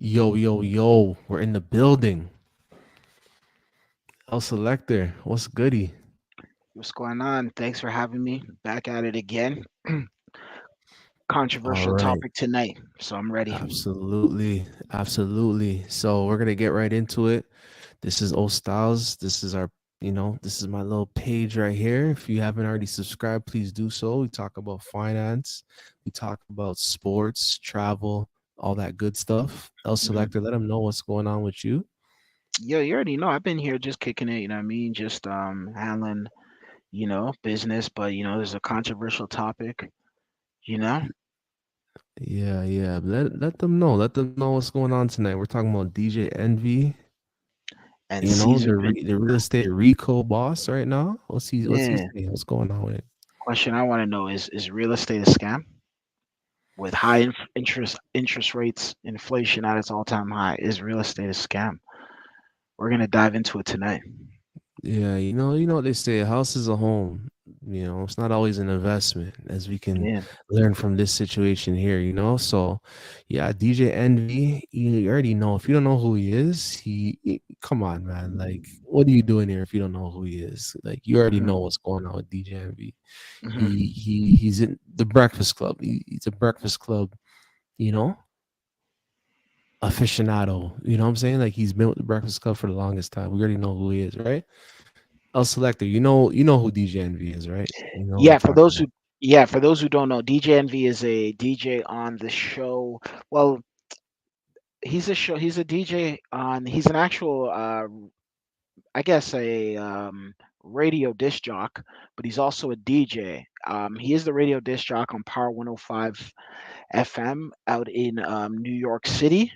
Yo, yo, yo, we're in the building. El Selector, what's goody? What's going on? Thanks for having me back at it again. All Controversial right. topic tonight, so I'm ready. Absolutely. Absolutely. So we're gonna get right into it. This is O Styles. This is this is my little page right here. If you haven't already subscribed, please do so. We talk about finance, we talk about sports, travel, all that good stuff. El hmm Selector, let them know what's going on with you. Yo, you already know I've been here just kicking it. You know what I mean? Just handling business, but there's a controversial topic. You know, Yeah, yeah. Let them know. Let them know what's going on tonight. We're talking about DJ Envy. and You know, Caesar been the real estate Rico boss right now. What's he yeah. saying? What's going on with it? Question I want to know is real estate a scam with high interest rates, inflation at its all time high? Is real estate a scam? We're gonna dive into it tonight. Yeah, you know what they say, a house is a home. You know, it's not always an investment, as we can Yeah. learn from this situation here, you know. So yeah, DJ Envy, you already know. If you don't know who he is, come on, man. Like, what are you doing here if you don't know who he is? Like, you already know hmm what's going on with DJ Envy. hmm He's in the Breakfast Club. He's a Breakfast Club, you know, aficionado. You know what I'm saying? Like, he's been with the Breakfast Club for the longest time. We already know who he is, right? El Selector, you know who DJ Envy is, right? You know who I'm Yeah, for talking those who about. yeah, for those who don't know, DJ Envy is a DJ on the show. Well, he's a DJ on he's an actual I guess a radio disc jock, but he's also a DJ. He is the radio disc jock on Power 105 FM out in New York City.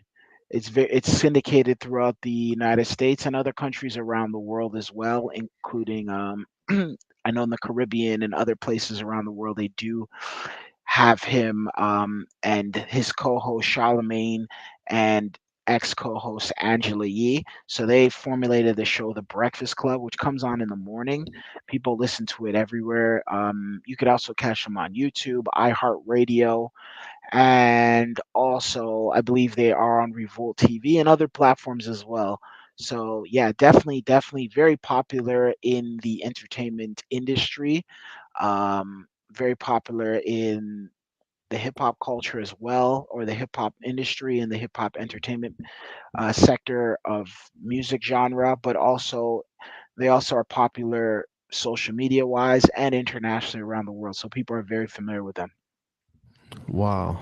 It's syndicated throughout the United States and other countries around the world as well, including I know in the Caribbean and other places around the world they do have him and his co-host Charlemagne and ex-co-host Angela Yee. So they formulated the show The Breakfast Club, which comes on in the morning. People listen to it everywhere. You could also catch them on YouTube, iHeartRadio, and also I believe they are on Revolt TV and other platforms as well. So yeah, definitely very popular in the entertainment industry. Very popular in the hip hop culture as well, or the hip hop industry and the hip hop entertainment sector of music genre, but also they also are popular social media wise and internationally around the world. So people are very familiar with them. Wow.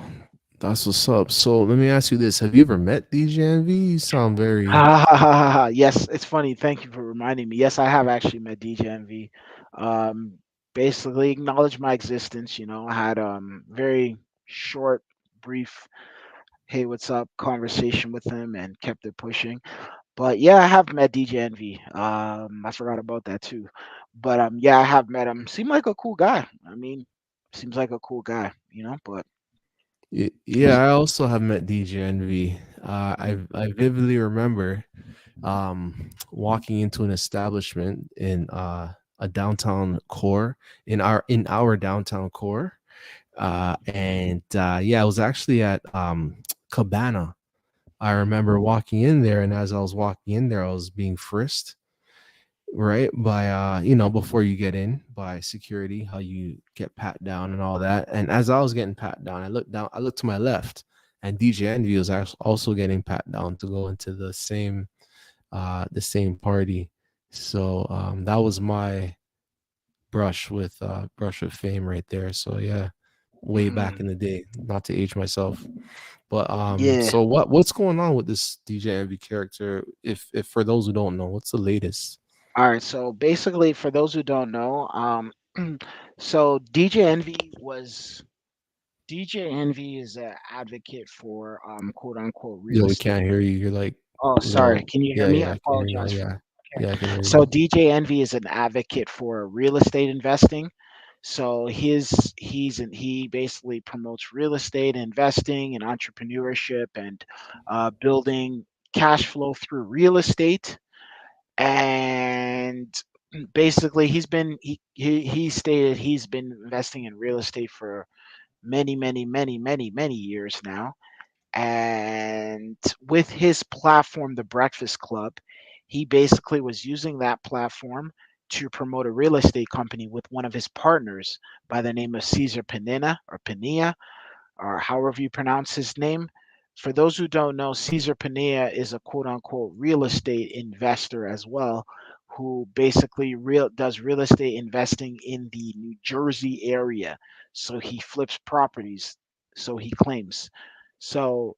That's what's up. So let me ask you this. Have you ever met DJ Envy? You sound very Ha, ha, ha, ha, ha. Yes, it's funny. Thank you for reminding me. Yes, I have actually met DJ Envy. Um, Basically acknowledged my existence. I had very short, brief "Hey, what's up?" conversation with him and kept it pushing. But yeah, I have met DJ Envy. I forgot about that too. But yeah, I have met him. Seemed like a cool guy. I mean, seems like a cool guy. But Yeah, I also have met DJ Envy. I vividly remember walking into an establishment in a downtown core in our downtown core. And yeah, I was actually at Cabana. I remember walking in there, and as I was walking in there, I was being frisked, right? By before you get in by security, how you get pat down and all that. And as I was getting pat down, I looked to my left, and DJ Envy was also getting pat down to go into the same party. So that was my brush with fame right there. So yeah, way back in mhm. the day, not to age myself. But Yeah. so what's going on with this DJ Envy character? If for those who don't know, what's the latest? All right. So basically, for those who don't know, so DJ Envy is an advocate for quote unquote real Yo, we estate. can't hear you. You're like Oh, sorry. low. Can you hear Yeah, me? I yeah, I can hear you now. apologize for Yeah, that. yeah, I can hear you. So DJ Envy is an advocate for real estate investing. So he basically promotes real estate investing and entrepreneurship and building cash flow through real estate. And basically, he stated he's been investing in real estate for many years now, And with his platform, The Breakfast Club, he basically was using that platform to promote a real estate company with one of his partners by the name of Caesar Panina or Pania, or however you pronounce his name. For those who don't know, Caesar Panea is a quote unquote real estate investor as well, who basically does real estate investing in the New Jersey area. So he flips properties, so he claims. So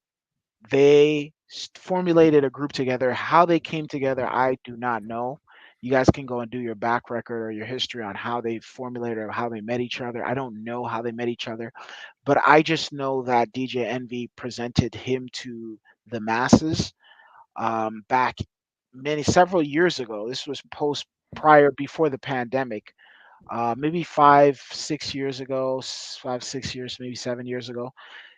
they formulated a group together. How they came together, I do not know. You guys can go and do your back record or your history on how they formulated or how they met each other. I don't know how they met each other, but I just know that DJ Envy presented him to the masses back several years ago. This was post prior before the pandemic, maybe 5 6 years ago, 5 6 years, maybe 7 years ago.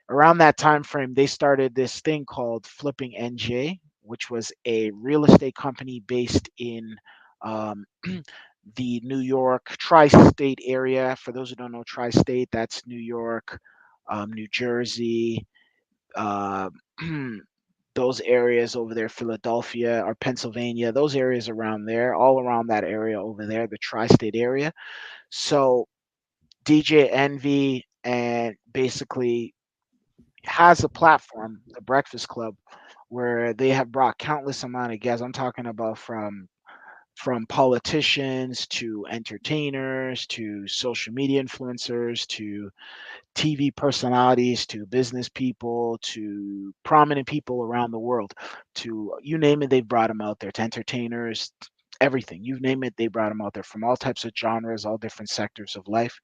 Around that time frame, they started this thing called Flipping NJ, which was a real estate company based in um, the New York tri-state area. For those who don't know, tri-state, that's New York, New Jersey, uh, those areas over there, Philadelphia or Pennsylvania, those areas around there, all around that area over there, the tri-state area. So DJ Envy and basically has a platform, the Breakfast Club, where they have brought countless amount of guests. I'm talking about from politicians to entertainers to social media influencers to TV personalities to business people to prominent people around the world. To you name it, they've brought them out there. To entertainers, everything you name it, they brought them out there from all types of genres, all different sectors of life.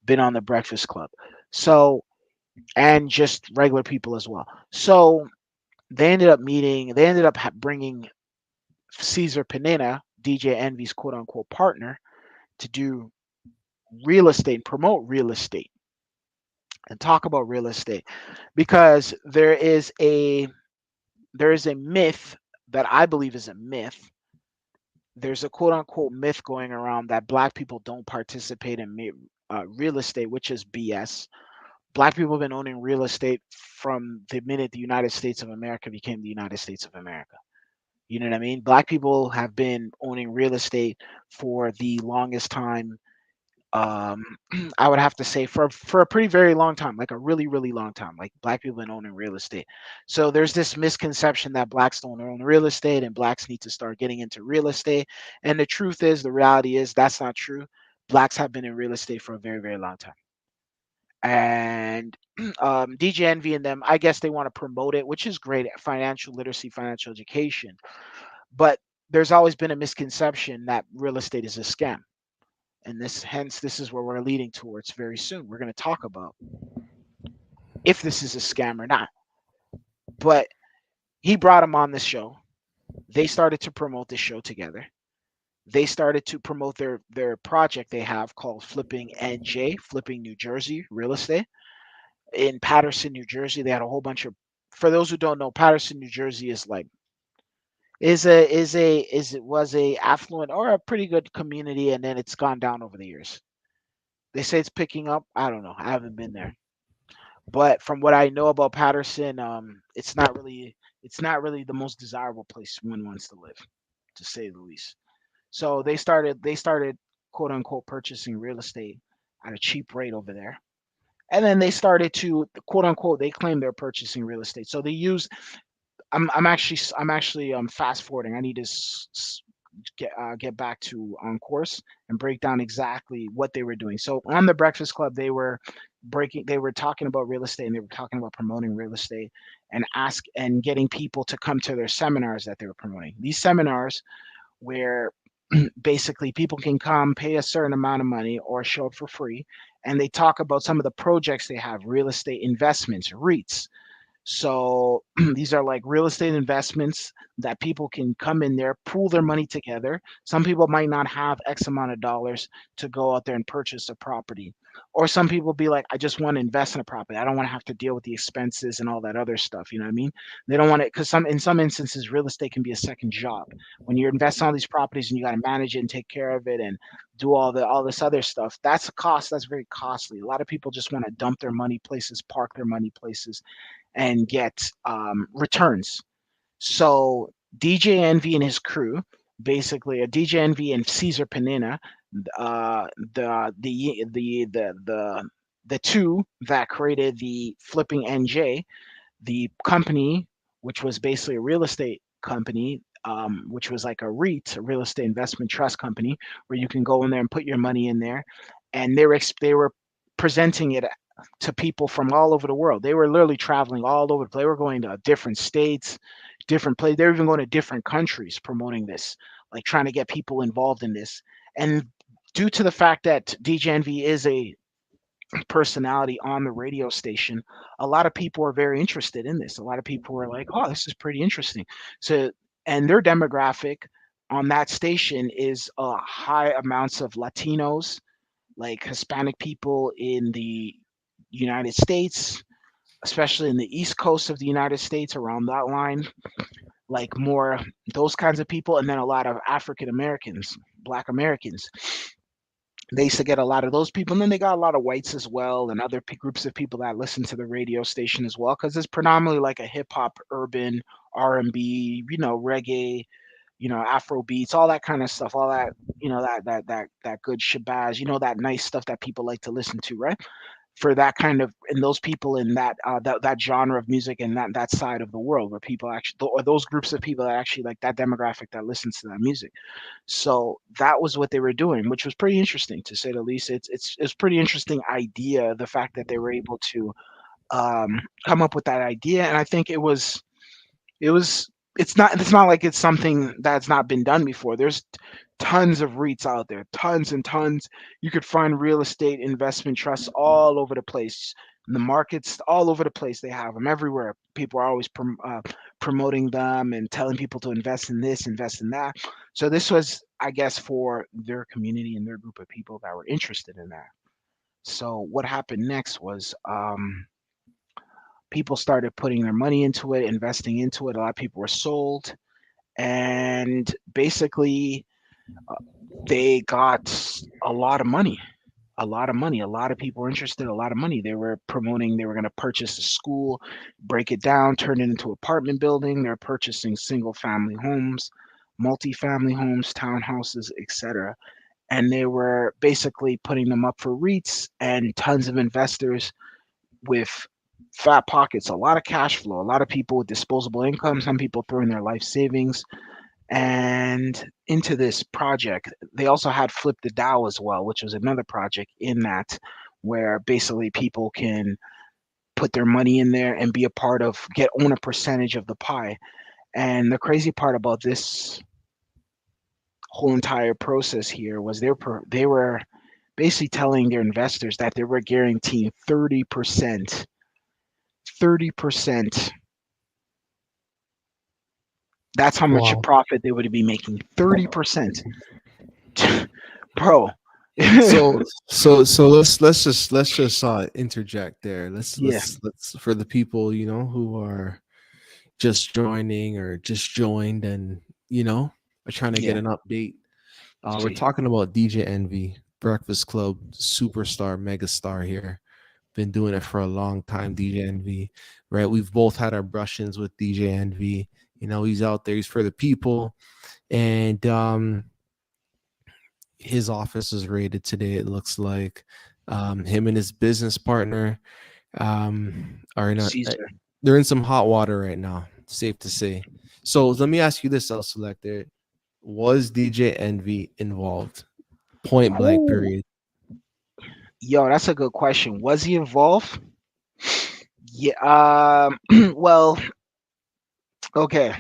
Been on the Breakfast Club, so and just regular people as well. So they ended up meeting. They ended up bringing Caesar Panina, DJ Envy's quote unquote partner, to do real estate, promote real estate, and talk about real estate because there is a myth that I believe is a myth. There's a quote unquote myth going around that black people don't participate in real estate, which is BS. Black people have been owning real estate from the minute the United States of America became the United States of America. You know what I mean? Black people have been owning real estate for the longest time. Um, I would have to say for a pretty very long time, like a really really long time. Like black people have been owning real estate. So there's this misconception that blacks don't own real estate and blacks need to start getting into real estate. And the truth is, the reality is that's not true. Blacks have been in real estate for a very very long time. And DJ Envy and them, I guess they want to promote it, which is great. Financial literacy, financial education, but there's always been a misconception that real estate is a scam. And this is where we're leading towards very soon. We're going to talk about if this is a scam or not. But he brought him on this show. They started to promote this show together. They started to promote their project they have called Flipping NJ, Flipping New Jersey Real Estate in Paterson, New Jersey. They had a whole bunch of. For those who don't know, Paterson, New Jersey is like is it was a affluent or a pretty good community, and then it's gone down over the years. They say it's picking up. I don't know. I haven't been there, but from what I know about Patterson, it's not really the most desirable place one wants to live, to say the least. So they started quote unquote purchasing real estate at a cheap rate over there. And then they started to quote unquote they claim they're purchasing real estate. So they use I'm actually fast forwarding. I need to get back to on course and break down exactly what they were doing. So on the Breakfast Club, they were talking about real estate and they were talking about promoting real estate and getting people to come to their seminars that they were promoting. These seminars where basically people can come pay a certain amount of money or show up for free, and they talk about some of the projects they have, real estate investments, REITs. So these are like real estate investments that people can come in there, pool their money together. Some people might not have X amount of dollars to go out there and purchase a property. Or some people be like, I just want to invest in a property. I don't want to have to deal with the expenses and all that other stuff. You know what I mean? They don't want it because in some instances, real estate can be a second job. When you invest in all these properties and you got to manage it and take care of it and do all this other stuff, that's a cost. That's very costly. A lot of people just want to dump their money places, park their money places, and get returns. So DJ Envy and his crew, basically a DJ Envy and Caesar Panina, the two that created the Flipping NJ, the company, which was basically a real estate company, which was like a REIT, a real estate investment trust company, where you can go in there and put your money in there, and they were presenting it to people from all over the world. They were literally traveling all over. They were going to different states, different places. They were even going to different countries promoting this, like trying to get people involved in this. And due to the fact that DJ Envy is a personality on the radio station, a lot of people are very interested in this. A lot of people are like, "Oh, this is pretty interesting." So, and their demographic on that station is high amounts of Latinos, like Hispanic people in the United States, especially in the East Coast of the United States, around that line, like more those kinds of people, and then a lot of African Americans, Black Americans. They used to get a lot of those people, and then they got a lot of whites as well, and other groups of people that listen to the radio station as well, because it's predominantly like a hip hop, urban, R&B, reggae, Afro beats, all that kind of stuff, all that, that good shabazz, that nice stuff that people like to listen to, right? For that kind of and those people in that genre of music and that side of the world where people actually or those groups of people that actually like that demographic that listens to that music. So that was what they were doing, which was pretty interesting to say the least. It's pretty interesting idea, the fact that they were able to come up with that idea. And I think it was it's not like it's something that's not been done before. There's tons of REITs out there, tons and tons. You could find real estate investment trusts all over the place. The markets all over the place, they have them everywhere. People are always promoting them and telling people to invest in this, invest in that. So this was, I guess, for their community and their group of people that were interested in that. So what happened next was people started putting their money into it, investing into it. A lot of people were sold, and basically they got a lot of money. A lot of money. A lot of people were interested. A lot of money. They were promoting. They were going to purchase a school, break it down, turn it into apartment building. They're purchasing single family homes, multi-family homes, townhouses, etc. And they were basically putting them up for REITs and tons of investors with fat pockets, a lot of cash flow, a lot of people with disposable income, some people throwing their life savings and into this project. They also had Flip the Dow as well, which was another project in that where basically people can put their money in there and be a part of get own a percentage of the pie. And the crazy part about this whole entire process here was they were basically telling their investors that they were guaranteeing 30%. That's how much a Wow. profit they would be making. 30%. Bro. So let's just interject there. Let's Yeah, let's let's for the people who are just joining or just joined and are trying to get yeah. an update. We're See. talking about DJ Envy, Breakfast Club superstar, megastar here. Been doing it for a long time, DJ Envy. Right? We've both had our brush-ins with DJ Envy. He's out there. He's for the people, and his office is raided today. It looks like him and his business partner are Caesar. they're in some hot water right now. Safe to say. So let me ask you this, El Selector: was DJ Envy involved? Point blank. Ooh, Period. yo, that's a good question. Was he involved? Yeah. Well, okay.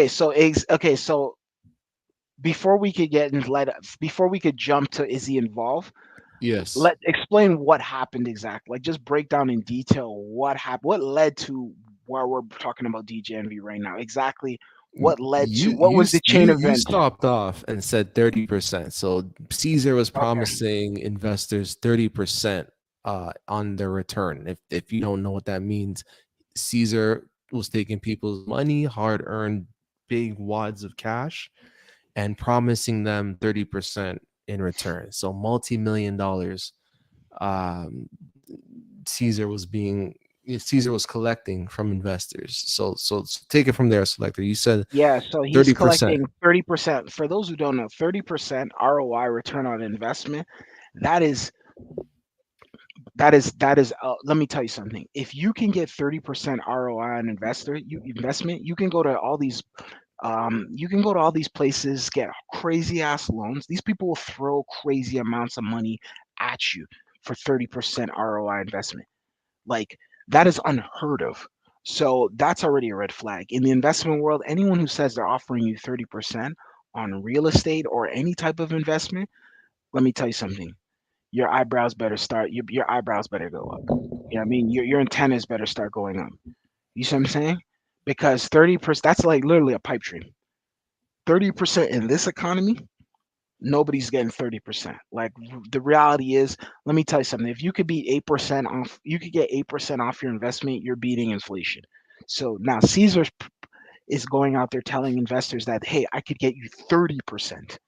So before we could get into before we could jump to is he involved? Yes. Let explain what happened exactly. Like just break down in detail what happened, what led to where we're talking about DJ Envy right now. Exactly What led to You what was the chain you event? stopped off and said 30%. So Caesar was Okay. promising investors 30% on their return. If you don't know what that means, Caesar was taking people's money, hard earned big wads of cash, and promising them 30% in return. So multi-million dollars. Um, Caesar was being Caesar was collecting from investors. So take it from there, selector. You said Yeah, so he's 30%. collecting 30%. For those who don't know, 30% ROI, return on investment. That is let me tell you something. If you can get 30% ROI on investment, you can go to all these places, get crazy ass loans. These people will throw crazy amounts of money at you for 30% ROI investment. Like, that is unheard of. So that's already a red flag. In the investment world, anyone who says they're offering you 30% on real estate or any type of investment, let me tell you something. Your eyebrows better go up. You know what I mean? Your antennas better start going up. You see what I'm saying? Because 30%, that's like literally a pipe dream. 30% in this economy, nobody's getting 30%. Like, the reality is, let me tell you something. If you could beat 8% off, you could get 8% off your investment, you're beating inflation. So now Caesar is going out there telling investors that, hey, I could get you 30%.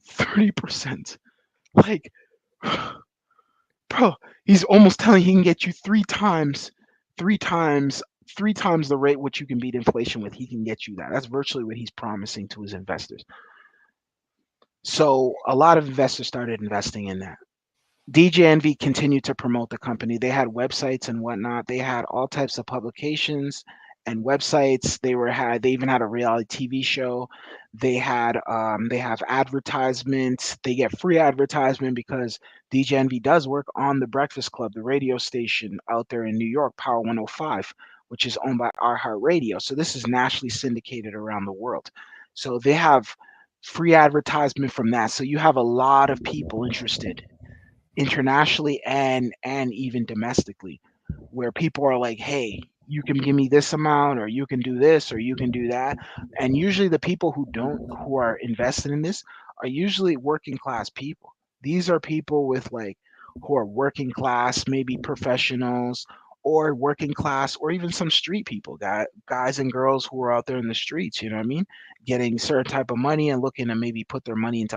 30%. Like, bro, he's almost telling he can get you three times, three times the rate which you can beat inflation with. He can get you that. That's virtually what he's promising to his investors. So a lot of investors started investing in that. DJNV continued to promote the company. They had websites and whatnot. They had all types of publications and websites. They even had a reality TV show. They have advertisements. They get free advertisement because DJNV does work on the Breakfast Club, the radio station out there in New York, Power 105, which is owned by iHeartRadio. So this is nationally syndicated around the world. So they have free advertisement from that. So you have a lot of people interested internationally and even domestically, where people are like, hey, you can give me this amount, or you can do this, or you can do that. And usually the people who are invested in this are usually working class people. These are people with like who are working class, maybe professionals, or working class, or even some street people, guys and girls who are out there in the streets, you know what I mean, getting certain type of money and looking to maybe put their money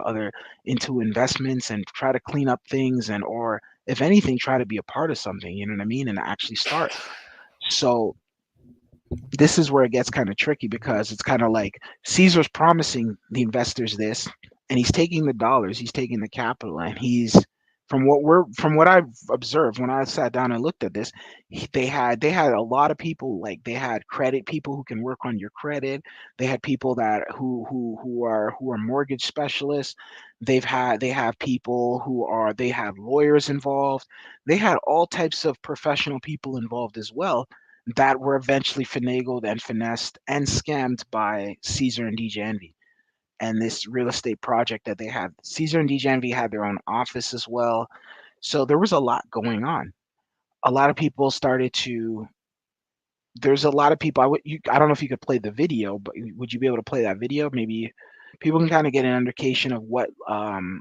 into investments and try to clean up things, and or if anything try to be a part of something, you know what I mean, and actually start. So this is where it gets kind of tricky, because it's kind of like Caesar's promising the investors this, and he's taking the dollars, he's taking the capital, and he's from what I've observed when I sat down and looked at this, they had a lot of people, like they had credit people who can work on your credit. They had people that who are mortgage specialists. They have people they have lawyers involved. They had all types of professional people involved as well, that were eventually finagled and finessed and scammed by Caesar and DJ Envy and this real estate project that they had. Caesar and DJ Envy had their own office as well. So there was a lot going on. A lot of people started to there's a lot of people I don't know if you could play the video, but would you be able to play that video? Maybe people can kind of get an indication of what the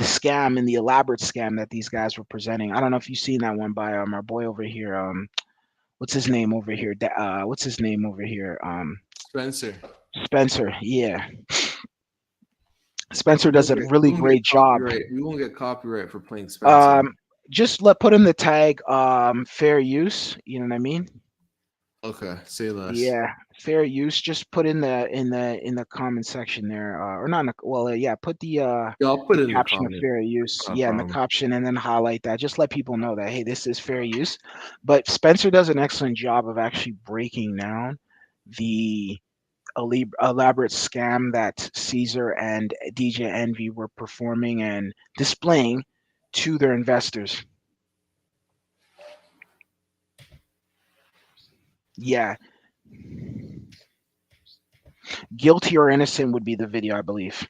scam and the elaborate scam that these guys were presenting. I don't know if you've seen that one by our boy over here, what's his name over here? What's his name over here? Spencer. Spencer. Yeah, Spencer does a We really won't get great job. copyright. We won't get copyright for playing Spencer. Um, just let put in the tag fair use. You know what I mean? Okay, say less. Yeah, fair use. Just put in the comment section there, or not. In the, well, yeah, put Yeah, I'll the put it in the caption of comment. fair use. No Yeah, in the problem. caption, and then highlight that. Just let people know that, hey, this is fair use. But Spencer does an excellent job of actually breaking down the elaborate scam that Caesar and DJ Envy were performing and displaying to their investors. Yeah, guilty or innocent would be the video, I believe.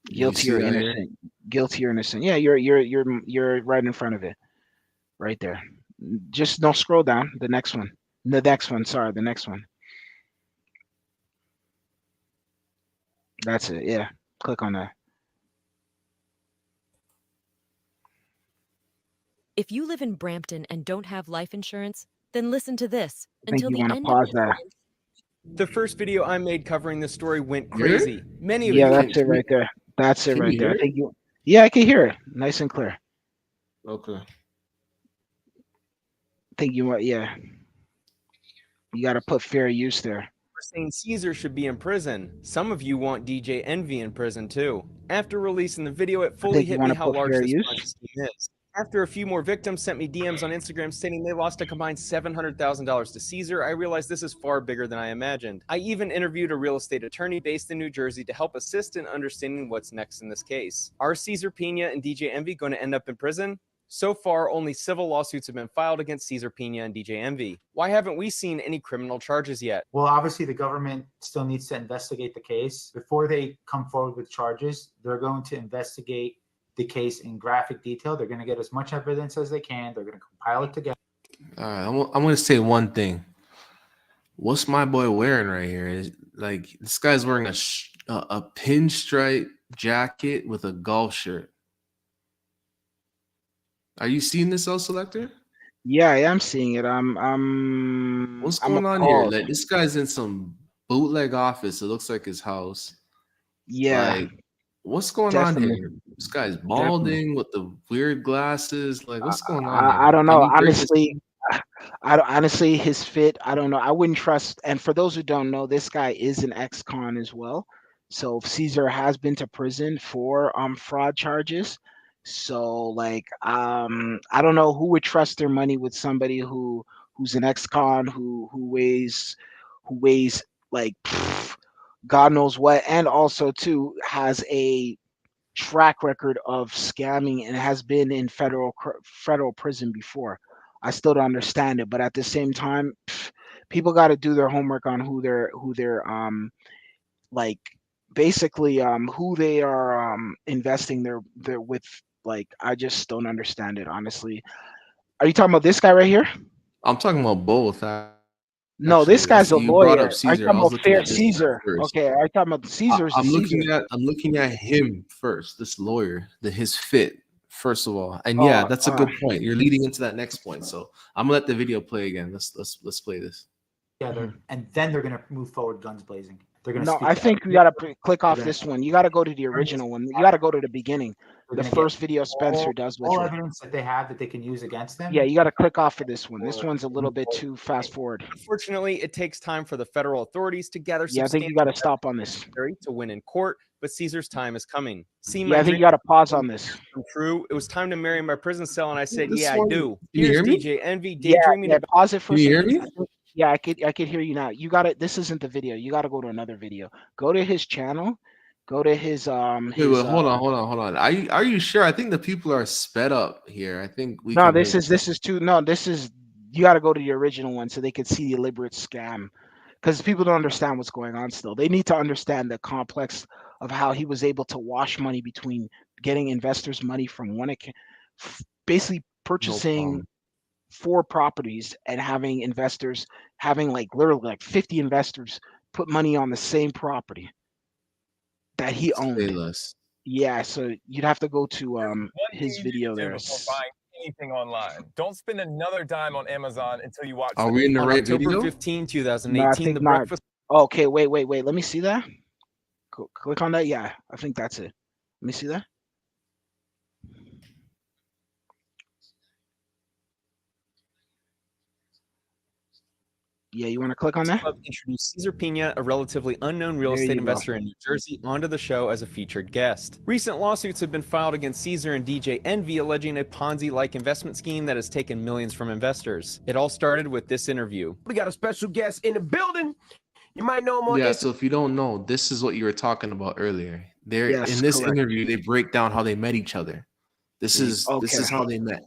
You Guilty see or that here? innocent. Guilty or innocent. Yeah, you're right in front of it, right there. Just no, scroll down. The next one. The next one. Sorry, the next one. That's it. Yeah. Click on that. If you live in Brampton and don't have life insurance, then listen to this. I think Until you the want to end of pause this that. month, The first video I made covering this story went You hear it? crazy. Many of Yeah, you that's it Can you, right there. That's it can right you there. hear I it? think you. Yeah, I can hear it, nice and clear. Okay. I think you want. Yeah, you got to put fair use there. are saying Caesar should be in prison. Some of you want DJ Envy in prison too. After releasing the video, it I fully think you hit want me to how put large fair this use. Ponzi scheme is. After a few more victims sent me DMs on Instagram stating they lost a combined $700,000 to Caesar, I realized this is far bigger than I imagined. I even interviewed a real estate attorney based in New Jersey to help assist in understanding what's next in this case. Are Caesar Pina and DJ Envy going to end up in prison? So far, only civil lawsuits have been filed against Caesar Pina and DJ Envy. Why haven't we seen any criminal charges yet? Well, obviously, the government still needs to investigate the case. Before they come forward with charges, they're going to investigate the case in graphic detail. They're going to get as much evidence as they can. They're going to compile it together. All right. I'm going to say one thing. What's my boy wearing right here? Is like this guy's wearing a pinstripe jacket with a golf shirt. Are you seeing this, El Selector? Yeah, I am seeing it. What's I'm going on here? appalled. Like this guy's in some bootleg office. It looks like his house. Yeah, Like, what's going on definitely, here? This guy's definitely. balding with the weird glasses. Like, what's going on I here? don't Can know. you break this? Honestly, I don't, honestly his fit. I don't know. I wouldn't trust. And for those who don't know, this guy is an ex-con as well. So Caesar has been to prison for fraud charges. So like I don't know who would trust their money with somebody who's an ex-con who weighs like God knows what, and also too has a track record of scamming and has been in federal prison before. I still don't understand it, but at the same time, people got to do their homework on who they're like basically who they are investing their with. Like I just don't understand it honestly. Are you talking about this guy right here? I'm talking about both, No, actually. this That's guy's a you brought up lawyer. Are you Caesar. I talking was about looking Fair at this guy Caesar? first. Okay, are you talking about Caesar's the Caesar? I'm looking at him first. This lawyer, his fit. First of all, and yeah, Oh, that's a good point. You're leading into that next point, so I'm gonna let the video play again. Let's play this. Together, and then they're going to move forward guns blazing. They're going to no, speak I to think you everybody. gotta click off They're going this one. You gotta go to the original one. You gotta go to the beginning. they're The going to get first video Spencer does with all it. evidence that they have that they can use against them. Yeah, you gotta click off of this one. This one's a little bit too fast forward. Unfortunately, it takes time for the federal authorities to gather Yeah, I think you substantial gotta stop on this. evidence to win in court, but Caesar's time is coming. See, Yeah, my I think dream you gotta pause on this. come true. It was time to marry my prison cell, and I said, This "Yeah, I one, do." can you Here's hear me? DJ Envy Yeah, daydreaming yeah, about. pause it for Can a you hear second. me? Yeah, I could hear you now. You gotta this isn't the video. You gotta go to another video. Go to his channel. Go to his Wait, hold on. Are you sure? I think the people are sped up here. I think we no, can this make. is too no, this is you gotta go to the original one so they can see the deliberate scam. Because people don't understand what's going on still. They need to understand the complex of how he was able to wash money between getting investors money from one account, basically No purchasing problem. 4 properties and having investors having like literally like 50 investors put money on the same property that he Say owned. less. Yeah, so you'd have to go to One thing his you need video to do there. before buying anything online. Don't spend another dime on Amazon until you watch Are the we in the On right October video? 15, No, I 2018, think the not. Breakfast Okay, wait. Let me see that. Click on that. Yeah, I think that's it. Let me see that. Yeah, you want to click on that? Club introduced Cesar Pina, a relatively unknown real There estate you go. investor in New Jersey, onto the show as a featured guest. Recent lawsuits have been filed against Caesar and DJ Envy, alleging a Ponzi-like investment scheme that has taken millions from investors. It all started with this interview. We got a special guest in the building. You might know him on Yeah, Instagram. so if you don't know, this is what you were talking about earlier. They're Yes, in this correct. interview, they break down how they met each other. This is Okay. how they met.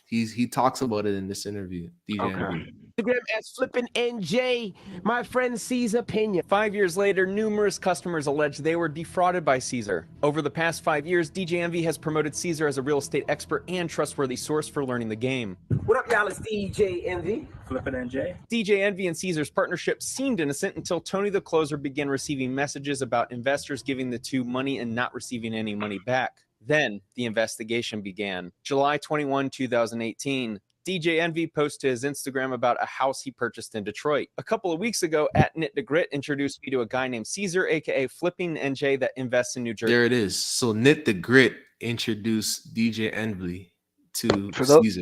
He talks about it in this interview, DJ Okay. Envy. Instagram as Flippin' NJ. My friend Caesar Pena. 5 years later, numerous customers alleged they were defrauded by Caesar. Over the past 5 years, DJ Envy has promoted Caesar as a real estate expert and trustworthy source for learning the game. What up, y'all? It's DJ Envy. Flippin' NJ. DJ Envy and Caesar's partnership seemed innocent until Tony the Closer began receiving messages about investors giving the two money and not receiving any money back. Then the investigation began. July 21, 2018. DJ Envy posted to his Instagram about a house he purchased in Detroit. A couple of weeks ago, @KnitTheGrit introduced me to a guy named Caesar, aka Flipping NJ, that invests in New Jersey. There it is. So Knit the Grit introduced DJ Envy to For those, Caesar.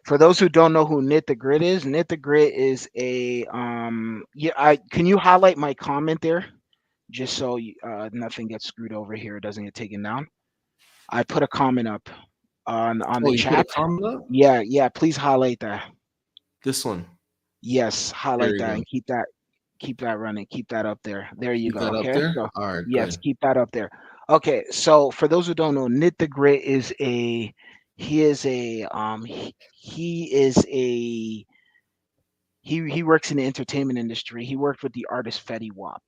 for those who don't know who Knit the Grit is a can you highlight my comment there just so nothing gets screwed over here, it doesn't get taken down. I put a comment up on the You put a chat. comment up? Yeah, please highlight that. This one. Yes, There highlight you that go. and keep that running. Keep that up there. There you Keep go. that up Okay. there? So All right, yes, good. keep that up there. Okay. So for those who don't know, Knit the Grit is he works in the entertainment industry. He worked with the artist Fetty Wap.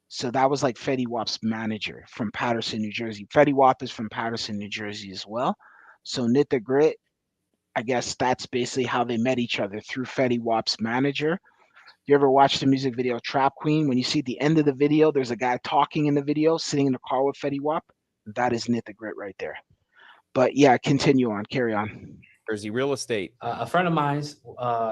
So that was like Fetty Wap's manager from Paterson, New Jersey. Fetty Wap is from Paterson, New Jersey as well. So Knit the Grit, I guess that's basically how they met each other, through Fetty Wap's manager. You ever watch the music video Trap Queen? When you see at the end of the video, there's a guy talking in the video, sitting in the car with Fetty Wap. That is Knit the Grit right there. But yeah, continue on, carry on. Jersey real estate. A friend of mine's,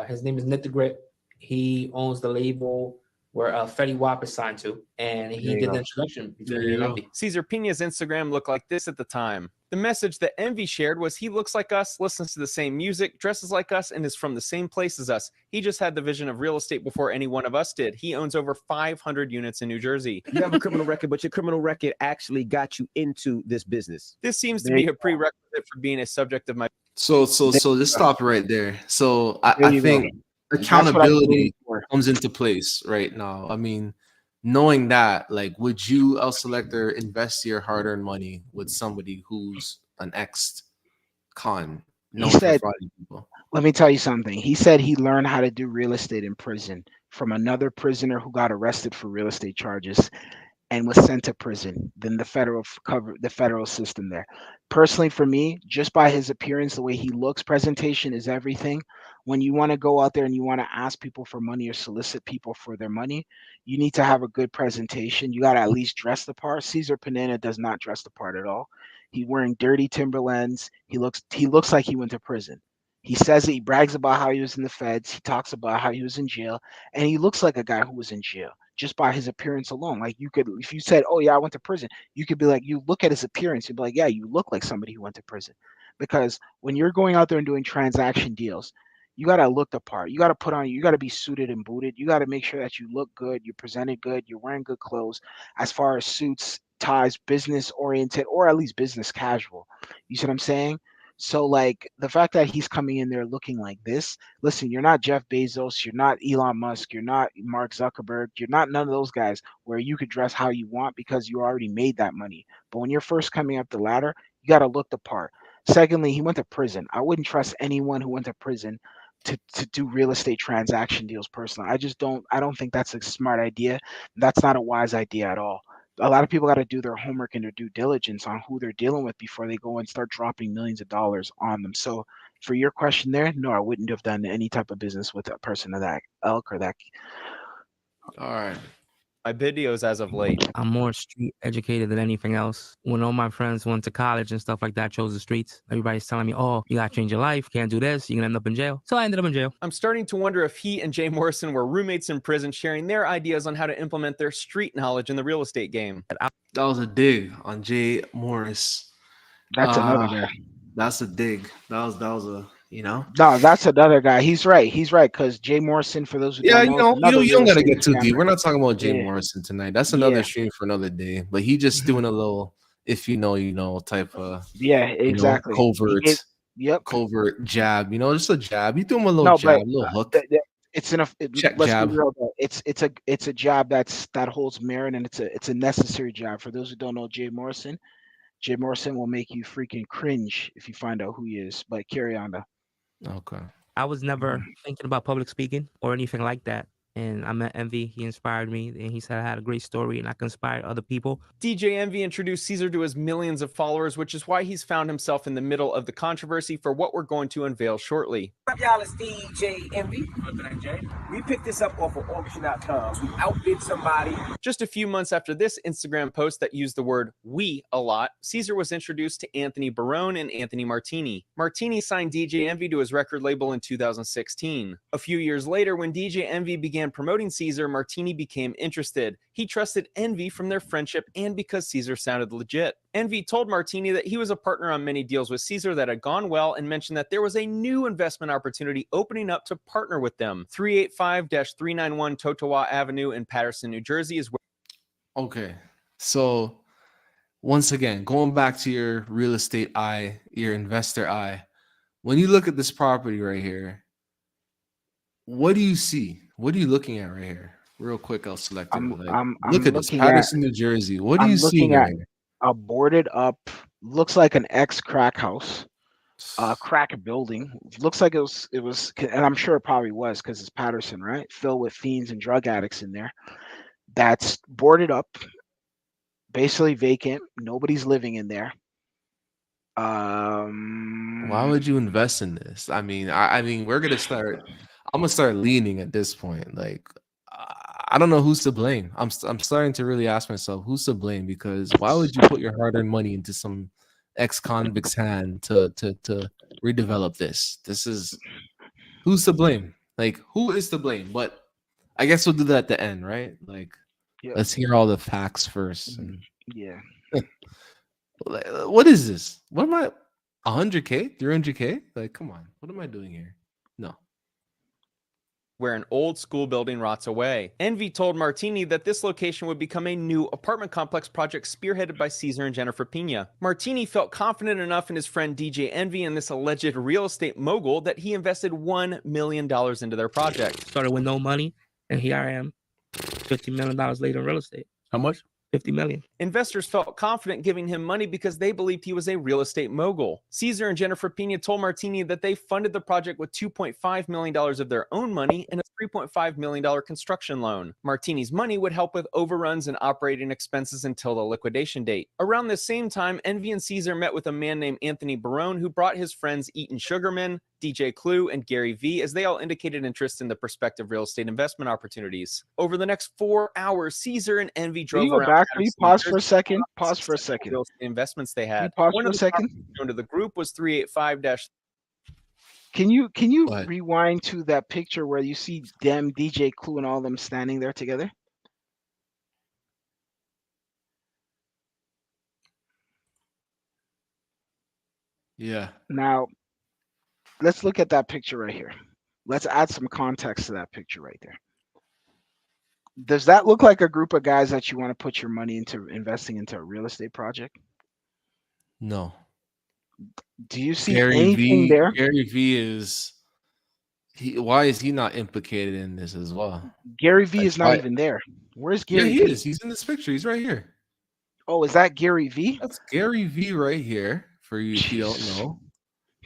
his name is Knit the Grit. He owns the label where Fetty Wap is signed to, and he There you did go. the introduction between There me you and go. Envy. Caesar Pena's Instagram looked like this at the time. The message that Envy shared was he looks like us, listens to the same music, dresses like us, and is from the same place as us. He just had the vision of real estate before any one of us did. He owns over 500 units in New Jersey. You have a criminal record, but your criminal record actually got you into this business. This seems to There be you a prerequisite for being a subject of my So There let's stop right there. So I you go. think That's what I was waiting accountability for. comes into place right now. I mean, knowing that, like, would you, El Selector, invest your hard-earned money with somebody who's an ex-con, He known for said, frauding people? let me tell you something. He said he learned how to do real estate in prison from another prisoner who got arrested for real estate charges and was sent to prison than the federal system there. Personally, for me, just by his appearance, the way he looks, presentation is everything. When you want to go out there and you want to ask people for money or solicit people for their money, you need to have a good presentation. You got to at least dress the part. Caesar Panetta does not dress the part at all. He's wearing dirty Timberlands. He looks like he went to prison. He says it, he brags about how he was in the feds. He talks about how he was in jail, and he looks like a guy who was in jail just by his appearance alone. Like, you could, if you said, "Oh yeah, I went to prison," you could be like, you look at his appearance, you'd be like, "Yeah, you look like somebody who went to prison." Because when you're going out there and doing transaction deals, you gotta look the part. You gotta put on. You gotta be suited and booted. You gotta make sure that you look good. You're presented good. You're wearing good clothes, as far as suits, ties, business oriented, or at least business casual. You see what I'm saying? So like the fact that he's coming in there looking like this, listen, you're not Jeff Bezos, you're not Elon Musk, you're not Mark Zuckerberg, you're not none of those guys where you could dress how you want because you already made that money. But when you're first coming up the ladder, you got to look the part. Secondly, he went to prison. I wouldn't trust anyone who went to prison to do real estate transaction deals personally. I don't think that's a smart idea. That's not a wise idea at all. A lot of people got to do their homework and their due diligence on who they're dealing with before they go and start dropping millions of dollars on them. So for your question there, no, I wouldn't have done any type of business with a person of that ilk or that. All right. my videos as of late. I'm more street educated than anything else. When all my friends went to college and stuff like that, chose the streets, everybody's telling me, "Oh, you gotta change your life, can't do this, you're gonna end up in jail." So I ended up in jail. I'm starting to wonder if he and Jay Morrison were roommates in prison, sharing their ideas on how to implement their street knowledge in the real estate game. That was a dig on Jay Morris. That's another guy. That's a dig. That was a, you know. No, that's another guy. He's right. He's right, because Jay Morrison, for those who Yeah, don't know, you don't gotta get too deep. We're not talking about Jay Yeah. Morrison tonight. That's another Yeah. stream for another day. But he just doing a little, if you know, type of Yeah, exactly. covert jab. You know, just a jab. You do him a little No, jab, but a little hook. it's enough. Check Let's jab. be real though. It's a jab that holds merit, and it's a necessary jab. For those who don't know Jay Morrison will make you freaking cringe if you find out who he is. But carry on though. Okay. I was never thinking about public speaking or anything like that. And I met Envy. He inspired me, and he said I had a great story and I can inspire other people. DJ Envy introduced Caesar to his millions of followers, which is why he's found himself in the middle of the controversy for what we're going to unveil shortly. What up, y'all? It's DJ Envy. We picked this up off of auction.com. We outbid somebody. Just a few months after this Instagram post that used the word "we" a lot, Caesar was introduced to Anthony Barone and Anthony Martini. Martini signed DJ Envy to his record label in 2016. A few years later, when DJ Envy began promoting Caesar, Martini became interested. He trusted Envy from their friendship and because Caesar sounded legit. Envy told Martini that he was a partner on many deals with Caesar that had gone well and mentioned that there was a new investment opportunity opening up to partner with them. 385-391 Totowa Avenue in Paterson, New Jersey is where. Okay. So once again, going back to your real estate eye, your investor eye, when you look at this property right here, what do you see? What are you looking at right here? Real quick, I'll select it. Look at this, Paterson, New Jersey. What are you seeing right here? A boarded up, looks like an ex-crack house, crack building. Looks like it was, and I'm sure it probably was because it's Paterson, right? Filled with fiends and drug addicts in there. That's boarded up, basically vacant. Nobody's living in there. Why would you invest in this? I mean, we're gonna start. I'm gonna start leaning at this point. Like, I don't know who's to blame. I'm starting to really ask myself who's to blame, because why would you put your hard-earned money into some ex-convict's hand to redevelop this? This is who's to blame? Like, who is to blame? But I guess we'll do that at the end, right? Like, let's hear all the facts first. And, yeah. What is this? What am I? 100K? 300K? Like, come on. What am I doing here? No. Where an old school building rots away. Envy told Martini that this location would become a new apartment complex project spearheaded by Caesar and Jennifer Pina. Martini felt confident enough in his friend DJ Envy and this alleged real estate mogul that he invested $1 million into their project. Started with no money, and here I am, $50 million later in real estate. How much? 50 million. Investors felt confident giving him money because they believed he was a real estate mogul. Caesar and Jennifer Pina told Martini that they funded the project with $2.5 million of their own money and a $3.5 million construction loan. Martini's money would help with overruns and operating expenses until the liquidation date. Around the same time, Envy and Caesar met with a man named Anthony Barone, who brought his friends Eaton Sugarman, DJ Clue, and Gary V, as they all indicated interest in the prospective real estate investment opportunities. Over the next 4 hours, Caesar and Envy drove around. Can you pause for a second? Pause for a second. Real estate investments they had. Pause One for of a the second. known to the group was 385- Can you rewind to that picture where you see them, DJ Clue, and all them standing there together? Yeah. Now, let's look at that picture right here. Let's add some context to that picture right there. Does that look like a group of guys that you want to put your money into investing into a real estate project? No. Do you see anything there? Gary V is why is he not implicated in this as well? Gary V is not even there. Where's Gary V? V? Is. He's in this picture. He's right here. Oh, is that Gary V? That's Gary V right here. For you, if you don't know.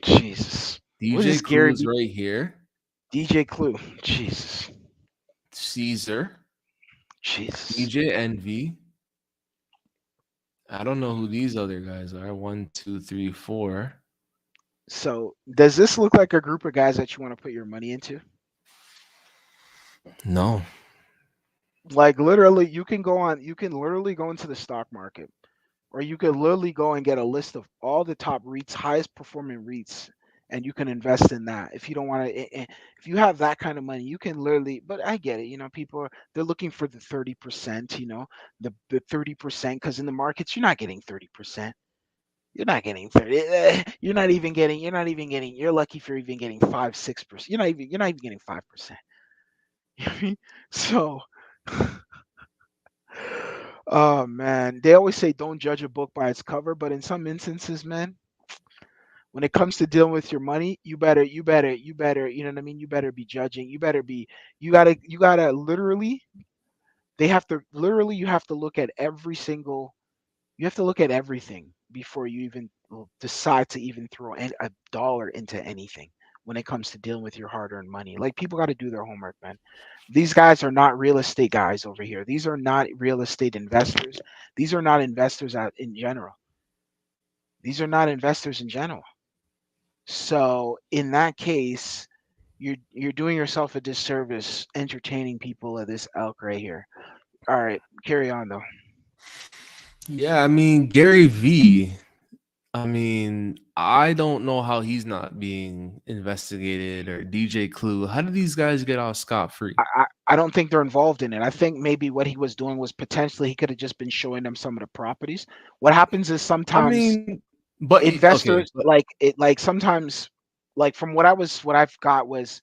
Jesus. DJ Clue's right here. DJ Clue. Jesus. Caesar. Jesus. DJ Envy. I don't know who these other guys are. 1, 2, 3, 4. So does this look like a group of guys that you want to put your money into? No. Like literally, you can literally go into the stock market, or you could literally go and get a list of all the top REITs, highest performing REITs, and you can invest in that. If you don't want to, if you have that kind of money, you can literally, but I get it. People they're looking for the 30%, the 30%, because in the markets, you're not getting 30%. You're not getting 30. You're not even getting, you're lucky if you're even getting 5-6%. You're not even getting 5%. You know what I mean? So, oh man, they always say don't judge a book by its cover, but in some instances, man, when it comes to dealing with your money, you better, you know what I mean? You better be judging. You gotta literally, you have to look at you have to look at everything before you even decide to even throw a dollar into anything, when it comes to dealing with your hard-earned money. Like, people got to do their homework, man. These guys are not real estate guys over here. These are not real estate investors. These are not investors out in general. These are not investors in general. So in that case, you're doing yourself a disservice entertaining people of this elk right here. All right, carry on though. Yeah, I mean Gary V. I mean, I don't know how he's not being investigated, or DJ Clue. How did these guys get off scot free? I don't think they're involved in it. I think maybe what he was doing was potentially he could have just been showing them some of the properties. What happens is I sometimes mean, but okay, investors but like sometimes, like from what I've got was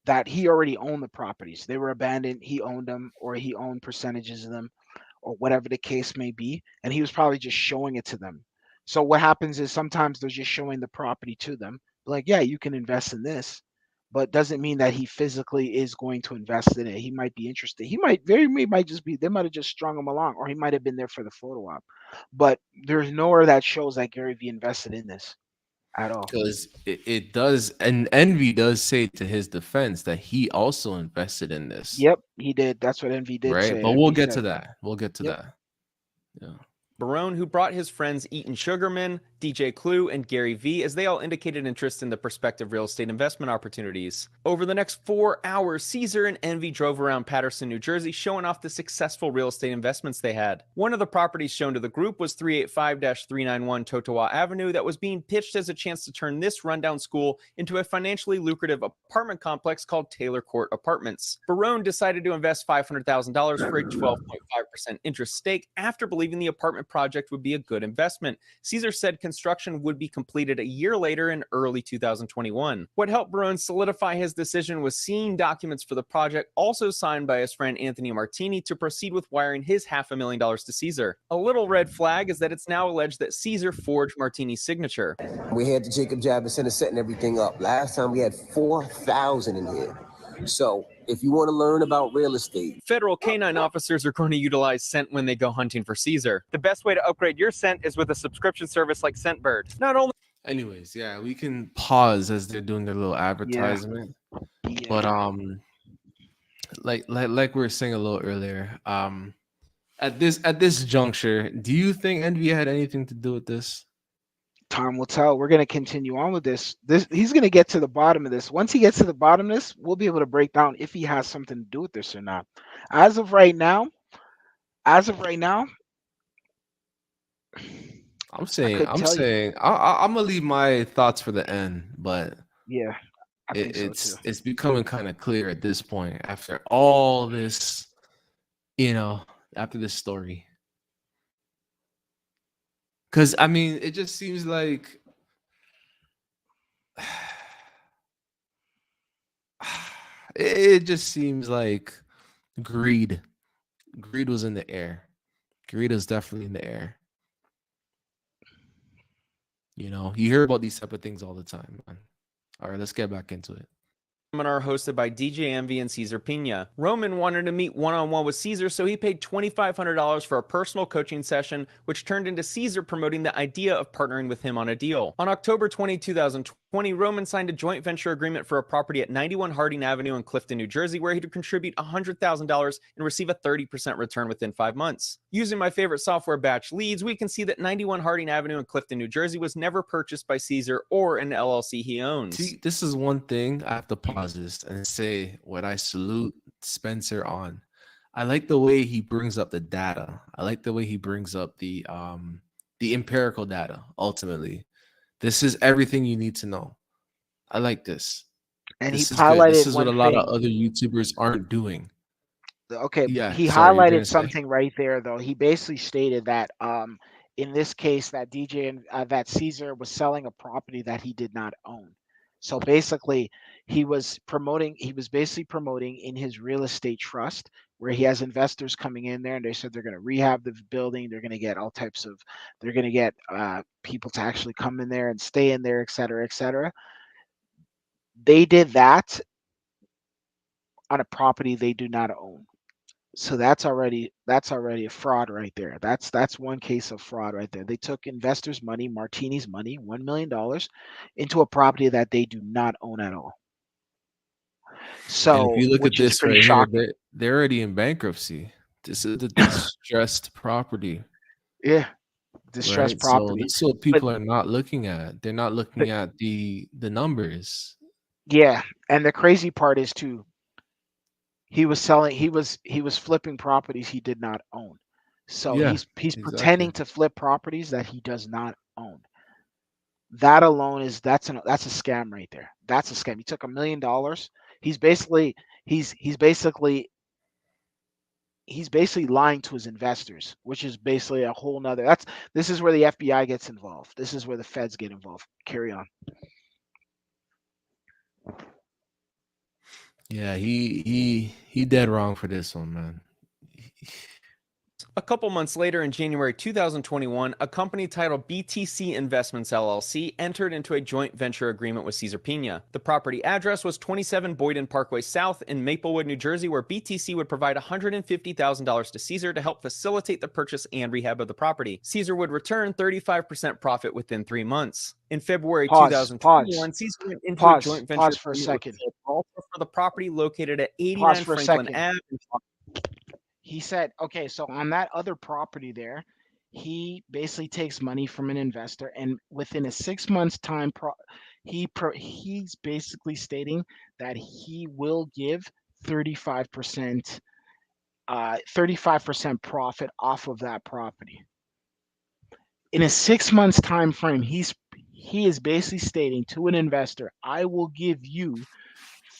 that he already owned the properties. They were abandoned. He owned them, or he owned percentages of them, or whatever the case may be. And he was probably just showing it to them. So what happens is sometimes they're just showing the property to them. Like, yeah, you can invest in this, but doesn't mean that he physically is going to invest in it. He might be interested. He might might just be, they might have just strung him along, or he might have been there for the photo op. But there's nowhere that shows that Gary Vee invested in this at all. because it does, and Envy does say to his defense that he also invested in this, Yep, he did. That's what Envy did right? say. But we'll Envy get to said, that. We'll get to yep. that. Yeah. Barone, who brought his friends Eaton Sugarman, DJ Clue, and Gary V, as they all indicated interest in the prospective real estate investment opportunities. Over the next 4 hours, Caesar and Envy drove around Paterson, New Jersey, showing off the successful real estate investments they had. One of the properties shown to the group was 385-391 Totowa Avenue that was being pitched as a chance to turn this rundown school into a financially lucrative apartment complex called Taylor Court Apartments. Barone decided to invest $500,000 for a 12.5% interest stake after believing the apartment project would be a good investment. Caesar said construction would be completed a year later in early 2021. What helped Barone solidify his decision was seeing documents for the project also signed by his friend Anthony Martini to proceed with wiring his $500,000 to Caesar. A little red flag is that it's now alleged that Caesar forged Martini's signature. We had the Jacob Javits Center setting everything up. Last time we had 4,000 in here. So if you want to learn about real estate, federal canine officers are going to utilize Scent when they go hunting for Caesar. The best way to upgrade your Scent is with a subscription service like Scentbird. Not only Anyways, yeah, we can pause as they're doing their little advertisement. Yeah. But like we were saying a little earlier, at this juncture, do you think Envy had anything to do with this? Time will tell. We're going to continue on with this. He's going to get to the bottom of this. Once he gets to the bottom of this, we'll be able to break down if he has something to do with this or not. As of right now, I'm saying I'm gonna leave my thoughts for the end, but yeah, I think so too. it's becoming kind of clear at this point after all this, after this story. Because I mean, it just seems like it just seems like greed was in the air. Greed is definitely in the air. You hear about these type of things all the time, man. All right, let's get back into it. Seminar hosted by DJ Envy and Cesar Pina. Roman wanted to meet one-on-one with Caesar, so he paid $2,500 for a personal coaching session, which turned into Caesar promoting the idea of partnering with him on a deal. On October 20, 2020, Roman signed a joint venture agreement for a property at 91 Harding Avenue in Clifton, New Jersey, where he'd contribute $100,000 and receive a 30% return within 5 months. Using my favorite software, Batch Leads, we can see that 91 Harding Avenue in Clifton, New Jersey was never purchased by Caesar or an LLC he owns. See, this is one thing I have to pause this and say what I salute Spencer on. I like the way he brings up the data. I like the way he brings up the empirical data. Ultimately, this is everything you need to know. I like this. And this he is good. This highlighted is what a one lot of thing. other YouTubers aren't doing. Okay, Yeah, he sorry, you're highlighted gonna say. something right there though. He basically stated that in this case that DJ and that Caesar was selling a property that he did not own. So basically he was basically promoting in his real estate trust where he has investors coming in there and they said they're going to rehab the building, they're going to get they're going to get people to actually come in there and stay in there, et cetera, et cetera. They did that on a property they do not own. So that's already a fraud right there. That's one case of fraud right there. They took investors' money, Martini's money, $1 million, into a property that they do not own at all. And if So, you look at which is this pretty right here, shocking. they're already in bankruptcy. This is the distressed property, Yeah, distressed right? So property. this is what But people are not looking at. They're not the, looking at the numbers. yeah, and the crazy part is too, he was flipping properties he did not own. So Yeah, he's exactly. pretending to flip properties that he does not own. That alone is that's a scam right there. That's a scam. He took $1 million. He's basically he's basically he's basically lying to his investors, which is basically a whole nother. This is where the FBI gets involved. This is where the feds get involved. Carry on. Yeah, he dead wrong for this one, man. A couple months later, in January 2021, a company titled BTC Investments LLC entered into a joint venture agreement with Cesar Pina. The property address was 27 Boyden Parkway South in Maplewood, New Jersey, where BTC would provide $150,000 to Cesar to help facilitate the purchase and rehab of the property. Cesar would return 35% profit within 3 months. In February Pause. 2021, Cesar went into a Pause. joint venture Pause for a agreement with second. Gibraltar for the property located at Pause 89 for a Franklin second. Ave. He said, okay, so on that other property there, he basically takes money from an investor, and within a 6 months time, he's basically stating that he will give 35%, 35% profit off of that property. In a 6 months time frame, he is basically stating to an investor, I will give you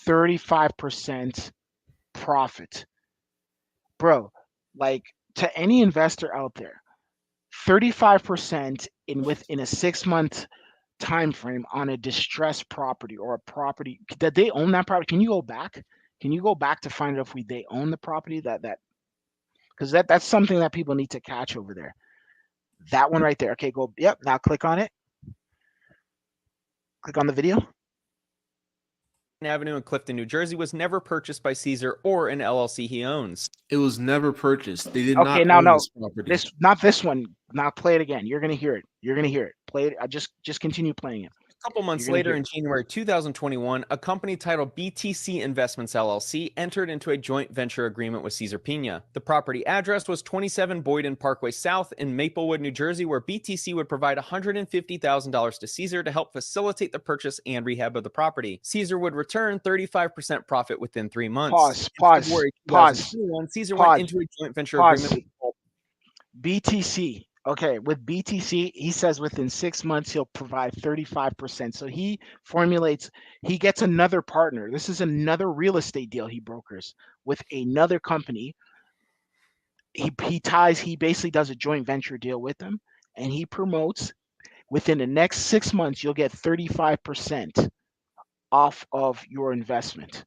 35% profit. Bro, like, to any investor out there, 35% within a 6 month time frame on a distressed property or a property that they own that property. Can you go back? Can you go back to find out if they own the property that because that's something that people need to catch over there. That one right there. Okay, go. Yep. Now click on it. Click on the video. Avenue in Clifton, New Jersey, was never purchased by Cesar or an LLC he owns. It was never purchased. They did Okay, not now own no, this property. not this one. Now play it again. You're gonna hear it. You're gonna hear it. Play it. Just continue playing it. A couple months later, in January 2021, a company titled BTC Investments LLC entered into a joint venture agreement with Cesar Pina. The property address was 27 Boyden Parkway South in Maplewood, New Jersey, where BTC would provide $150,000 to Cesar to help facilitate the purchase and rehab of the property. Cesar would return 35% profit within 3 months. Pause. Cesar went into a joint venture agreement with BTC. Okay, with BTC, he says within 6 months he'll provide 35%. So he gets another partner. This is another real estate deal he brokers with another company. He basically does a joint venture deal with them, and he promotes within the next 6 months you'll get 35% off of your investment.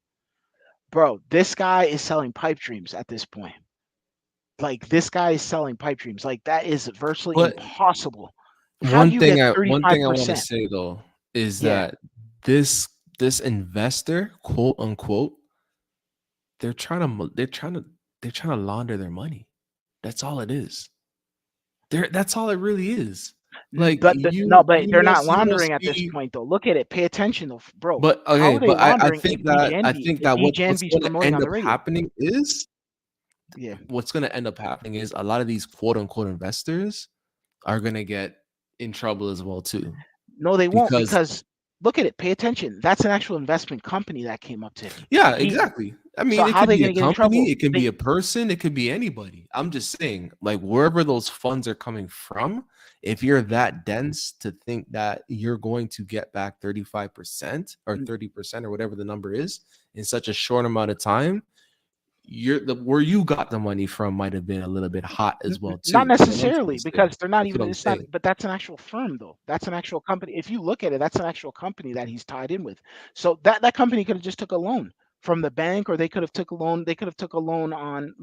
Bro, this guy is selling pipe dreams at this point. Like, this guy is selling pipe dreams. Like, that is virtually impossible. How do you get 35%? One thing I want to say though is that this investor, quote unquote, they're trying to launder their money. That's all it is. That's all it really is. Like, but they're not laundering at this point though. Look at it. Pay attention though, bro. But okay, how are they laundering I think if that what's DJNV is going to promoting end on the up radio? happening is Yeah. What's going to end up happening is a lot of these quote unquote investors are going to get in trouble as well too. No, they won't, because look at it. Pay attention. That's an actual investment company that came up to him. Yeah, exactly. I mean, so it how could are they be a going to get in trouble? company, it can be a person, it could be anybody. I'm just saying, like, wherever those funds are coming from, if you're that dense to think that you're going to get back 35% or 30% or whatever the number is in such a short amount of time, where you got the money from might have been a little bit hot as well too. Not necessarily, because they're not That's what even. I'm It's not. saying. But that's an actual firm, though. That's an actual company. If you look at it, that's an actual company that he's tied in with. So that company could have just took a loan from the bank, or they could have took a loan. They could have took a loan on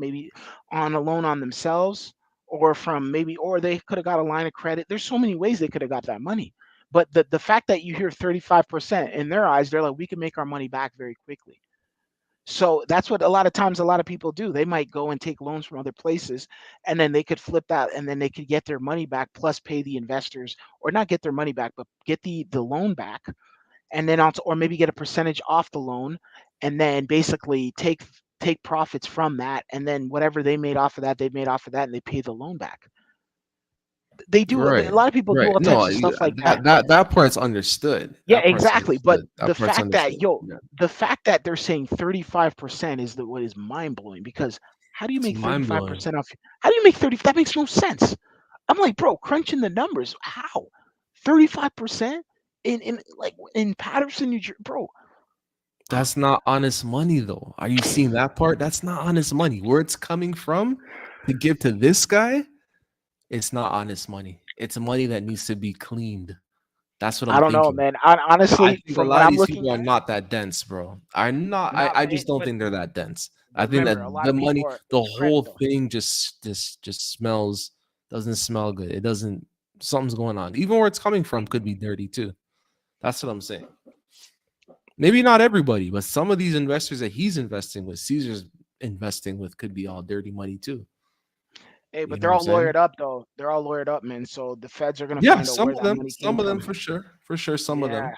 a loan on themselves, or they could have got a line of credit. There's so many ways they could have got that money. But the fact that you hear 35%, in their eyes, they're like, we can make our money back very quickly. So that's what a lot of times a lot of people do. They might go and take loans from other places, and then they could flip that, and then they could get their money back plus pay the investors, or not get their money back, but get the loan back, and then also, or maybe get a percentage off the loan, and then basically take profits from that, and then whatever they made off of that, they made off of that, and they pay the loan back. They do. A Right, lot of people do right. all types No, of stuff like that. that part's understood. Yeah, That part's exactly. But understood. the That part's fact that understood. Yeah. the fact that they're saying 35% is what is mind blowing, because how do you It's make mind blowing. 35% off? How do you make 30? That makes no sense. I'm like, bro, crunching the numbers. How? 35% in like in Patterson, New Jersey, bro. That's not honest money, though. Are you seeing that part? That's not honest money. Where it's coming from to give to this guy, it's not honest money. It's money that needs to be cleaned. That's what I I'm don't know, thinking. man. I Honestly, think a from what lot of I'm these looking people are at, not that dense, bro. Are not. not I it, just don't think they're that dense. I think that remember, a lot the of people money, are the it's credit whole though. thing just smells, doesn't smell good. It doesn't, something's going on. Even where it's coming from could be dirty too. That's what I'm saying. Maybe not everybody, but some of these investors that he's investing with, Caesar's investing with, could be all dirty money too. Hey, You but know they're what I'm all saying? lawyered up though. They're all lawyered up, man. So the feds are gonna Yeah, find out where that money came some of them from. for sure, some of Yeah, them.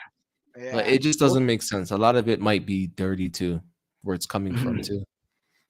But yeah. it just Well, doesn't make sense. A lot of it might be dirty too, where it's coming from too.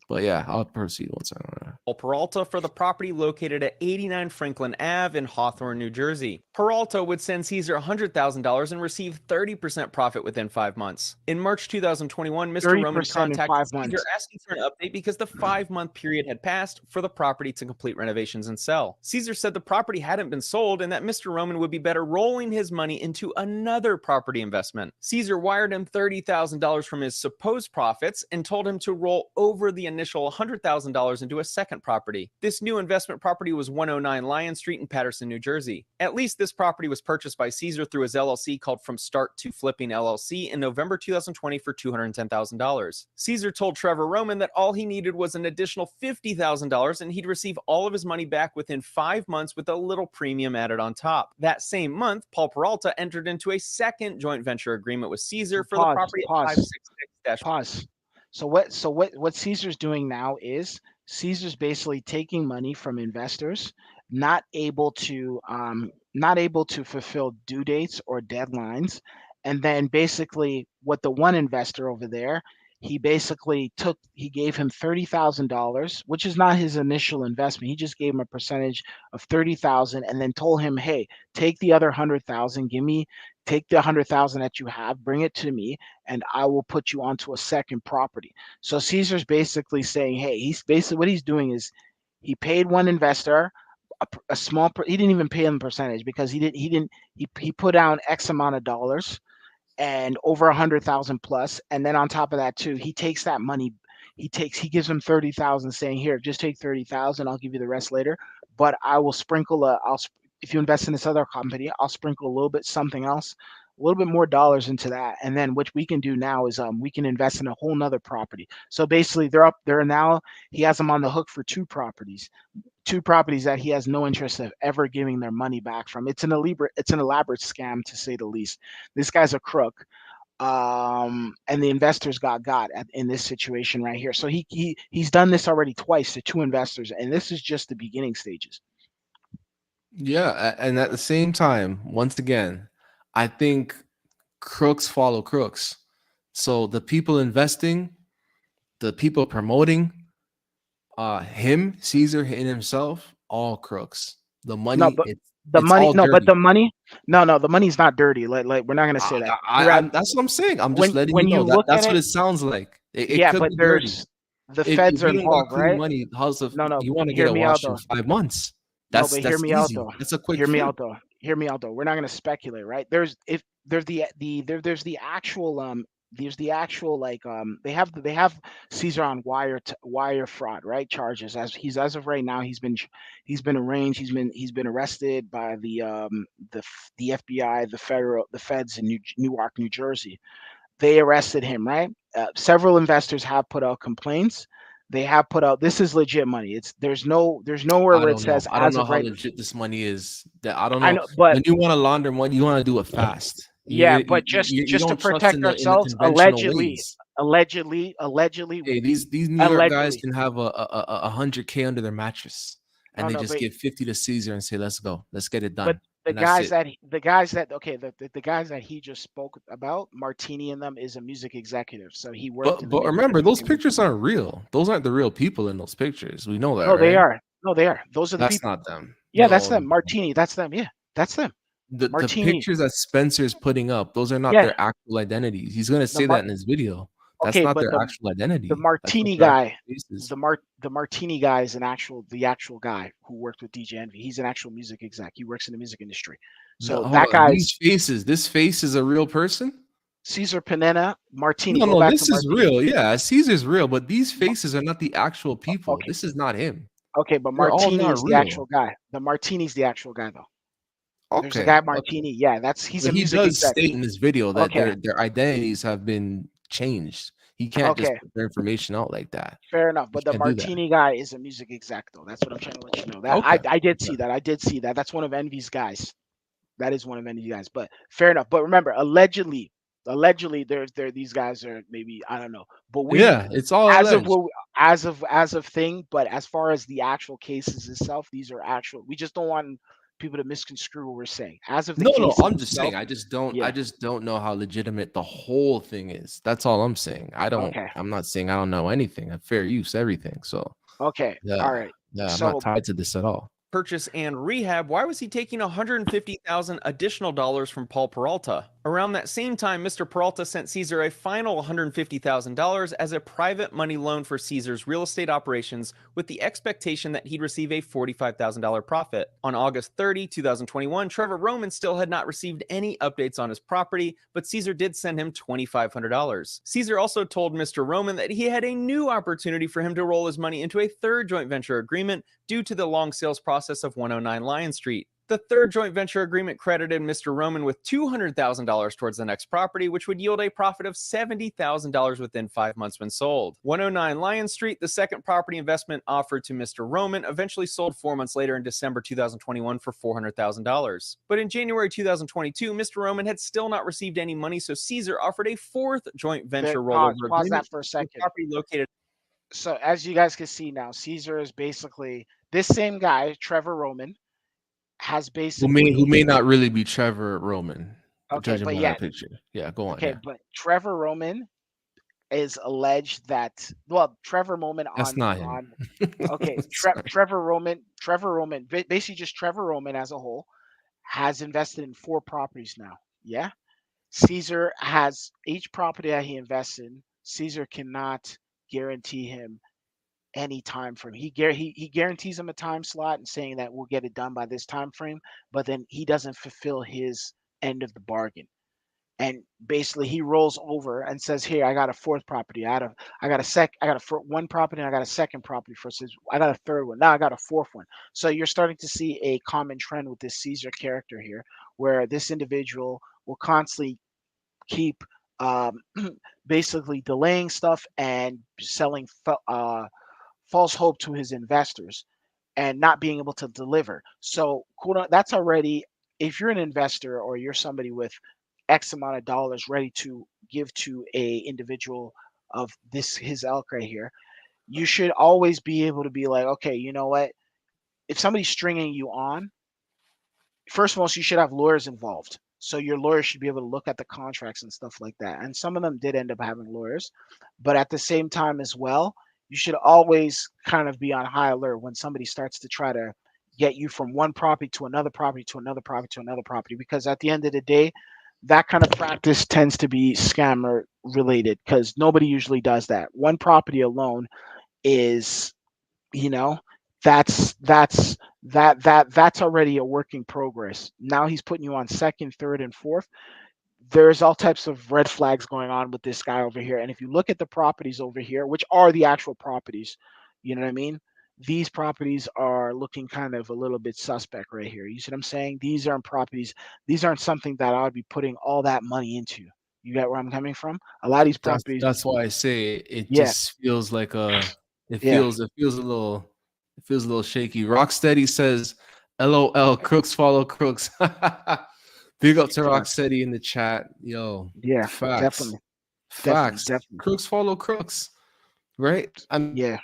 But yeah, I'll proceed once I. Paul Peralta for the property located at 89 Franklin Ave in Hawthorne, New Jersey. Peralta would send Caesar $100,000 and receive 30% profit within 5 months. In March 2021, Mr. Roman 30% in contacted 5 Caesar months. asking for an update because the 5-month period had passed for the property to complete renovations and sell. Caesar said the property hadn't been sold and that Mr. Roman would be better rolling his money into another property investment. Caesar wired him $30,000 from his supposed profits and told him to roll over the initial $100,000 into a second property. This new investment property was 109 Lion Street in Patterson, New Jersey. At least this property was purchased by Caesar through his LLC called From Start to Flipping LLC in November 2020 for $210,000. Caesar told Trevor Roman that all he needed was an additional $50,000 and he'd receive all of his money back within 5 months with a little premium added on top. That same month, Paul Peralta entered into a second joint venture agreement with Caesar for the property at 566 Pause. So what Caesar's doing now is Caesar's basically taking money from investors not able to fulfill due dates or deadlines, and then basically what the one investor over there, he gave him $30,000, which is not his initial investment. He just gave him a percentage of 30,000 and then told him, hey, take the other 100,000, take the 100,000 that you have, bring it to me, and I will put you onto a second property. So Caesar's basically saying, hey, what he's doing is he paid one investor a small, he didn't even pay him percentage because he put down X amount of dollars and over 100,000 plus, and then on top of that too, he takes that money, he gives him 30,000, saying, here, just take 30,000, I'll give you the rest later, but I will sprinkle if you invest in this other company, I'll sprinkle a little bit something else, a little bit more dollars into that, and then what we can do now is we can invest in a whole nother property. So basically they're now, he has them on the hook for two properties that he has no interest of ever giving their money back from. It's an elaborate scam, to say the least. This guy's a crook. And the investors got in this situation right here. So he's done this already twice to two investors, and this is just the beginning stages. Yeah, and at the same time, once again, I think crooks follow crooks. So the people investing, the people promoting, him, Caesar, and himself, all crooks. The money, No, but it's money, all no, but dirty. the money's not dirty. Like we're not gonna say that. That's what I'm saying. I'm just letting when you know you look that's at what it, it sounds like. It yeah, could but be dirty. the If feds are you don't got involved, clean right? money, No, you want to get hear it me out washed in though. 5 months? No, but hear That's me out easy. though. That's a quick Hear me flip. out though. Hear me out though. We're not gonna speculate, right? There's the actual they have Caesar on wire fraud, right? Charges, as of right now he's been arraigned, he's been arrested by the FBI, the feds in Newark, New Jersey. They arrested him, right? Several investors have put out complaints. They have put out, this is legit money. There's nowhere I where it don't know. says I don't as know of how right. legit this money is. That I don't I know. know, but When you want to launder money, you want to do it fast. yeah, You, but you just to don't trust protect in the ourselves, conventional allegedly, ways. allegedly, Hey, these New York guys can have a 100K under their mattress, and Oh they no, just but give 50 to Caesar and say, "Let's go, let's get it but done," and that's it. the guys that okay, the guys that he just spoke about, Martini and them is a music executive, so he worked in the But music remember, those industry. pictures aren't real. Those aren't the real people in those pictures. We know that, No, they right? are. No, they are. Those are the That's people. not them. Yeah, that's No, them. Martini, that's them. Yeah, that's them. the Martini. pictures that Spencer's putting up, those are not Yeah, their actual identities. He's gonna the say that in his video. That's okay, not but their actual the identity. That's not Martini their actual guy, faces. the Martini guy is the actual guy who worked with DJ Envy. He's an actual music exec. He works in the music industry. No, So hold that on. These guy's faces, this face is a real person? Caesar Panetta, Martini. No, Go no, back to this is Martini. real. Yeah, Caesar's real, but these faces are not the actual people. Okay, This is not him. okay, but They're all Martini not is the real. actual guy. The Martini's the actual guy though. There's a Okay, guy okay. Martini. Yeah, he's But a he music does exec. state in this video that Okay, their identities have been changed. He can't just okay, put their information out like that. fair enough. He But the can't do that. Martini guy is a music exec though. That's what I'm trying to let you know. That Okay. I did Okay. see that. I did see that. That's one of Envy's guys. That is one of Envy's guys. But fair enough. But remember, allegedly, there these guys are maybe I don't know. But we Yeah, it's all as of alleged. what as of thing. But as far as the actual cases itself, these are actual. We just don't want people to misconstrue what we're saying. As of the No, no, cases I'm just saying. itself, I yeah. just don't know how legitimate the whole thing is. That's all I'm saying. Okay. I'm not saying I don't know anything. I fair use everything. So Okay. yeah, All right. yeah, I'm not So tied to this at all. Purchase and rehab, why was he taking $150,000 additional dollars from Paul Peralta? Around that same time, Mr. Peralta sent Caesar a final $150,000 as a private money loan for Caesar's real estate operations with the expectation that he'd receive a $45,000 profit. On August 30, 2021, Trevor Roman still had not received any updates on his property, but Caesar did send him $2,500. Caesar also told Mr. Roman that he had a new opportunity for him to roll his money into a third joint venture agreement due to the long sales process of 109 Lion Street. The third joint venture agreement credited Mr. Roman with $200,000 towards the next property, which would yield a profit of $70,000 within 5 months when sold. 109 Lion Street, the second property investment offered to Mr. Roman, eventually sold 4 months later in December 2021 for $400,000. But in January 2022, Mr. Roman had still not received any money, so Caesar offered a fourth joint venture rollover pause agreement that for a with the second. property located. So as you guys can see now, Caesar is basically this same guy, Trevor Roman, has Who basically may not really be Trevor Roman, okay, judging but by yeah, that picture. Yeah, go on. okay, Yeah, but Trevor Roman is alleged that Trevor Roman that's not him. okay, Sorry. Trevor Roman, basically just Trevor Roman as a whole has invested in 4 properties now. Yeah, Caesar has each property that he invests in. Caesar cannot guarantee him any time frame. He guarantees him a time slot and saying that we'll get it done by this time frame, but then he doesn't fulfill his end of the bargain. And basically he rolls over and says, "Here, I got a fourth property. I got one property and I got a second property for says I got a third one. Now I got a fourth one." So you're starting to see a common trend with this Caesar character here, where this individual will constantly keep um, basically delaying stuff and selling false hope to his investors and not being able to deliver. So that's already, if you're an investor or you're somebody with X amount of dollars ready to give to a individual of his elk right here, you should always be able to be like, okay, you know what? If somebody's stringing you on, first of all, you should have lawyers involved. So your lawyer should be able to look at the contracts and stuff like that. And some of them did end up having lawyers, but at the same time as well, you should always kind of be on high alert when somebody starts to try to get you from one property to another property to another property to another property. Because at the end of the day, that kind of practice tends to be scammer related because nobody usually does that. One property alone is, you know, that's already a work in progress. Now he's putting you on second, third, and fourth. There's all types of red flags going on with this guy over here. And if you look at the properties over here, which are the actual properties, you know what I mean? These properties are looking kind of a little bit suspect right here. You see what I'm saying? These aren't properties. These aren't something that I would be putting all that money into. You get where I'm coming from? A lot of these properties. That's why I say it Yeah. just feels like it Yeah. feels it feels a little shaky. Rocksteady says, "LOL, crooks follow crooks." Big up to Facts. Rocksteady in the chat. Yo, Yeah, facts. definitely. Definitely, Facts. definitely. Crooks follow crooks, right? I Yeah,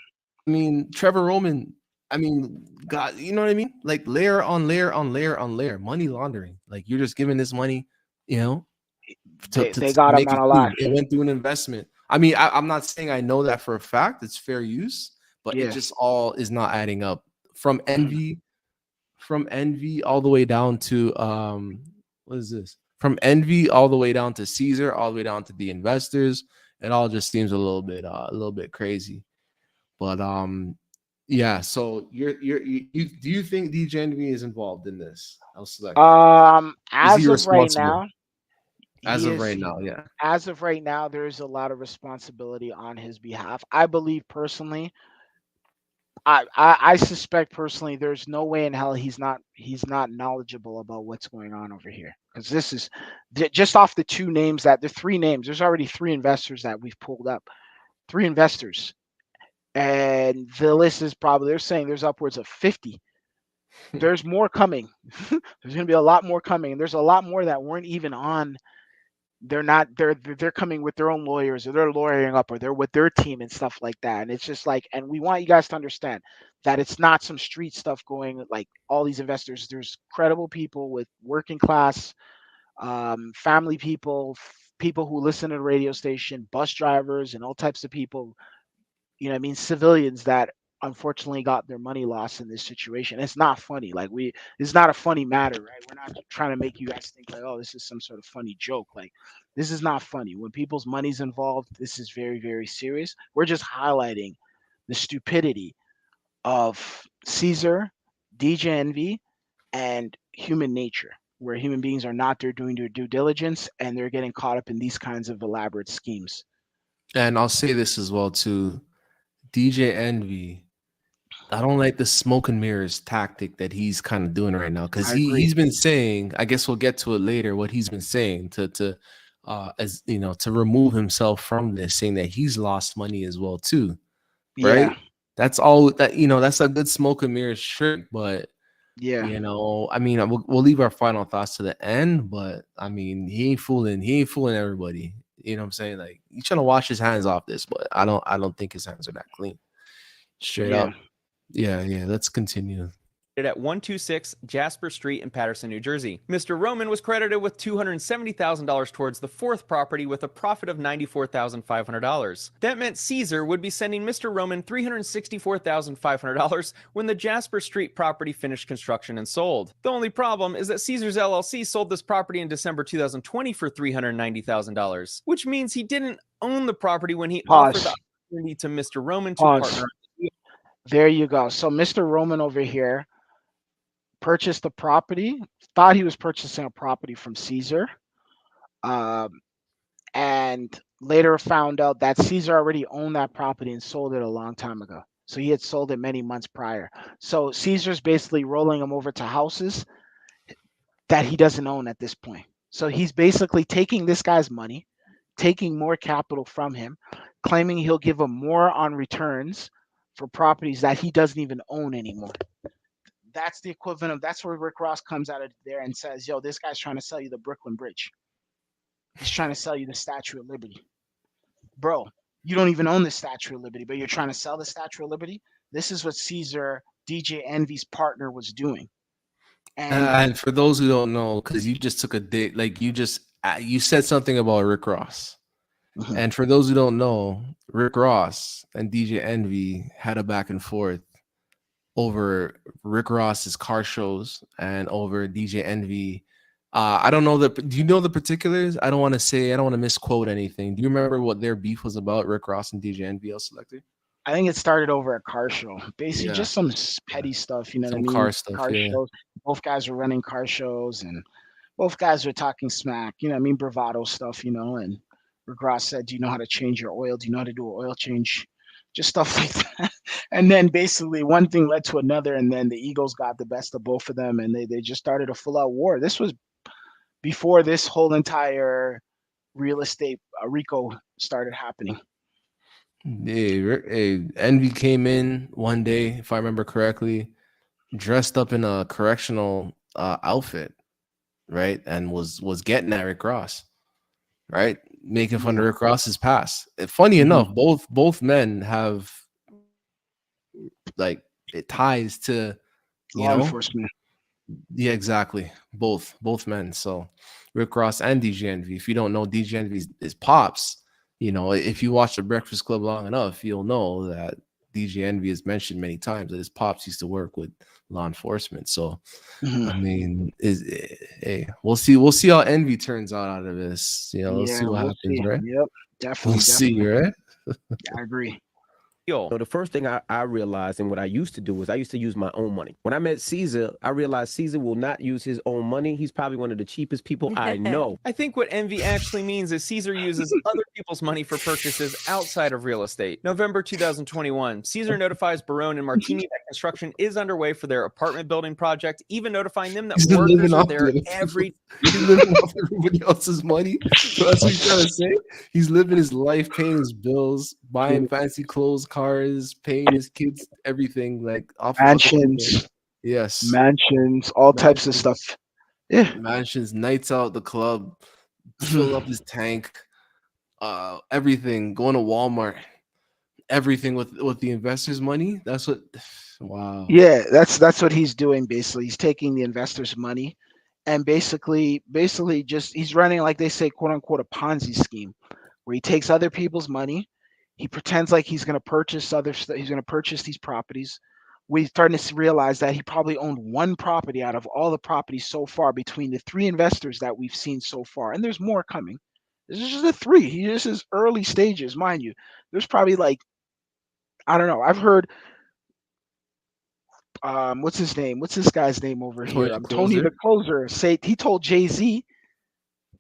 mean, Trevor Roman. I mean, God, you know what I mean? Like layer on layer on layer on layer, money laundering. Like you're just giving this money, you know, they to got him make on it a lot. clean. It went through an investment. I mean, I'm not saying I know that for a fact. It's fair use, but it Yeah. just all is not adding up. From Mhm. envy all the way down to what is this? From envy all the way down to Caesar, all the way down to the investors. It all just seems a little bit crazy. But yeah. So you do you think DJ Envy is involved in this? I'll select it. Is he As of right responsible now, as he of is. right now? Yeah. As of right now, there's a lot of responsibility on his behalf. I believe personally. I suspect personally there's no way in hell he's not knowledgeable about what's going on over here, because this is just off the two names, that the three names, there's already three investors that we've pulled up, three investors, and the list is probably, they're saying there's upwards of 50. There's more coming. There's going to be a lot more coming, and there's a lot more that weren't even on. They're coming with their own lawyers, or they're lawyering up, or they're with their team and stuff like that. And it's just like, and we want you guys to understand that it's not some street stuff going, like all these investors. There's credible people with working class, family people, people who listen to the radio station, bus drivers, and all types of people, I mean, civilians that unfortunately got their money lost in this situation. It's not funny. Like, it's not a funny matter, right? We're not trying to make you guys think like, oh, this is some sort of funny joke. Like, this is not funny. When people's money's involved, this is very, very serious. We're just highlighting the stupidity of Caesar, DJ Envy, and human nature, where human beings are not there doing their due diligence, and they're getting caught up in these kinds of elaborate schemes. And I'll say this as well too. DJ Envy, I don't like the smoke and mirrors tactic that he's kind of doing right now, because I he's agree. been saying, I guess we'll get to it later, what he's been saying to as you know, to remove himself from this, saying that he's lost money as well too, Yeah, right? That's all that, that's a good smoke and mirrors trick, but yeah. I mean, we'll leave our final thoughts to the end, but I mean, he ain't fooling everybody. You know what I'm saying? Like, he's trying to wash his hands off this, but I don't think his hands are that clean. Straight Yeah. up. Yeah, let's continue. At 126 Jasper Street in Paterson, New Jersey. Mr. Roman was credited with $270,000 towards the fourth property with a profit of $94,500. That meant Caesar would be sending Mr. Roman $364,500 when the Jasper Street property finished construction and sold. The only problem is that Caesar's LLC sold this property in December 2020 for $390,000, which means he didn't own the property when he offered the Pause. opportunity to Mr. Roman to Pause. partner. There you go. So Mr. Roman over here purchased the property, thought he was purchasing a property from Caesar, um, and later found out that Caesar already owned that property and sold it a long time ago. So he had sold it many months prior. So Caesar's basically rolling him over to houses that he doesn't own at this point. So he's basically taking this guy's money, taking more capital from him, claiming he'll give him more on returns for properties that he doesn't even own anymore. That's the equivalent of, that's where Rick Ross comes out of there and says, yo, this guy's trying to sell you the Brooklyn Bridge. He's trying to sell you the Statue of Liberty. Bro, you don't even own the Statue of Liberty, but you're trying to sell the Statue of Liberty? This is what Caesar, DJ Envy's partner, was doing. And And for those who don't know, because you just took a dig, like you said something about Rick Ross. Mhm. And for those who don't know, Rick Ross and DJ Envy had a back and forth over Rick Ross's car shows and over DJ Envy. I don't know do you know the particulars? I don't want to misquote anything. Do you remember what their beef was about, Rick Ross and DJ Envy, Selector? I think it started over a car show. Basically, Yeah, just some yeah. petty stuff. You know what I Some mean? car stuff, Car yeah. shows. Both guys were running car shows, and both guys were talking smack. You know what I mean? Bravado stuff. And Rick Ross said, "Do you know how to change your oil? Do you know how to do an oil change?" Just stuff like that. And then basically one thing led to another, and then the egos got the best of both of them, and they just started a full out war. This was before this whole entire real estate Rico started happening. Hey, Envy came in one day, if I remember correctly, dressed up in a correctional outfit, right, and was getting at Rick Ross, right? making fun of Rick Ross's past. Funny enough, both men have like it ties to law enforcement. Yeah, exactly. Both men. So Rick Ross and DJ Envy. If you don't know, DJ Envy is pops. If you watch the Breakfast Club long enough, you'll know that DJ Envy is mentioned many times that his pops used to work with law enforcement. So I mean, hey, we'll see how Envy turns out of this. Let's see what happens, right? Yep, definitely. We'll see, right? I agree. So the first thing I realized and what I used to do was I used to use my own money. When I met Caesar, I realized Caesar will not use his own money. He's probably one of the cheapest people I know. I think what envy actually means is Caesar uses other people's money for purchases outside of real estate. November 2021, Caesar notifies Barone and Martini that construction is underway for their apartment building project, even notifying them that workers are there every He's living off everybody else's money. So that's what he's trying to say. He's living his life, paying his bills, buying fancy clothes, cars, paying his kids, everything like off mansions. Yes, mansions, all types of stuff. Yeah, mansions, nights out, the club, fill up his tank, everything. Going to Walmart, everything with the investors' money. That's what. Wow. Yeah, that's what he's doing. Basically, he's taking the investors' money, and basically just he's running, like they say, quote unquote, a Ponzi scheme, where he takes other people's money. He pretends like he's going to purchase he's going to purchase these properties. We're starting to realize that he probably owned one property out of all the properties so far between the three investors that we've seen so far. And there's more coming. This is just the three. This is early stages, mind you. There's probably like, I don't know. I've heard, what's his name? What's this guy's name over here? Tony the Closer. Say he told Jay-Z.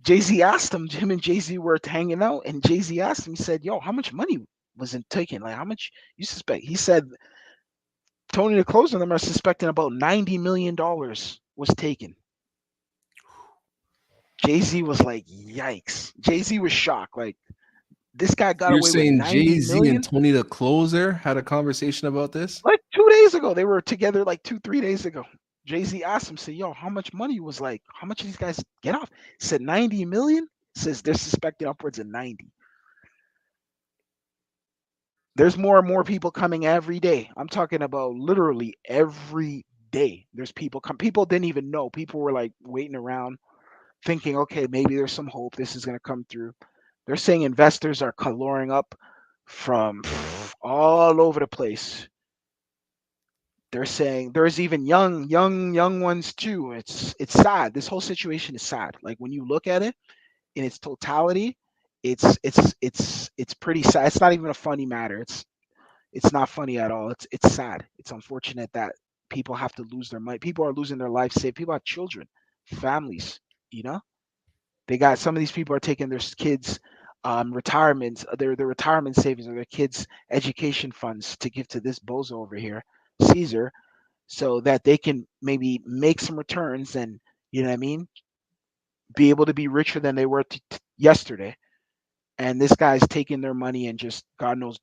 Jay-Z asked him and Jay-Z were hanging out, and Jay-Z asked him, he said, yo, how much money was it taken? Like, how much you suspect? He said, Tony the Closer and them are suspecting about $90 million was taken. Jay-Z was like, yikes. Jay-Z was shocked. Like, this guy got away with $90 million. You're saying Jay-Z and Tony the Closer had a conversation about this? Like 2 days ago. They were together like 2-3 days ago. Jay-Z asked him, say, yo, how much money was like, how much did these guys get off? He said 90 million. Says they're suspecting upwards of 90. There's more and more people coming every day. I'm talking about literally every day. There's people come. People didn't even know. People were like waiting around, thinking, okay, maybe there's some hope. This is going to come through. They're saying investors are coloring up from all over the place. They're saying there's even young ones too. It's sad. This whole situation is sad. Like when you look at it in its totality, it's pretty sad. It's not even a funny matter. It's not funny at all. It's sad. It's unfortunate that people have to lose their money. People are losing their life. People have children, families. They got some of these people are taking their kids' retirements, their retirement savings or their kids' education funds to give to this bozo over here, Caesar, so that they can maybe make some returns and you know what I mean, be able to be richer than they were yesterday. And this guy's taking their money and just God knows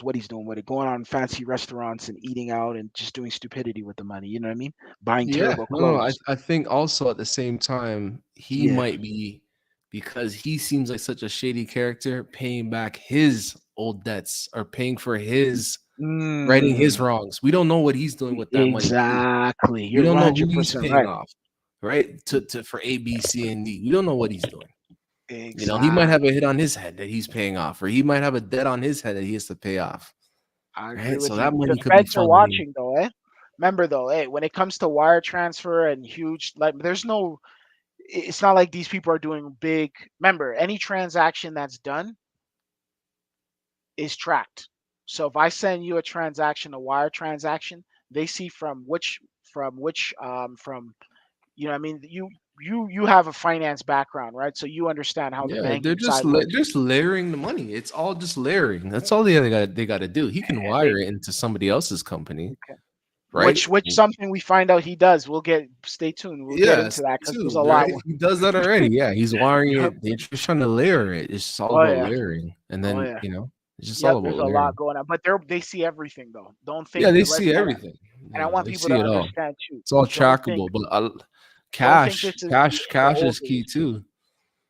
what he's doing with it, going on fancy restaurants and eating out and just doing stupidity with the money. You know what I mean? Buying terrible clothes. I think also at the same time he might be, because he seems like such a shady character, paying back his old debts or paying for his righting his wrongs. We don't know what he's doing with that money. Exactly. We don't know who he's paying off, right? To for A, B, C, and D. We don't know what he's doing. Exactly. He might have a hit on his head that he's paying off, or he might have a debt on his head that he has to pay off. I agree with so you. that money The could be feds are watching though, eh? Remember though, when it comes to wire transfer and huge, like it's not like these people are doing big. Remember, any transaction that's done is tracked. So if I send you a transaction, a wire transaction, they see from which you know what I mean, you have a finance background, right? So you understand how the banking side works. They're just layering the money. It's all just layering. That's all they got to do. He can wire it into somebody else's company, right? Which something we find out he does. Stay tuned. We'll get into that because there's a lot. He does that already. Yeah, he's wiring it. They're just trying to layer it. It's just all about layering, and then it's just all about there's layering. A lot going on, but they see everything though. Don't think. Yeah, they see everything. And I want people to understand too. It's all trackable, but cash is key too.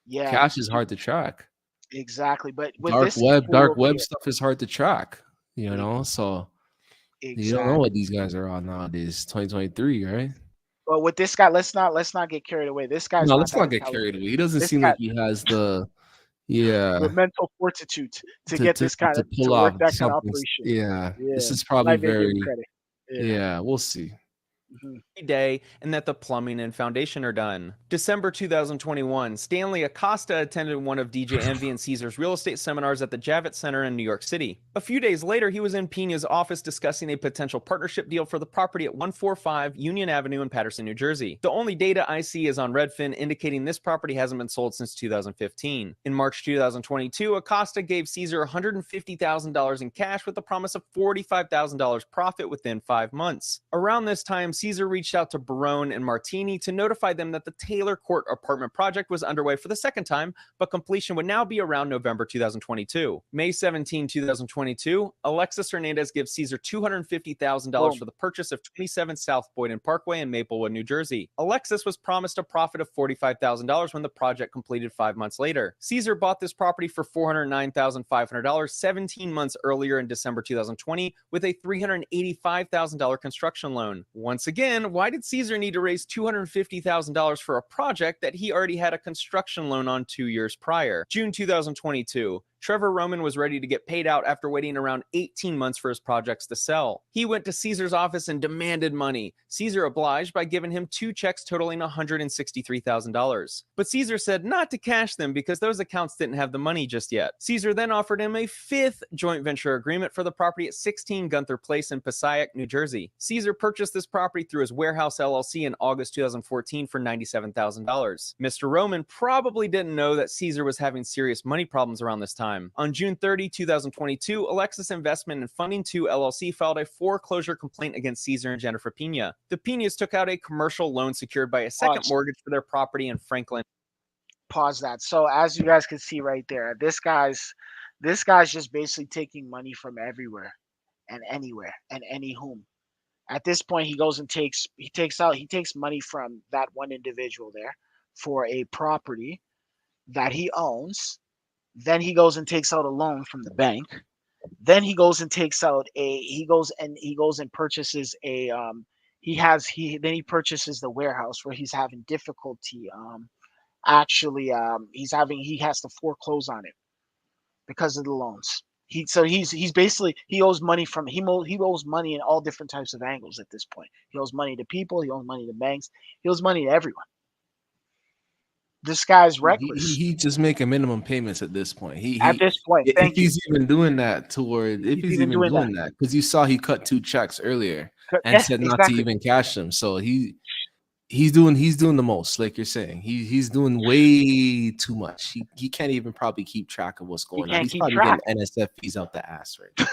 Yeah, Cash is hard to track. exactly. But with Dark this web, fool dark over web here, stuff is hard to track. You e- know, so you don't know what exactly. these guys are on nowadays. 2023, right? But with this guy, let's not get carried away. This guy's No, not let's that not get intelligent. carried away. He doesn't This seem guy, like he has the the yeah mental fortitude to to get to this kind to of pull to work off that kind of something. operation. Yeah, this Yeah, is I'm not probably even gonna give him very credit. Yeah. yeah. We'll see. Mhm. Day and that the plumbing and foundation are done. December 2021, Stanley Acosta attended one of DJ Envy and Caesar's real estate seminars at the Javits Center in New York City. A few days later, he was in Pina's office discussing a potential partnership deal for the property at 145 Union Avenue in Paterson, New Jersey. The only data I see is on Redfin indicating this property hasn't been sold since 2015. In March 2022, Acosta gave Caesar $150,000 in cash with the promise of $45,000 profit within 5 months. Around this time, Caesar reached out to Barone and Martini to notify them that the Taylor Court apartment project was underway for the second time, but completion would now be around November 2022. May 17, 2022, Alexis Hernandez gives Caesar $250,000 Boom. for the purchase of 27 South Boynton Parkway in Maplewood, New Jersey. Alexis was promised a profit of $45,000 when the project completed 5 months later. Caesar bought this property for $409,500 17 months earlier in December 2020 with a $385,000 construction loan. Once again, why did Caesar need to raise $250,000 for a project that he already had a construction loan on 2 years prior? June 2022. Trevor Roman was ready to get paid out after waiting around 18 months for his projects to sell. He went to Caesar's office and demanded money. Caesar obliged by giving him 2 checks totaling $163,000. But Caesar said not to cash them because those accounts didn't have the money just yet. Caesar then offered him a 5th joint venture agreement for the property at 16 Gunther Place in Passaic, New Jersey. Caesar purchased this property through his warehouse LLC in August 2014 for $97,000. Mr. Roman probably didn't know that Caesar was having serious money problems around this time. On June 30, 2022, Alexis Investment and Funding 2 LLC filed a foreclosure complaint against Caesar and Jennifer Pina. The Pinas took out a commercial loan secured by a second mortgage for their property in Franklin. Pause that. So as you guys can see right there, this guy's just basically taking money from everywhere and anywhere and any whom. At this point, he goes and takes money from that one individual there for a property that he owns. Then he goes and takes out a loan from the bank. Then he goes and purchases a he purchases the warehouse where he's having difficulty he has to foreclose on it because of the loans. He's basically he owes money he owes money in all different types of angles at this point. He owes money to people, he owes money to banks, he owes money to everyone. This guy's reckless. He just making minimum payments at this point. At this point, if he's even doing that if he's even doing that, because you saw he cut 2 checks earlier and yes, said not exactly. to even cash them. So he's doing the most, like you're saying. He's doing way too much. He can't even probably keep track of what's going on. He's probably getting NSFs out the ass right now.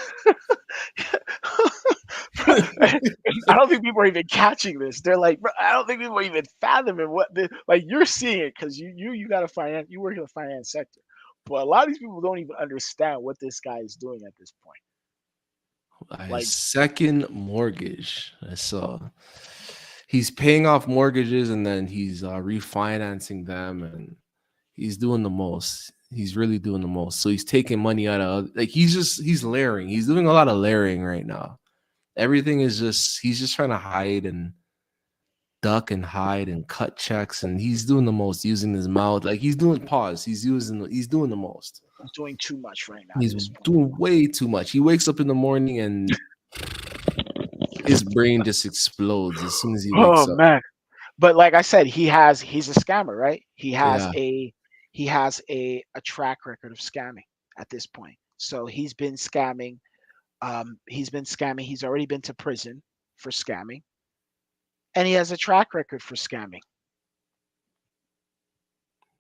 I don't think people are even catching this. They're like, bro, I don't think people are even fathoming like you're seeing it because you got you work in the finance sector, but a lot of these people don't even understand what this guy is doing at this point. Like second mortgage. So he's paying off mortgages and then he's refinancing them, and he's doing the most. He's really doing the most. So he's taking money out of he's layering. He's doing a lot of layering right now. Everything is he's just trying to hide and duck and hide and cut checks, and he's doing the most using his mouth. Like he's doing he's doing the most. He's doing too much right now. He's doing way too much. He wakes up in the morning and his brain just explodes as soon as he wakes up. Oh man. But like I said, he's a scammer, right? He has a track record of scamming at this point. So he's been scamming. He's already been to prison for scamming. And he has a track record for scamming.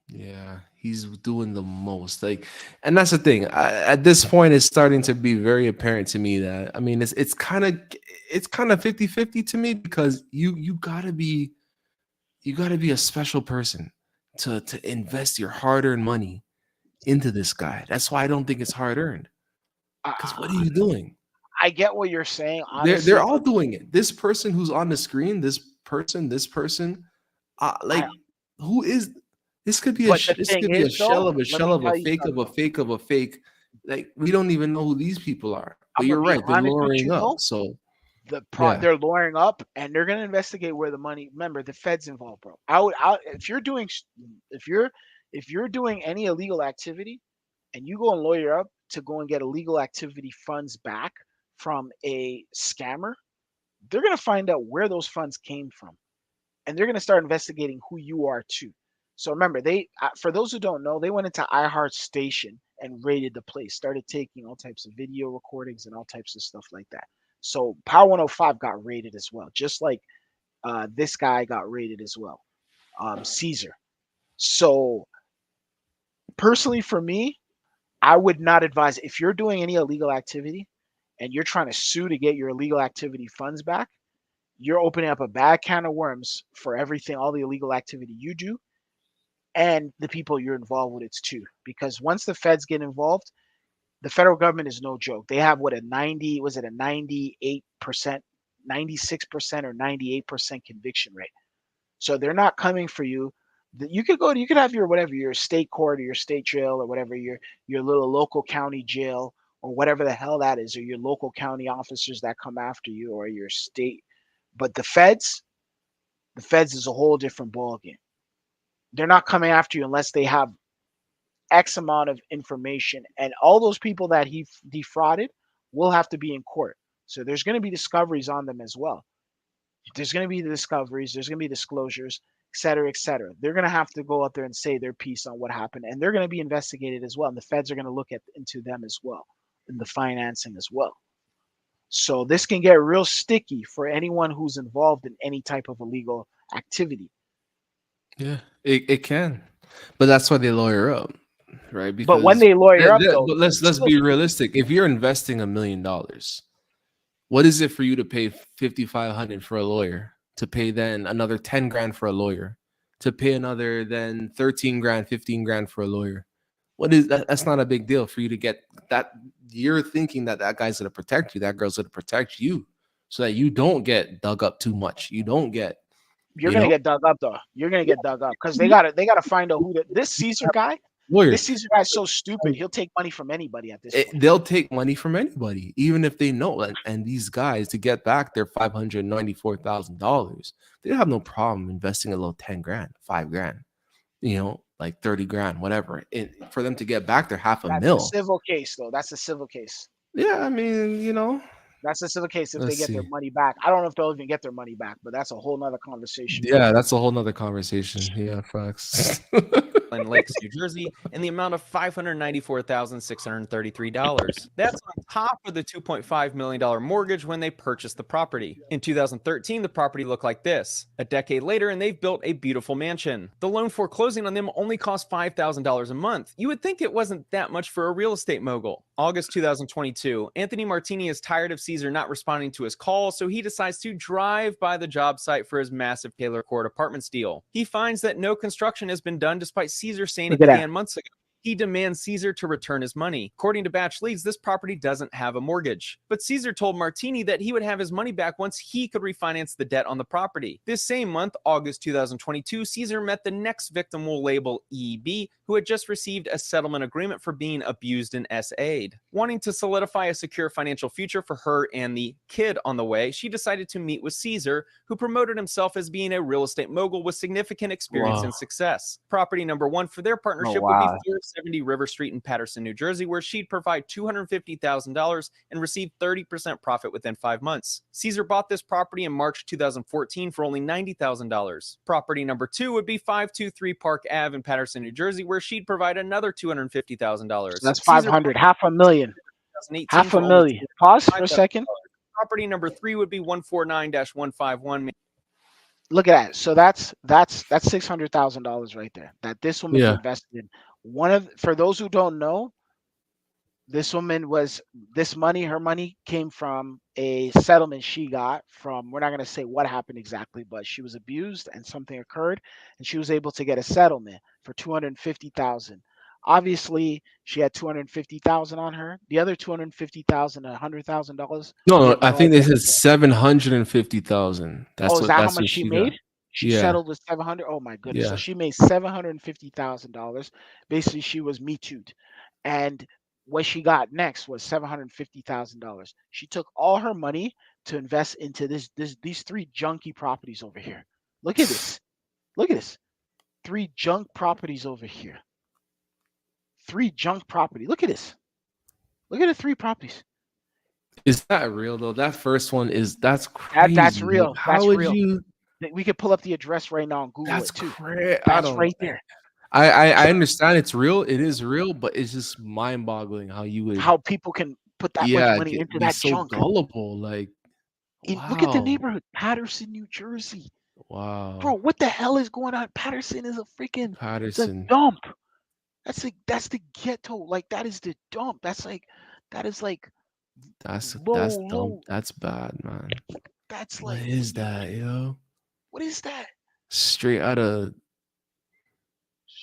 Yeah, he's doing the most. And that's the thing. At this point, it's starting to be very apparent to me that it's kind of 50-50 to me, because you gotta be a special person to invest your hard-earned money into this guy. That's why I don't think it's hard-earned. Because what are you doing? I get what you're saying. Honestly, they're all doing it. This person who's on the screen, this person, who is This could be But the this thing could be a is, shell though, of a let shell me of a tell you fake of a something. fake of a fake. Like we don't even know who these people are. But I'm gonna you're be right. They're honest with lowering you, up. though. So yeah. They're lowering up, and they're gonna investigate where the money. Remember, the Fed's involved, bro. If you're doing if you're doing any illegal activity, and you go and lawyer up to go and get illegal activity funds back from a scammer, they're gonna find out where those funds came from, and they're gonna start investigating who you are too. So remember, for those who don't know, they went into iHeart Station and raided the place, started taking all types of video recordings and all types of stuff like that. So Power 105 got raided as well, just like this guy got raided as well, Caesar. So personally, for me, I would not advise if you're doing any illegal activity and you're trying to sue to get your illegal activity funds back, you're opening up a bad can of worms for everything, all the illegal activity you do, and the people you're involved with it too. Because once the feds get involved, the federal government is no joke. They have what a 98%, 96% or 98% conviction rate. So they're not coming for you. You could have your whatever, your state court or your state jail or whatever, your little local county jail or whatever the hell that is, or your local county officers that come after you, or your state. But the feds is a whole different ballgame. They're not coming after you unless they have X amount of information, and all those people that he defrauded will have to be in court. So there's going to be discoveries on them as well. There's going to be the discoveries, there's going to be disclosures, et cetera, et cetera. They're going to have to go out there and say their piece on what happened, and they're going to be investigated as well. And the feds are going to look into them as well, in the financing as well. So this can get real sticky for anyone who's involved in any type of illegal activity. Yeah, it can. But that's why they lawyer up, right? But when they lawyer up, though, but let's be realistic. If you're investing $1 million, what is it for you to pay 5,500 for a lawyer, to pay then another 10 grand for a lawyer, to pay another then 13 grand, 15 grand for a lawyer? What is that? That's not a big deal for you to get that. You're thinking that guy's going to protect you, that girl's going to protect you, so that you don't get dug up too much. You don't get. You're gonna get dug up though. You're gonna get dug up because they gotta find out who this Caesar guy. Lawyers. This Caesar guy's so stupid. He'll take money from anybody at this point. They'll take money from anybody, even if they know. And these guys, to get back their $594,000, they have no problem investing a little 10 grand, 5 grand, like 30 grand, whatever. For them to get back their $500,000. That's a civil case, though. That's a civil case. Yeah, I mean, that's a civil case if they get their money back. I don't know if they'll even get their money back, but that's a whole nother conversation. Yeah, that's a whole nother conversation. Yeah, facts. In Lakes, New Jersey, in the amount of $594,633. That's on top of the $2.5 million mortgage when they purchased the property. In 2013, the property looked like this. A decade later, and they've built a beautiful mansion. The loan foreclosing on them only cost $5,000 a month. You would think it wasn't that much for a real estate mogul. August 2022, Anthony Martini is tired of Caesar not responding to his calls, so he decides to drive by the job site for his massive Taylor Court Apartments deal. He finds that no construction has been done despite Caesar saying it began months ago. He demands Caesar to return his money. According to Batch Leads, this property doesn't have a mortgage. But Caesar told Martini that he would have his money back once he could refinance the debt on the property. This same month, August 2022, Caesar met the next victim we'll label EB, who had just received a settlement agreement for being abused and SA'd. Wanting to solidify a secure financial future for her and the kid on the way, she decided to meet with Caesar, who promoted himself as being a real estate mogul with significant experience and success. Property number 1 for their partnership would be 470 River Street in Paterson, New Jersey, where she'd provide $250,000 and receive 30% profit within 5 months. Caesar bought this property in March 2014 for only $90,000. Property number 2 would be 523 Park Ave in Paterson, New Jersey, where she'd provide another $250,000. That's 500, $500,000. $500,000. Pause for a second. Property number 3 would be 149-151. Look at that. So that's $600,000 right there that this woman invested in. For those who don't know, this woman her money came from a settlement she got from, we're not going to say what happened exactly, but she was abused and something occurred and she was able to get a settlement for $250,000. Obviously, she had $250,000 on her. The other $250,000, $100,000. No, I think they said $750,000. That's is that how much she made? She Yeah. settled with 700. Oh my goodness. So Yeah. she made $750,000. Basically, she was Me Too'd. And what she got next was $750,000. She took all her money to invest into these three junky properties over here. Look at this. Look at this. Three junk properties over here. Three junk property. Look at this. Look at the three properties. Is that real though? That first one that's That's crazy. Like, real. how That's would real. you? We could pull up the address right now and Google That's it too. crazy. I That's don't. right there. I understand it's real. It is real, but it's just mind-boggling how you would. How people can put that much money into be that so junk. gullible. Like, Look at the wow, neighborhood, Patterson, New Jersey. Bro, wow, what the hell is going on? Patterson is a freaking it's a Patterson. dump. That's the ghetto. Like that is the dump. That is like That's low, dumb. low. That's bad, man. That's What like is that, yo? what is that? Straight out of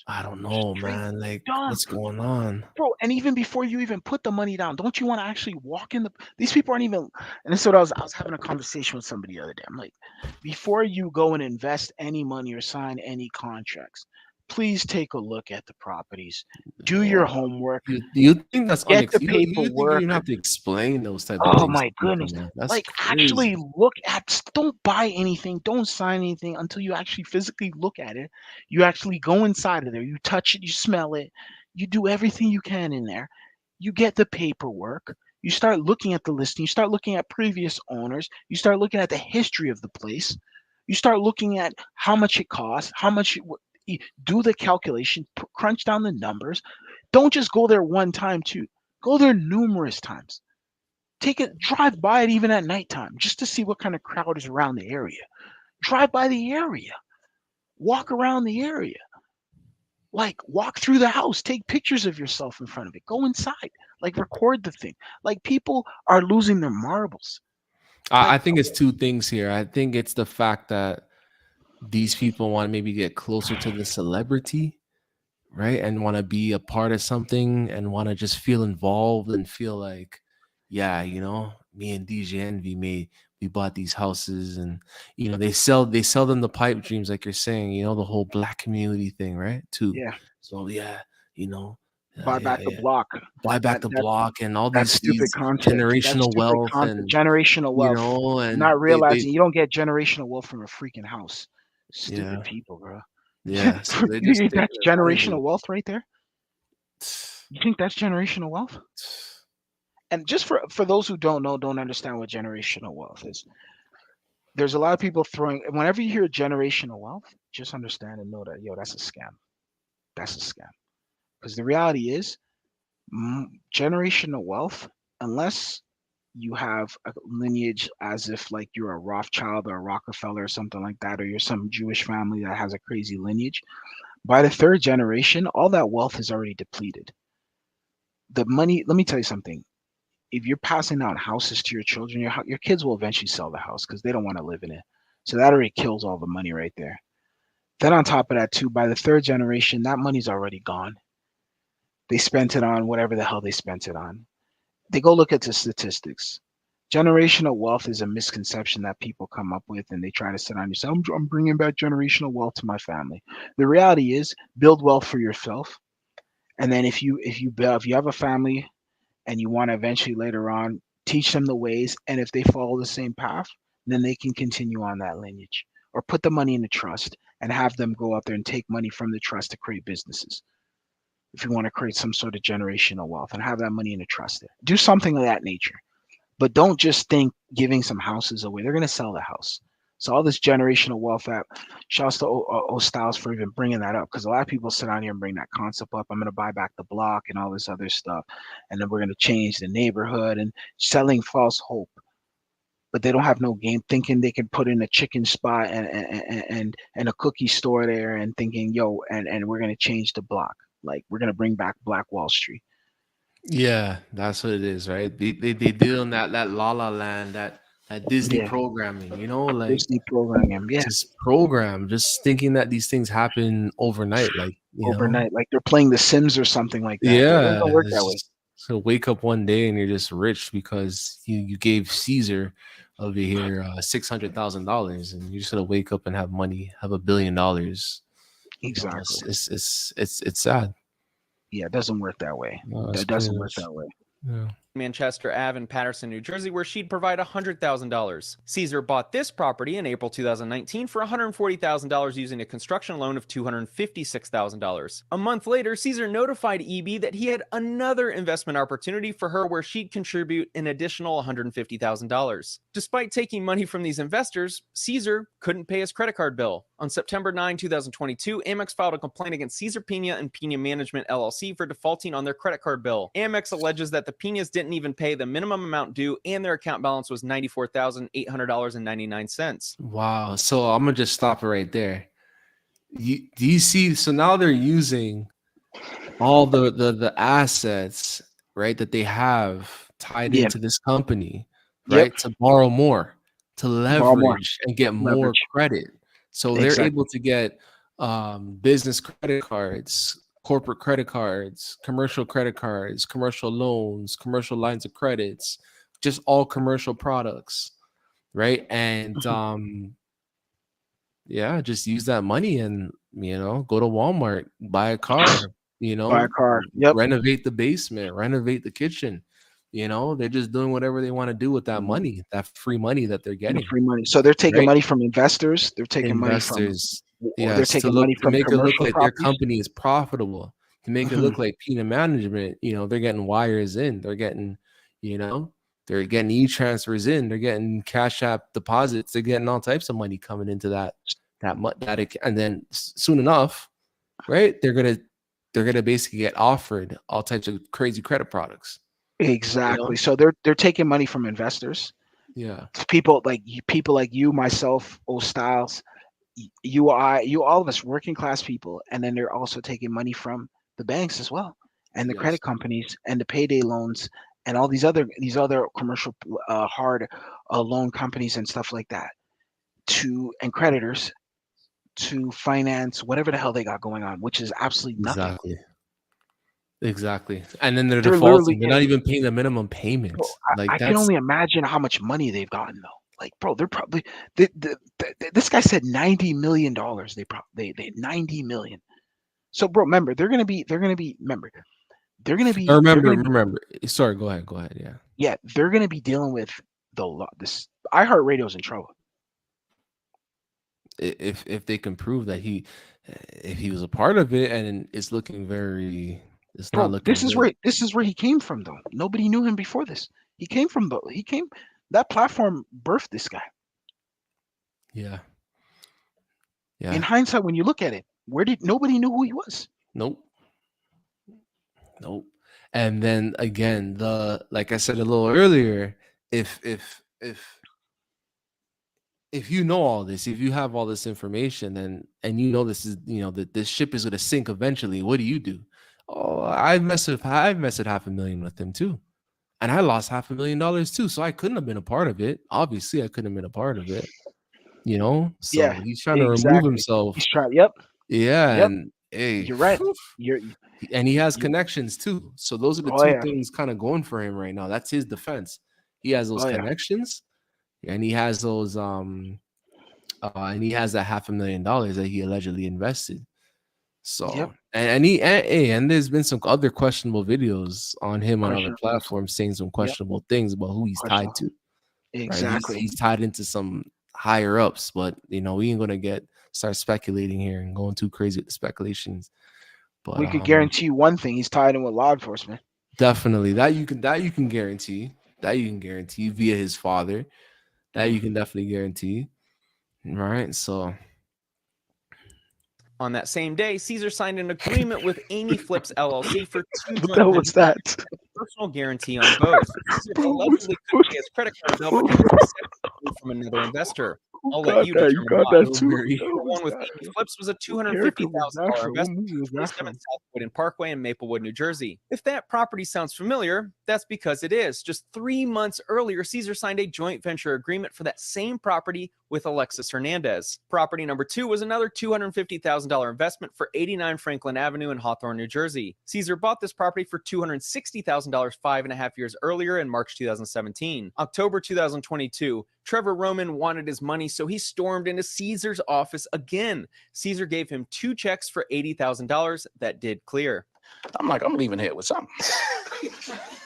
I don't know, Straight man. Like, dump. what's going on? Bro, and even before you even put the money down, don't you want to actually walk in the these people aren't even and this is what I was having a conversation with somebody the other day. I'm like, before you go and invest any money or sign any contracts, please take a look at the properties. Do your homework. You think that's Get the unacceptable? You think you paperwork. even have to explain those type of Oh things my to people, goodness. man? That's Like crazy. actually look at don't buy anything, don't sign anything until you actually physically look at it. You actually go inside of there, you touch it, you smell it, you do everything you can in there. You get the paperwork. You start looking at the listing, you start looking at previous owners, you start looking at the history of the place. You start looking at how much it costs, how much do the calculation, crunch down the numbers. Don't just go there one time too. Go there numerous times. Drive by it even at nighttime just to see what kind of crowd is around the area. Drive by the area, walk around the area, like walk through the house, take pictures of yourself in front of it, go inside, like record the thing. Like people are losing their marbles. I think it's two things here. I think it's the fact that these people want to maybe get closer to the celebrity, right? And want to be a part of something and want to just feel involved and feel like, yeah, me and DJ Envy we bought these houses and they sell them the pipe dreams, like you're saying, the whole black community thing, right? Too. Yeah. So Buy back the block. Buy back the block and all That's these stupid concept. generational wealth and generational wealth. and Not realizing you don't get generational wealth from a freaking house. Stupid people, bro. Yeah, so they You just think that's taking advantage generational of wealth right there? You think that's generational wealth? And just for those who don't understand what generational wealth is, there's a lot of people throwing. Whenever you hear generational wealth, just understand and know that that's a scam. That's a scam. Because the reality is, generational wealth, unless you have a lineage as if like you're a Rothschild or a Rockefeller or something like that, or you're some Jewish family that has a crazy lineage, by the third generation, all that wealth is already depleted. The money, let me tell you something. If you're passing down houses to your children, your kids will eventually sell the house because they don't want to live in it. So that already kills all the money right there. Then on top of that too, by the third generation, that money's already gone. They spent it on whatever the hell they spent it on. They go look at the statistics. Generational wealth is a misconception that people come up with, and they try to sit on you say, I'm bringing back generational wealth to my family. The reality is, build wealth for yourself, and then if you have a family and you want to eventually later on teach them the ways, and if they follow the same path, then they can continue on that lineage, or put the money in the trust and have them go out there and take money from the trust to create businesses. If you want to create some sort of generational wealth and have that money in a trust there, do something of that nature. But don't just think giving some houses away. They're going to sell the house. So all this generational wealth app, shouts to O Styles for even bringing that up, because a lot of people sit on here and bring that concept up. I'm going to buy back the block and all this other stuff, and then we're going to change the neighborhood and selling false hope. But they don't have no game, thinking they can put in a chicken spot and a cookie store there, and thinking, and we're going to change the block. Like we're going to bring back Black Wall Street. Yeah, that's what it is, right? They did on that La La Land, that Disney programming, like Disney programming, just thinking that these things happen overnight, like overnight, like they're playing The Sims or something like that. Yeah, it doesn't work that way. So wake up one day and you're just rich because you gave Caesar over here $600,000, and you're just gonna wake up and have money, have $1 billion. You know, Exactly. it's sad. Yeah, it doesn't work that way. No, it's It pretty doesn't work much, that way. yeah. Manchester Ave in Patterson, New Jersey, where she'd provide $100,000. Caesar bought this property in April 2019 for $140,000 using a construction loan of $256,000. A month later, Caesar notified EB that he had another investment opportunity for her where she'd contribute an additional $150,000. Despite taking money from these investors, Caesar couldn't pay his credit card bill. On September 9, 2022, Amex filed a complaint against Caesar Pena and Pena Management LLC for defaulting on their credit card bill. Amex alleges that the Penas didn't even pay the minimum amount due and their account balance was $94,800.99. Wow. So I'm gonna just stop it right there. Do you see? So now they're using all the assets, right, that they have tied Yeah. into this company, Yep. right, to borrow more, to Borrow more. leverage and get more Leverage. credit. So they're Exactly. able to get business credit cards, corporate credit cards, commercial loans, commercial lines of credits, just all commercial products, right? And yeah, just use that money and, you know, go to Walmart, buy a car, you Buy a know, car. Yep. renovate the basement, renovate the kitchen. You know, they're just doing whatever they want to do with that money, that free money that they're The getting, free money. So they're taking right? money from investors. They're taking Investors, money from. They're yes, taking money to from make it look commercial like their properties. company is profitable, to make it look like Pena Management, you know, they're getting wires in, they're getting, you know, they're getting e-transfers in, they're getting Cash App deposits, they're getting all types of money coming into that, and then soon enough, right, they're gonna basically get offered all types of crazy credit products. Exactly. You know? So they're taking money from investors. Yeah. People like you, myself, O Styles, you, all of us, working class people, and then they're also taking money from the banks as well, and the credit companies, and the payday loans, and all these other commercial hard loan companies and stuff like that, and creditors to finance whatever the hell they got going on, which is absolutely nothing. Exactly. And then they're They're literally defaulting. They're not even paying the minimum payment. Bro, Like I can that's only imagine how much money they've gotten though. Like, bro, they're probably this guy said $90 million. They 90 million. So, bro, remember they're gonna be remember. Sorry, go ahead. yeah, they're gonna be dealing with this iHeartRadio's in trouble. If they can prove that if he was a part of it, and it's looking it's not looking this is good. this is where he came from though. Nobody knew him before this. That platform birthed this guy. Yeah. In hindsight, when you look at it, nobody knew who he was? Nope. And then again, like I said a little earlier, if you know all this, if you have all this information, and you know this is, you know, that this ship is going to sink eventually, what do? Oh, I've messed with $500,000 with him too, and I lost $500,000 too, so I couldn't have been a part of it. Obviously, I couldn't have been a part of it. You know, so he's trying to remove himself. He's trying. Yep. Yeah, Yep. and hey, you're right. And he has connections too. So those are the two things kind of going for him right now. That's his defense. He has those connections, and he has those and he has that $500,000 that he allegedly invested. So and there's been some other questionable videos on him on other platforms saying some questionable things about who he's tied to. Exactly. Right? He's tied into some higher ups, but you know, we ain't gonna start speculating here and going too crazy with the speculations. But we could guarantee you one thing: he's tied in with law enforcement. Definitely, that you can guarantee. That you can guarantee via his father. That you can definitely guarantee. Right. So on that same day, Caesar signed an agreement with Amy Flips LLC for what's that? Personal guarantee on both. Caesar allegedly could pay his credit card bill, but he was accepted from another investor. I'll let you determine why. one with that Amy from? Flips was a What character was that $250,000 from? What investment movie was for that 27 from? Southwood and Parkway in Maplewood, New Jersey. If that property sounds familiar, that's because it is. Just 3 months earlier, Caesar signed a joint venture agreement for that same property with Alexis Hernandez. Property number 2 was another $250,000 investment for 89 Franklin Avenue in Hawthorne, New Jersey. Caesar bought this property for $260,000 5.5 years earlier in March 2017. October 2022, Trevor Roman wanted his money, so he stormed into Caesar's office again. Caesar gave him 2 checks for $80,000 that did clear. I'm like, I'm leaving here with something.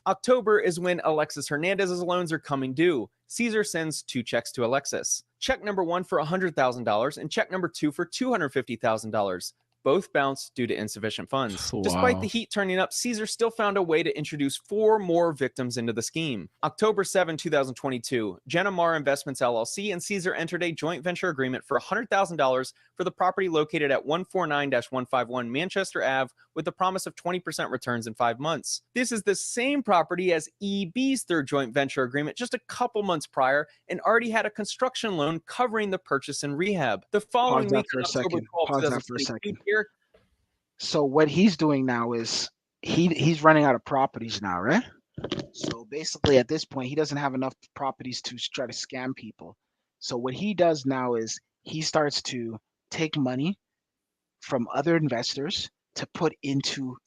October is when Alexis Hernandez's loans are coming due. Caesar sends 2 checks to Alexis. Check number 1 for $100,000 and check number 2 for $250,000. Both bounced due to insufficient funds. Wow. Despite the heat turning up, Caesar still found a way to introduce 4 more victims into the scheme. October 7, 2022, Jenna Marr Investments LLC and Caesar entered a joint venture agreement for $100,000 for the property located at 149-151 Manchester Ave with the promise of 20% returns in 5 months. This is the same property as EB's third joint venture agreement just a couple months prior and already had a construction loan covering the purchase and rehab. The following Pause that week for on a October second. 12, Pause that for a 2022, second. Derek So what he's doing now is he's running out of properties now, right? So basically, at this point, he doesn't have enough properties to try to scam people. So what he does now is he starts to take money from other investors to put into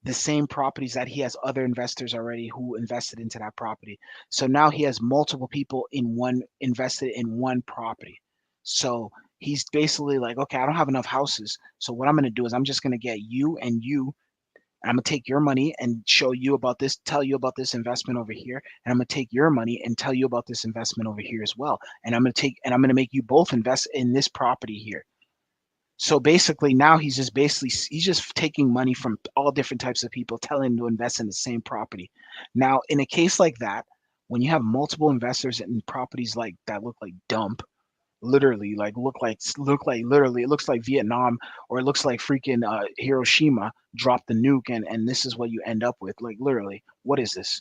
the same properties that he has other investors already who invested into that property. So now he has multiple people in one invested in one property. So he's basically like, okay, I don't have enough houses. So what I'm going to do is I'm just going to get you and you. I'm going to take your money and show you about this, tell you about this investment over here. And I'm going to take your money and tell you about this investment over here as well. And I'm going to make you both invest in this property here. So basically now he's just taking money from all different types of people, telling them to invest in the same property. Now, in a case like that, when you have multiple investors in properties like that look like dump, literally look like literally it looks like Vietnam, or it looks like freaking Hiroshima dropped the nuke, and this is what you end up with. Like, literally, what is this?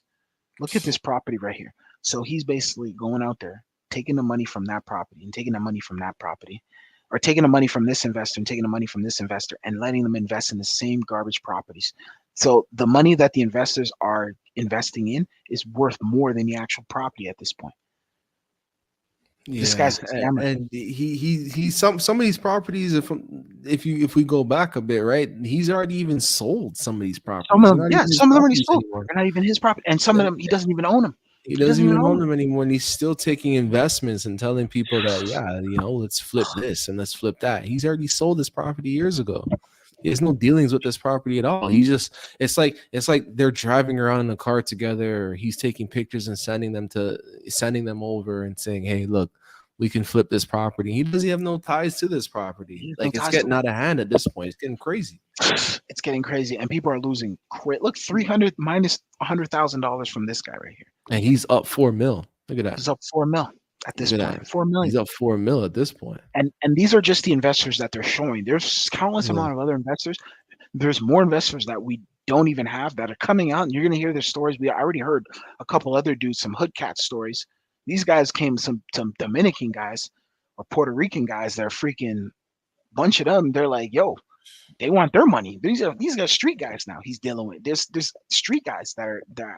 Look at this property right here. So he's basically going out there, taking the money from that property and taking the money from that property, or taking the money from this investor and taking the money from this investor and letting them invest in the same garbage properties. So the money that the investors are investing in is worth more than the actual property at this point. This guy's a scammer. and he some of these properties, if we go back a bit, right, he's already even sold some of these properties. Some of them, They're not even his some of them already properties sold. anymore. They're not even his property, and some of them he doesn't even own them. He doesn't even own them anymore, and he's still taking investments and telling people that, yeah, let's flip this and let's flip that. He's already sold this property years ago. He has no dealings with this property at all. It's like they're driving around in a car together, or he's taking pictures and sending them over and saying, hey, look, we can flip this property. He doesn't have no ties to this property. Like, it's getting out of hand at this point. It's getting crazy. It's getting crazy, and people are losing. Look, 300 minus $100,000 from this guy right here. And he's up $4 million. Look at that. He's up $4 million at this point. $4 million. He's up $4 million at this point. And these are just the investors that they're showing. There's countless amount of other investors. There's more investors that we don't even have that are coming out, and you're gonna hear their stories. I already heard a couple other dudes, some hood cat stories. These guys came, some Dominican guys or Puerto Rican guys that are freaking bunch of them. They're like, yo, they want their money. These are street guys now he's dealing with. There's street guys that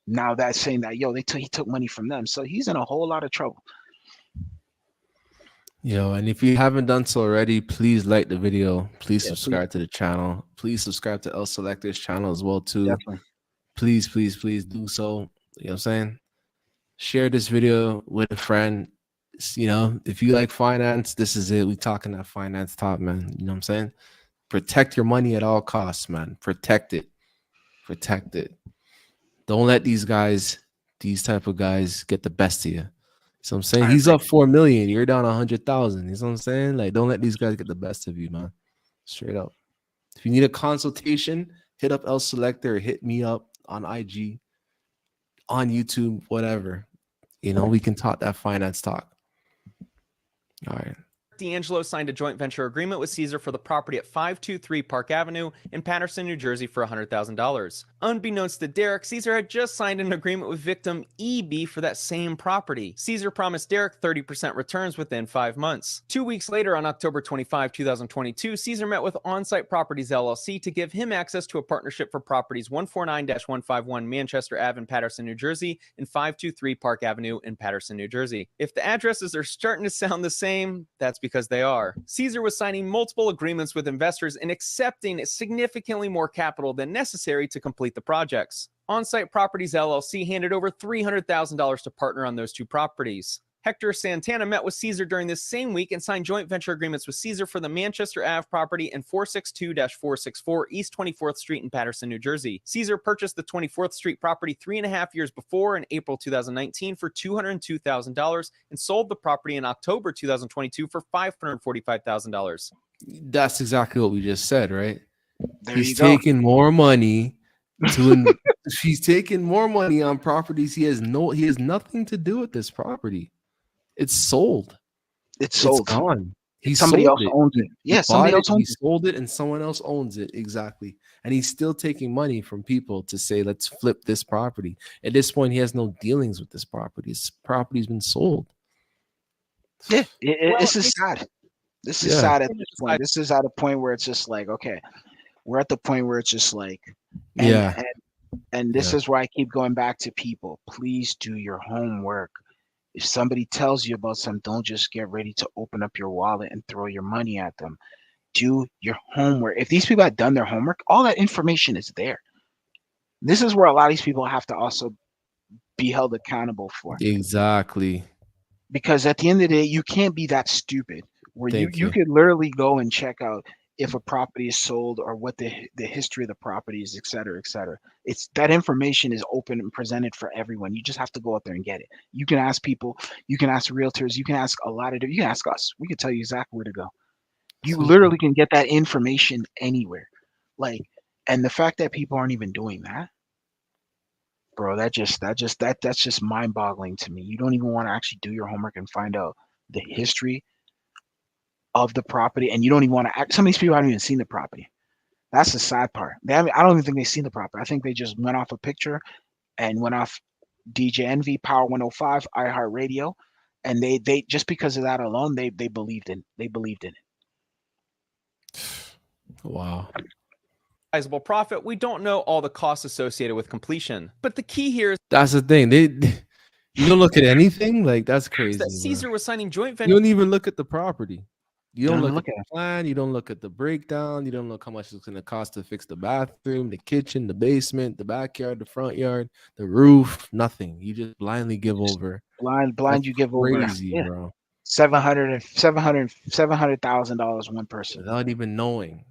now that's saying that, yo, he took money from them. So he's in a whole lot of trouble. And if you haven't done so already, please like the video. Please subscribe to the channel. Please subscribe to El Selector's channel as well too. Definitely. Please do so. You know what I'm saying? Share this video with a friend. If you like finance, this is it. We talking that finance talk, man. You know what I'm saying? Protect your money at all costs, man. Protect it. Don't let these type of guys get the best of you. So I'm saying he's up $4 million. You're down 100,000. You know what I'm saying? Like, don't let these guys get the best of you, man. Straight up. If you need a consultation, hit up El Selector. Hit me up on IG, on YouTube, whatever. We can talk that finance talk. All right. D'Angelo signed a joint venture agreement with Caesar for the property at 523 Park Avenue in Paterson, New Jersey for $100,000. Unbeknownst to Derek, Caesar had just signed an agreement with victim EB for that same property. Caesar promised Derek 30% returns within 5 months. 2 weeks later, on October 25, 2022, Caesar met with On-Site Properties LLC to give him access to a partnership for properties 149-151 Manchester Ave in Paterson, New Jersey, and 523 Park Avenue in Paterson, New Jersey. If the addresses are starting to sound the same, that's because they are. Caesar was signing multiple agreements with investors and accepting significantly more capital than necessary to complete the projects. On-Site Properties LLC handed over $300,000 to partner on those 2 properties. Hector Santana met with Caesar during this same week and signed joint venture agreements with Caesar for the Manchester Ave property and 462-464 East 24th Street in Paterson, New Jersey. Caesar purchased the 24th Street property 3.5 years before in April 2019 for $202,000 and sold the property in October 2022 for $545,000. That's exactly what we just said, right? There He's you go. taking more money he's taking more money on properties. He has nothing to do with this property. It's sold. It's sold. It's gone. Somebody else owns it. Yeah, somebody else owns it. He sold it and someone else owns it. Exactly. And he's still taking money from people to say, let's flip this property. At this point, he has no dealings with this property. This property's been sold. Yeah, this is sad. This is sad at this point. This is at a point where it's just like, okay, we're at the point where it's just like, and this is where I keep going back to people. Please do your homework. If somebody tells you about something, don't just get ready to open up your wallet and throw your money at them. Do your homework. If these people had done their homework, all that information is there. This is where a lot of these people have to also be held accountable for. Exactly. Because at the end of the day, you can't be that stupid where you could literally go and check out if a property is sold or what the history of the property is, et cetera, et cetera. It's that information is open and presented for everyone. You just have to go out there and get it. You can ask people, you can ask realtors, you can ask you can ask us. We can tell you exactly where to go. You literally can get that information anywhere. Like, and the fact that people aren't even doing that, bro, that's just mind-boggling to me. You don't even want to actually do your homework and find out the history of the property, and you don't even want to act. Some of these people haven't even seen the property. That's the sad part. I don't even think they've seen the property. I think they just went off a picture and went off DJ Envy, Power 105, iHeartRadio, and they just because of that alone, they believed in it. Wow. Sizable profit. We don't know all the costs associated with completion, but the key here is that's the thing. You don't look at anything. Like, that's crazy. That Caesar was signing joint venture. You don't even look at the property. You don't look at it. the plan. You don't look at the breakdown. You don't look how much it's going to cost to fix the bathroom, the kitchen, the basement, the backyard, the front yard, the roof. Nothing. You just blindly give over. Blind. That's You give crazy, over. bro. $700,000 one person without even knowing.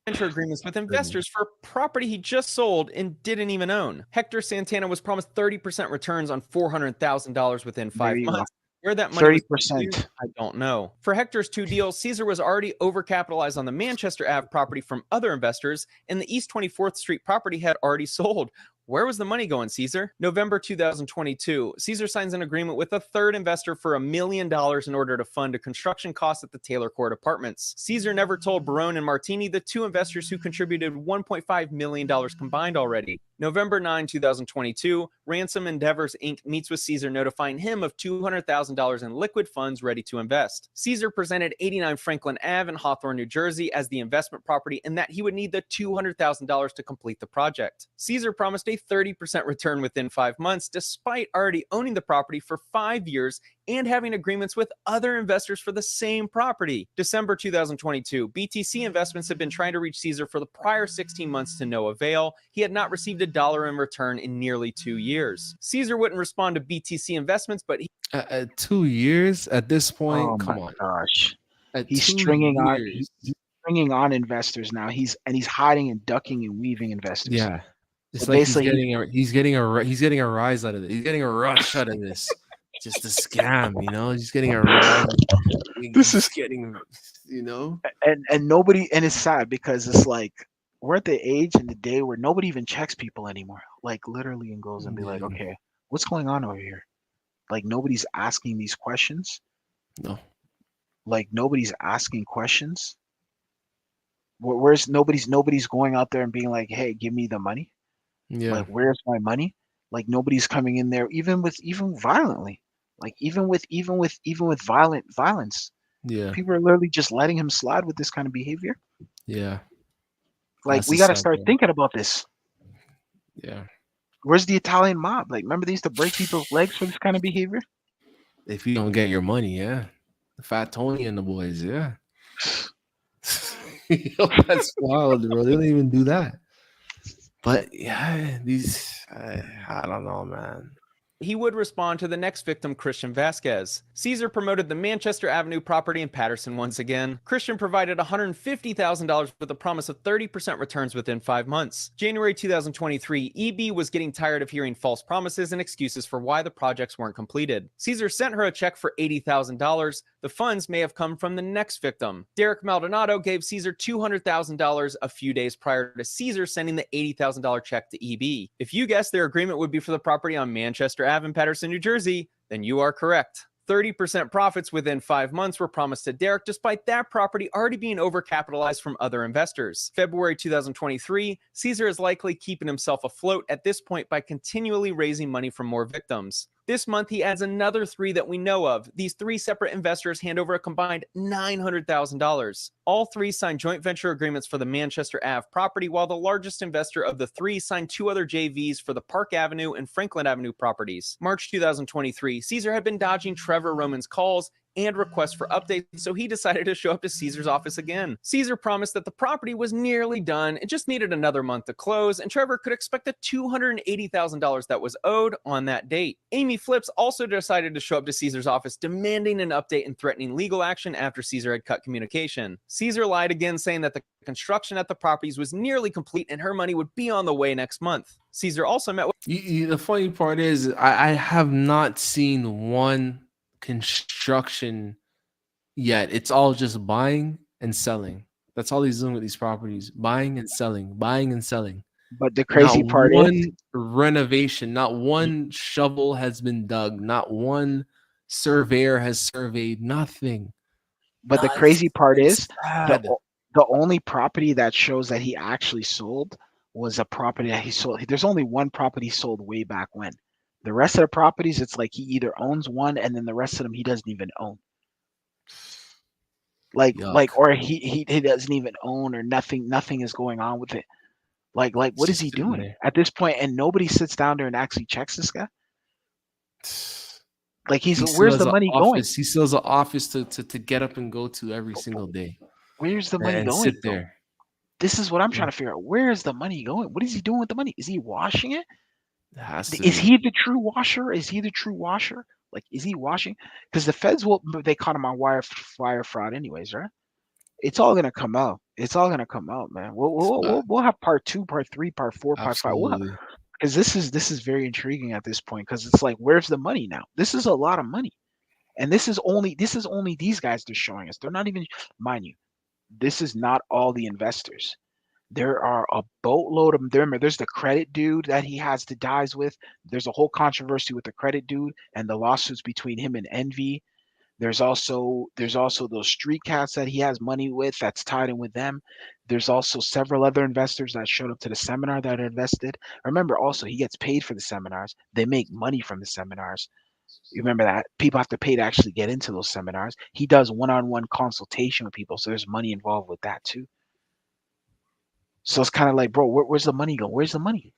Venture agreements with investors for property he just sold and didn't even own. Hector Santana was promised 30% returns on $400,000 within 5 months. Where that money 30%, I don't know. For Hector's 2 deals, Caesar was already overcapitalized on the Manchester Ave property from other investors, and the East 24th Street property had already sold. Where was the money going, Caesar? November 2022, Caesar signs an agreement with a third investor for $1 million in order to fund a construction cost at the Taylor Court Apartments. Caesar never told Barone and Martini, the 2 investors who contributed $1.5 million combined already. November 9, 2022, Ransom Endeavors Inc. meets with Caesar, notifying him of $200,000 in liquid funds ready to invest. Caesar presented 89 Franklin Ave in Hawthorne, New Jersey as the investment property, and that he would need the $200,000 to complete the project. Caesar promised a 30% return within 5 months, despite already owning the property for 5 years and having agreements with other investors for the same property. December 2022, BTC Investments had been trying to reach Caesar for the prior 16 months to no avail. He had not received $1 in return in nearly 2 years. Caesar wouldn't respond to BTC Investments, but he 2 years at this point. Oh come my on, gosh, at he's 2 stringing years. he's stringing on investors now. He's hiding and ducking and weaving investors. Yeah, it's So like he's basically, getting a rise out of it. He's getting a rush out of this. Just a scam, you know. He's getting a rise. This He's is getting, you know. and nobody, and it's sad because it's like we're at the age and the day where nobody even checks people anymore. Like literally, and goes and be like, Yeah. okay, what's going on over here? Like nobody's asking these questions. No. Like nobody's asking questions. Where's nobody's going out there and being like, "Hey, give me the money." Yeah. Like, where's my money? Like nobody's coming in there, even violently. Like even with violence. Yeah. People are literally just letting him slide with this kind of behavior. Yeah. Like That's we the got to sad start part. thinking about this. Yeah. Where's the Italian mob? Like, remember they used to break people's legs for this kind of behavior? If you don't get your money, yeah. The Fat Tony and the boys, yeah. Yo, that's wild, bro. They don't even do that. But yeah, I don't know, man. He would respond to the next victim, Christian Vasquez. Caesar promoted the Manchester Avenue property in Patterson once again. Christian provided $150,000 with a promise of 30% returns within 5 months. January 2023, EB was getting tired of hearing false promises and excuses for why the projects weren't completed. Caesar sent her a check for $80,000. The funds may have come from the next victim. Derek Maldonado gave Caesar $200,000 a few days prior to Caesar sending the $80,000 check to EB. If you guessed their agreement would be for the property on Manchester Ave in Patterson, New Jersey, then you are correct. 30% profits within 5 months were promised to Derek, despite that property already being overcapitalized from other investors. February 2023, Caesar is likely keeping himself afloat at this point by continually raising money from more victims. This month, he adds another 3 that we know of. These 3 separate investors hand over a combined $900,000. All 3 signed joint venture agreements for the Manchester Ave property, while the largest investor of the 3 signed 2 other JVs for the Park Avenue and Franklin Avenue properties. March 2023, Caesar had been dodging Trevor Roman's calls and requests for updates, so he decided to show up to Caesar's office again. Caesar promised that the property was nearly done, it just needed another month to close, and Trevor could expect the $280,000 that was owed on that date. Amy Flips also decided to show up to Caesar's office, demanding an update and threatening legal action after Caesar had cut communication. Caesar lied again, saying that the construction at the properties was nearly complete and her money would be on the way next month. Caesar also met with... The funny part is, I have not seen one construction yet. It's all just buying and selling. That's all he's doing with these properties: buying and selling, buying and selling. But the Not crazy part is, one renovation, not one shovel has been dug, not one surveyor has surveyed, nothing. but the Nah, crazy part it's is, the sad. the only property that shows that he actually sold was a property that he sold. There's only one property sold way back when. The rest of the properties, it's like he either owns one and then the rest of them he doesn't even own. Yuck. Or he doesn't even own, or nothing is going on with it. Like It's what is just he sitting doing there. at this point? And nobody sits down there and actually checks this guy. Like He still where's has the an money going? office. He still has an office to get up and go to every single day Where's the money and going sit though? there. This is what I'm Yeah. trying to figure out. Where is the money going? What is he doing with the money? Is he washing it? It has to Is be. he the true washer? Is he the true washer? Like, is he washing? Because the feds they caught him on wire fraud anyways, right? It's all gonna come out. It's all gonna come out, man. We'll have part 2, part 3, part 4, part 5. Absolutely. Because this is very intriguing at this point. Because it's like, where's the money now? This is a lot of money, and this is only these guys they're showing us. They're not even, mind you, this is not all the investors. There are a boatload of them. There's the credit dude that he has the dies with. There's a whole controversy with the credit dude and the lawsuits between him and Envy. There's also those street cats that he has money with that's tied in with them. There's also several other investors that showed up to the seminar that are invested. Remember also, he gets paid for the seminars. They make money from the seminars. You remember that people have to pay to actually get into those seminars. He does one-on-one consultation with people, so there's money involved with that too. So it's kind of like, bro, where's the money going? Where's the money?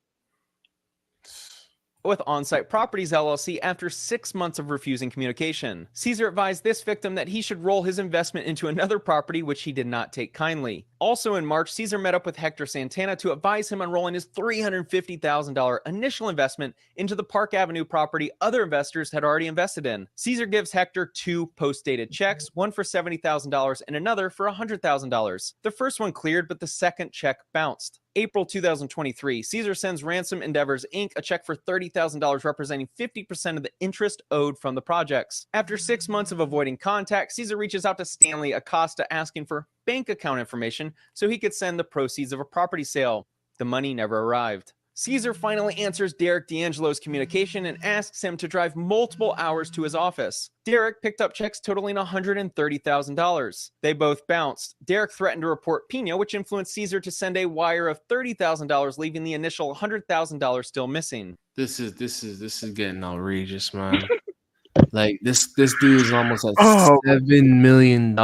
with On-Site Properties LLC after 6 months of refusing communication. Caesar advised this victim that he should roll his investment into another property, which he did not take kindly. Also in March, Caesar met up with Hector Santana to advise him on rolling his $350,000 initial investment into the Park Avenue property other investors had already invested in. Caesar gives Hector 2 post-dated checks, one for $70,000 and another for $100,000. The first one cleared, but the second check bounced. April 2023, Caesar sends Ransom Endeavors Inc. a check for $30,000 representing 50% of the interest owed from the projects. After 6 months of avoiding contact, Caesar reaches out to Stanley Acosta asking for bank account information so he could send the proceeds of a property sale. The money never arrived. Caesar finally answers Derek D'Angelo's communication and asks him to drive multiple hours to his office. Derek picked up checks totaling $130,000. They both bounced. Derek threatened to report Pena, which influenced Caesar to send a wire of $30,000, leaving the initial $100,000 still missing. This is getting outrageous, man. Like this dude is almost at Oh. $7 million.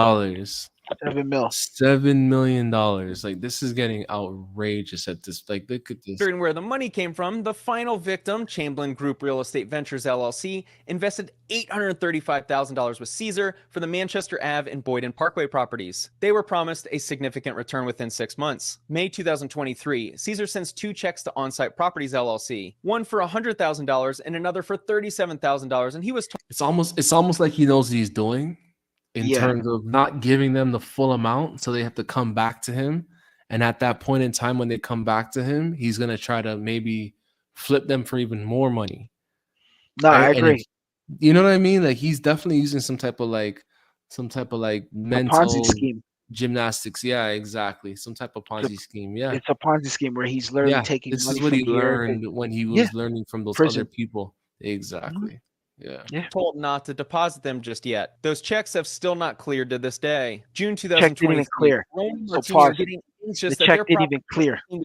7 mil. $7 million. Like this is getting outrageous at this. Like look at this. Wondering where the money came from, the final victim, Chamberlain Group Real Estate Ventures LLC, invested $835,000 with Caesar for the Manchester Ave and Boyden Parkway properties. They were promised a significant return within 6 months. May 2023, Caesar sends 2 checks to On-Site Properties LLC, one for $100,000 and another for $37,000, and he was told It's almost like he knows what he's doing in terms of not giving them the full amount, so they have to come back to him. And at that point in time, when they come back to him, he's gonna try to maybe flip them for even more money. No, right? I agree. You know what I mean? Like he's definitely using some type of mental Ponzi scheme. gymnastics. Yeah, exactly. Some type of Ponzi scheme. Yeah, It's a Ponzi scheme where he's literally taking this money is what from he here. learned when he was learning from those Prison. other people. Exactly. Yeah. Told not to deposit them just yet. Those checks have still not cleared to this day. June Check didn't even 2023. clear. Rome and So Martini are pause. getting anxious The that check their didn't even property- clear.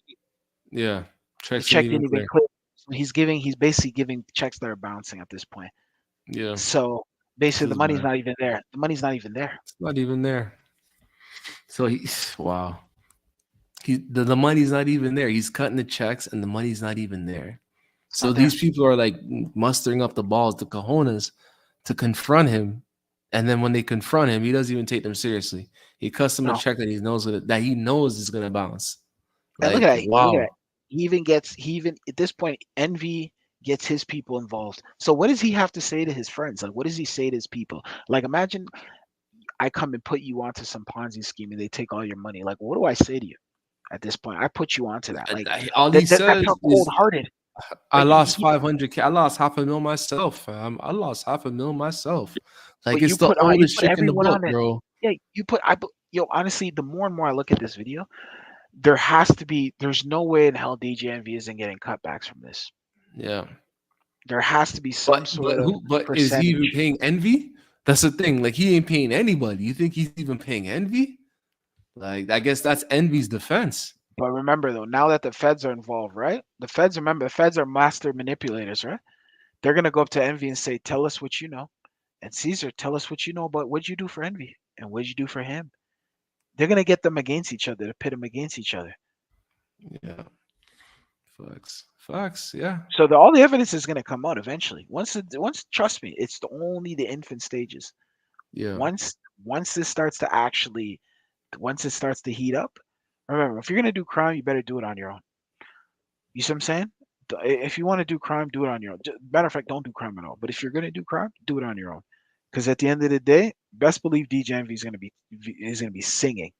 Yeah. The check didn't even clear. So he's basically giving checks that are bouncing at this point. Yeah. So basically This the is money's bad. not even there. The money's not even there. It's not even there. So wow. The money's not even there. He's cutting the checks and the money's not even there. So not these people are like mustering up the balls, the cojones, to confront him. And then when they confront him, he doesn't even take them seriously. He cuts them a check that he knows is gonna bounce. And Like, look at that. wow. Look at that. He even at this point, Envy gets his people involved. So what does he have to say to his friends? Like, what does he say to his people? Like, imagine I come and put you onto some Ponzi scheme and they take all your money. Like, what do I say to you at this point? I put you onto that. Like, All he that's says how is, cold-hearted. I Like, lost 500K. I lost $500,000 myself, fam. I lost $500,000 myself. Like But it's the oldest put chick in the everyone book, on it. bro. Yeah, yo, honestly, the more and more I look at this video, there's no way in hell DJ Envy isn't getting cutbacks from this. Yeah. There has to be some sort of But is he even paying Envy? That's the thing. Like he ain't paying anybody. You think he's even paying Envy? Like I guess that's Envy's defense. But remember though, now that the feds are involved, right? The feds are master manipulators, right? They're gonna go up to Envy and say, "Tell us what you know," and Caesar, "Tell us what you know about what'd you do for Envy and what'd you do for him." They're gonna get them against each other, to pit them against each other. Yeah. Facts. Yeah. So all the evidence is gonna come out eventually. Once, trust me, it's only the infant stages. Yeah. Once this starts to heat up, remember, if you're gonna do crime, you better do it on your own. You see what I'm saying? If you want to do crime, do it on your own. Matter of fact, don't do crime at all. But if you're gonna do crime, do it on your own. Because at the end of the day, best believe DJ Envy is gonna be singing.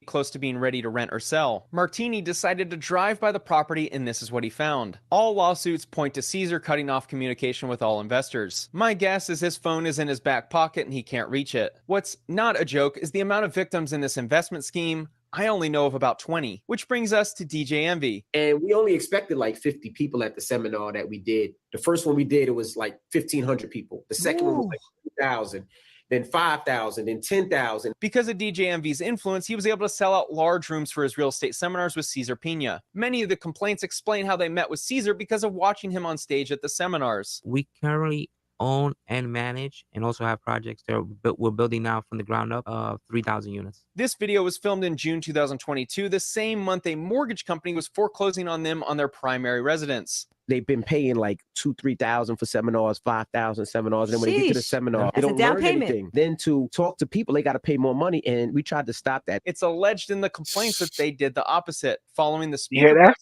Close to being ready to rent or sell. Martini decided to drive by the property and this is what he found. All lawsuits point to Caesar cutting off communication with all investors. My guess is his phone is in his back pocket and he can't reach it. What's not a joke is the amount of victims in this investment scheme. I only know of about 20, which brings us to DJ Envy. And we only expected like 50 people at the seminar that we did. The first one we did, it was like 1,500 people. The second one was like 2,000. Then 5,000, then 10,000. Because of DJ Envy's influence, he was able to sell out large rooms for his real estate seminars with Caesar Pena. Many of the complaints explain how they met with Caesar because of watching him on stage at the seminars. We currently own and manage and also have projects that we're building now from the ground up of 3,000 units. This video was filmed in June 2022, the same month a mortgage company was foreclosing on them on their primary residence. They've been paying like 2,000-3,000 for seminars, 5,000 seminars. And then when they get to the seminar, they don't learn anything. Then to talk to people, they got to pay more money. And we tried to stop that. It's alleged in the complaints that they did the opposite. Following the You hear that?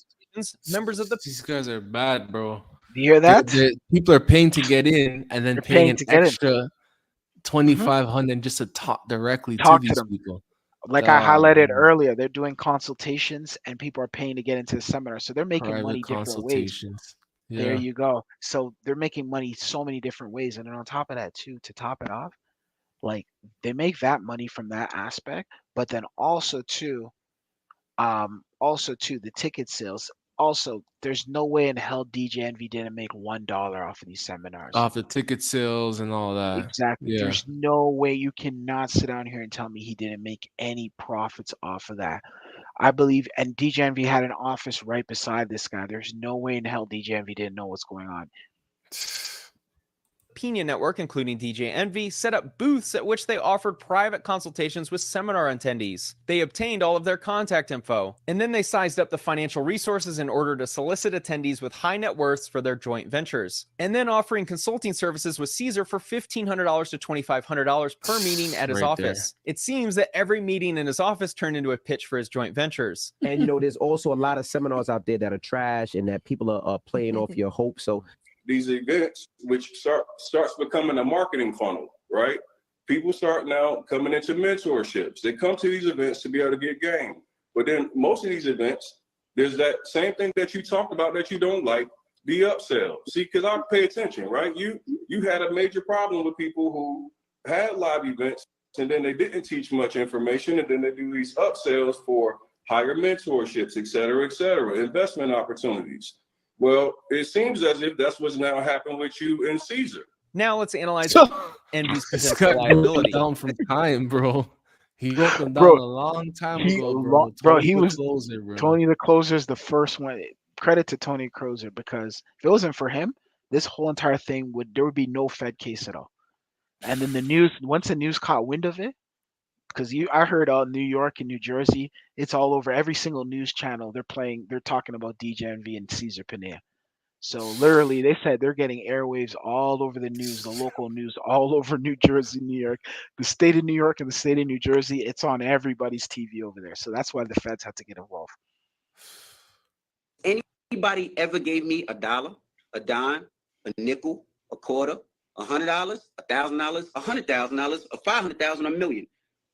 members of these guys are bad, bro. Do you hear that? People are paying to get in and then paying an extra $2,500 just to talk directly to these people. Like I highlighted earlier, they're doing consultations and people are paying to get into the seminar. So they're making money different ways. Yeah. There you go. So they're making money so many different ways. And then on top of that, too, to top it off, like they make that money from that aspect. But then also too, the ticket sales. Also, there's no way in hell DJ Envy didn't make $1 off of these seminars. Off the ticket sales and all that. Exactly. Yeah. There's no way you cannot sit down here and tell me he didn't make any profits off of that. I believe, and DJ Envy had an office right beside this guy. There's no way in hell DJ Envy didn't know what's going on. Pina Network, including DJ Envy, set up booths at which they offered private consultations with seminar attendees. They obtained all of their contact info, and then they sized up the financial resources in order to solicit attendees with high net worths for their joint ventures, and then offering consulting services with Caesar for $1,500 to $2,500 per meeting at his office. It seems that every meeting in his office turned into a pitch for his joint ventures. And you know, there's also a lot of seminars out there that are trash and that people are playing off your hope. So these events, which starts becoming a marketing funnel, right? People start now coming into mentorships. They come to these events to be able to get game. But then most of these events, there's that same thing that you talked about that you don't like, the upsell. See, because I pay attention, right? You had a major problem with people who had live events and then they didn't teach much information, and then they do these upsells for higher mentorships, et cetera, investment opportunities. Well, it seems as if that's what's now happened with you and Caesar. Now let's analyze Envy's This potential guy liability. down from time, bro. He wrote them down Bro, a long time ago, bro. He the was closer, bro. Tony the Closer's the first one. Credit to Tony Closer, because if it wasn't for him, this whole entire thing there would be no Fed case at all. And then the news, once the news caught wind of it, because I heard New York and New Jersey, it's all over every single news channel. They're talking about DJ Envy and Caesar Pinea. So literally, they said they're getting airwaves all over the news, the local news all over New Jersey, New York, the state of New York and the state of New Jersey. It's on everybody's TV over there. So that's why the feds had to get involved. Anybody ever gave me $1, a dime, a nickel, a quarter, $100, $1,000, $100,000, or $500,000, $1 million?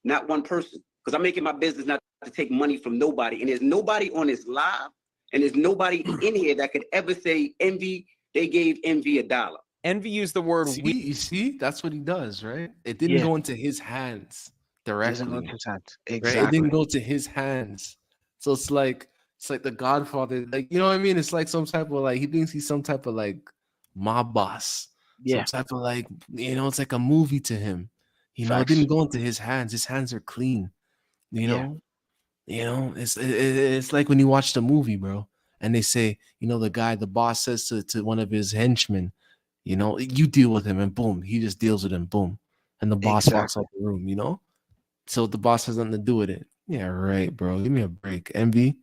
Not one person. Because I'm making my business not to take money from nobody. And there's nobody on this live, and there's nobody in here that could ever say Envy, they gave Envy $1. Envy used the word you see, that's what he does, right? It didn't go into his hands directly. Exactly. Right? It didn't go to his hands. So it's like the Godfather, like, you know what I mean? It's like some type of, like, he thinks he's some type of like mob boss. Yeah. Some type of, like, you know, it's like a movie to him. You know, it Facts. didn't go into his hands. His hands are clean. You know? You know, it's like when you watch the movie, bro, and they say, you know, the boss says to one of his henchmen, you know, you deal with him, and boom, he just deals with him, boom. And the boss walks out the room, you know? So the boss has nothing to do with it. Yeah, right, bro. Give me a break. Envy.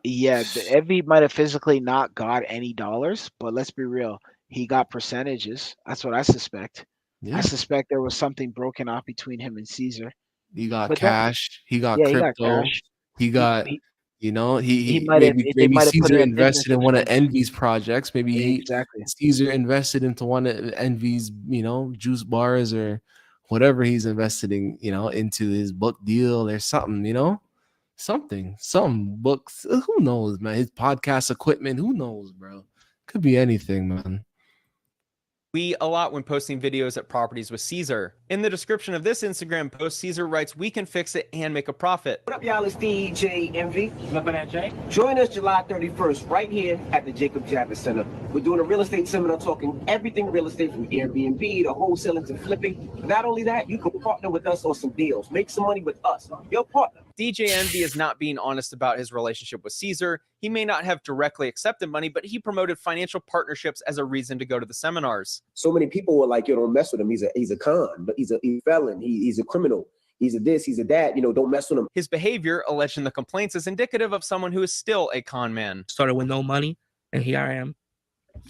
Yeah, Envy might have physically not got any dollars, but let's be real. He got percentages. That's what I suspect. Yeah. I suspect there was something broken off between him and Caesar. He got But cash. He got yeah, he got crypto. cash. He got, He you know, he might have- maybe, they might have put Caesar in a business invested in one of expense. Envy's projects. Maybe Exactly. Caesar invested into one of Envy's, you know, juice bars or whatever he's investing, you know, into his book deal or something, you know, some books. Who knows, man? His podcast equipment. Who knows, bro? Could be anything, man. We a lot when posting videos at properties with Caesar. In the description of this Instagram post, Caesar writes, "We can fix it and make a profit." What up, y'all? It's DJ Envy. Remember that, Jay? Join us July 31st right here at the Jacob Javits Center. We're doing a real estate seminar talking everything real estate from Airbnb to wholesaling to flipping. Not only that, you can partner with us on some deals. Make some money with us. Your partner. DJ Envy is not being honest about his relationship with Caesar. He may not have directly accepted money, but he promoted financial partnerships as a reason to go to the seminars. so many people were like, "Yo, don't mess with him. He's a con, but he's a felon. He's a criminal. He's a this. He's a that. You know, don't mess with him." His behavior, alleged in the complaints, is indicative of someone who is still a con man. Started with no money, and here I am.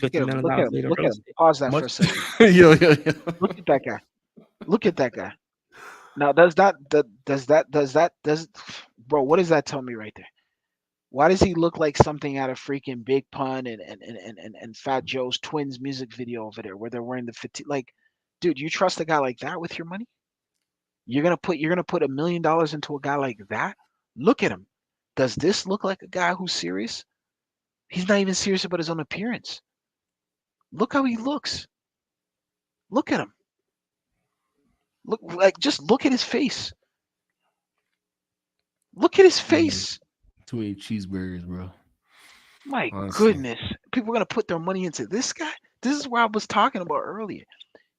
Look at him. $50 Look at million him. later. Look at him. Pause that for a second. Yo. Look at that guy. Look at that guy. Now, does bro? What does that tell me right there? Why does he look like something out of freaking Big Pun and Fat Joe's twins music video over there, where they're wearing the fatigue? Like, dude, you trust a guy like that with your money? You're gonna put $1 million into a guy like that? Look at him. Does this look like a guy who's serious? He's not even serious about his own appearance. Look how he looks. Look at him. Just look at his face. Look at his face. Too many cheeseburgers, bro. My Honestly. goodness. People are gonna put their money into this guy. This is what I was talking about earlier.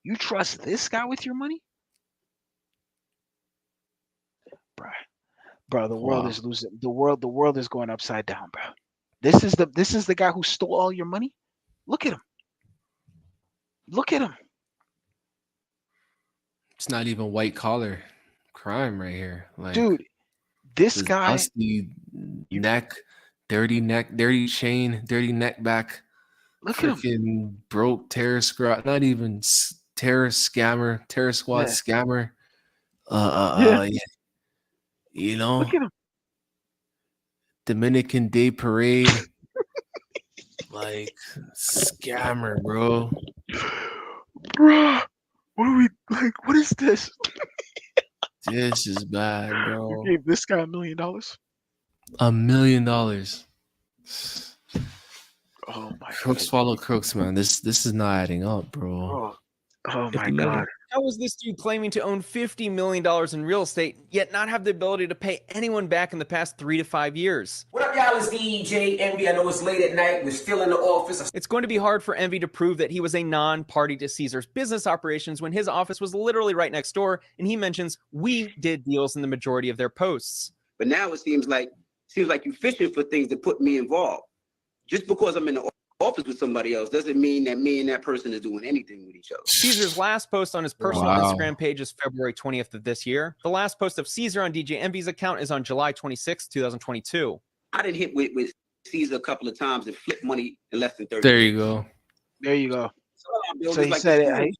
You trust this guy with your money? Bro, the world Wow. is losing. The world is going upside down, bro. This is the guy who stole all your money. Look at him. Look at him. It's not even white collar crime right here. Like, dude, this guy, dusty neck, dirty chain, dirty neck back. Look at him. Freaking broke terror squad, not even terror scammer, terror squad Yeah. scammer. Yeah. You know, Look at him. Dominican Day Parade, like scammer, bro. Bruh, what are we like? What is this? This is bad, You bro. gave this guy $1 million? $1 million. Oh my Crooks follow crooks, man. This is not adding up, bro. Oh my 50 million. God. How is this dude claiming to own $50 million in real estate, yet not have the ability to pay anyone back in the past 3 to 5 years? What up, y'all? It's DJ Envy. I know it's late at night. We're still in the office. It's going to be hard for Envy to prove that he was a non-party to Caesar's business operations when his office was literally right next door, and he mentions we did deals in the majority of their posts. But now it seems like you're fishing for things that put me involved. Just because I'm in the office with somebody else doesn't mean that me and that person is doing anything with each other. Caesar's last post on his personal Wow. Instagram page is February 20th of this year. The last post of Caesar on DJ Envy's account is on July 26, 2022. I didn't hit with Caesar a couple of times and flip money in less than 30 There you go. There you go. So So he said it.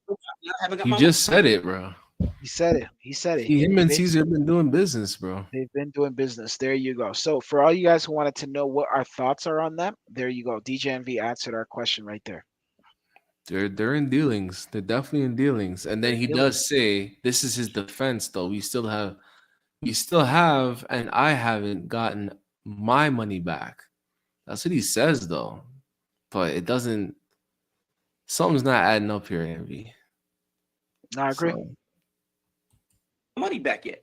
You just said it, bro. He said it. He said it. Him and They- Caesar have been doing business, bro. They've been doing business. There you go. So for all you guys who wanted to know what our thoughts are on that, there you go. DJ MV answered our question right there. They're in dealings. They're definitely in dealings. And then he does say, this is his defense, though. We still have, and I haven't gotten my money back. That's what he says, though. But it doesn't. Something's not adding up here, Envy. No, I agree. money back yet.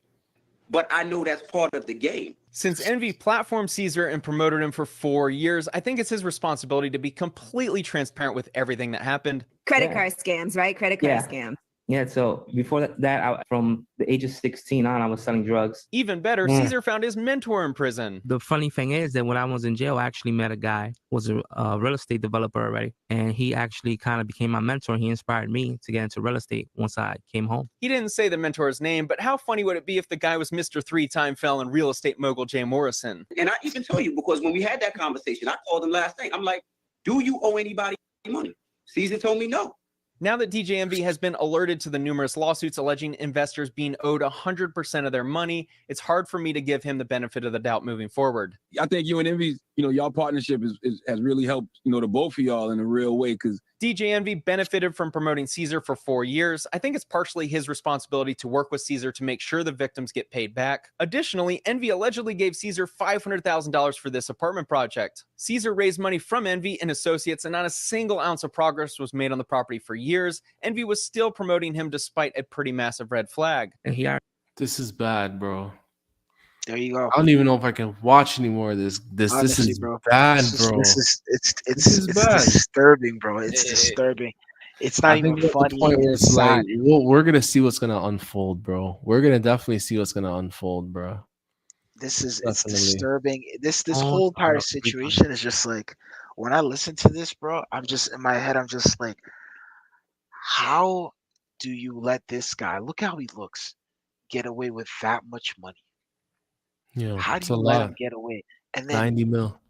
But I know that's part of the game. Since Envy platformed Caesar and promoted him for 4 years, I think it's his responsibility to be completely transparent with everything that happened. Credit card scams, right? Credit card scams. Yeah, so before that, from the age of 16 on, I was selling drugs. Even better, Caesar found his mentor in prison. The funny thing is that when I was in jail, I actually met a guy who was a real estate developer already. And he actually kind of became my mentor. He inspired me to get into real estate once I came home. He didn't say the mentor's name, but how funny would it be if the guy was Mr. Three-time felon real estate mogul Jay Morrison? And I even tell you, because when we had that conversation, I called him last night. I'm like, do you owe anybody money? Caesar told me no. Now that DJ Envy has been alerted to the numerous lawsuits alleging investors being owed 100% of their money, it's hard for me to give him the benefit of the doubt moving forward. I think you and Envy, y'all partnership has really helped, the both of y'all in a real way, because DJ Envy benefited from promoting Caesar for 4 years. I think it's partially his responsibility to work with Caesar to make sure the victims get paid back. Additionally, Envy allegedly gave Caesar $500,000 for this apartment project. Caesar raised money from Envy and associates, and not a single ounce of progress was made on the property for years. Envy was still promoting him despite a pretty massive red flag. And this is bad, bro. There you go. I don't even know if I can watch any more of this. Honestly, this is bro. bad, This bro. is bad. disturbing, bro. It's disturbing. It's not even think we're at funny. the point where It's it's like, sad. we're gonna see what's gonna unfold, bro. We're gonna definitely see what's gonna unfold, bro. It's Definitely. disturbing. This Oh, whole entire no, situation is just like, when I listen to this, bro, I'm just in my head, I'm just like, how do you let this guy, look how he looks, get away with that much money? Yeah, How it's do a you let lot. him get away? And then 90 mil.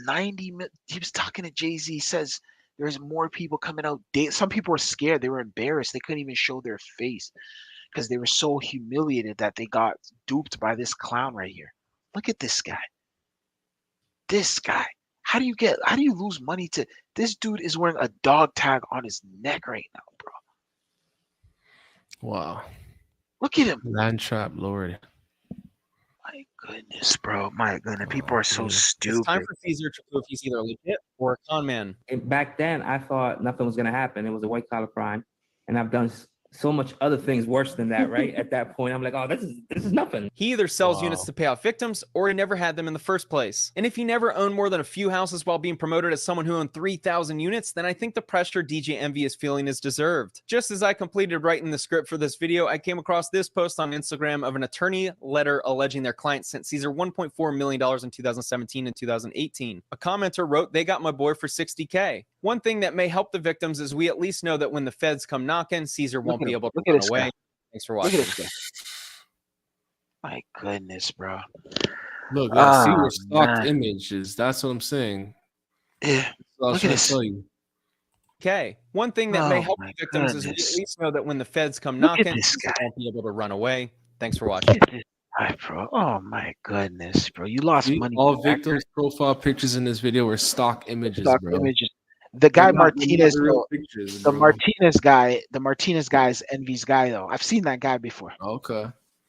90 mil. He was talking to Jay-Z. He says there's more people coming out. Some people were scared. They were embarrassed. They couldn't even show their face because they were so humiliated that they got duped by this clown right here. Look at this guy. This guy. How do you lose money to this dude is wearing a dog tag on his neck right now, bro. Wow. Look at him. Land trap, Lord. My goodness, bro. My goodness. People are so It's stupid. time for Caesar to prove he's either legit or a con man. And back then, I thought nothing was going to happen. It was a white collar crime. And I've done so much other things worse than that, right? At that point, I'm like, oh, this is nothing. He either sells Wow. units to pay off victims, or he never had them in the first place. And if he never owned more than a few houses while being promoted as someone who owned 3,000 units, then I think the pressure DJ Envy is feeling is deserved. Just as I completed writing the script for this video, I came across this post on Instagram of an attorney letter alleging their client sent Caesar $1.4 million in 2017 and 2018. A commenter wrote, "They got my boy for 60K. One thing that may help the victims is we at least know that when the feds come knocking, Caesar won't be able to run away." Thanks for watching. Look at this guy. My goodness, bro. Look, yeah, see Oh, your stocked man. images. That's what I'm saying. Yeah. So I was Look at trying to this. tell you. Okay. One thing that may Oh help my the victims is we at goodness. least know that when the feds come Look at knocking, this Caesar guy. won't be able to run away. Thanks for watching. Look at this guy, bro. Oh my goodness, bro. You lost See, money. all victims' profile pictures in this video were stock images, Stock bro. images. The They're guy not Martinez, real though, pictures, the bro. Martinez guy is Envy's guy, though. I've seen that guy before. Okay.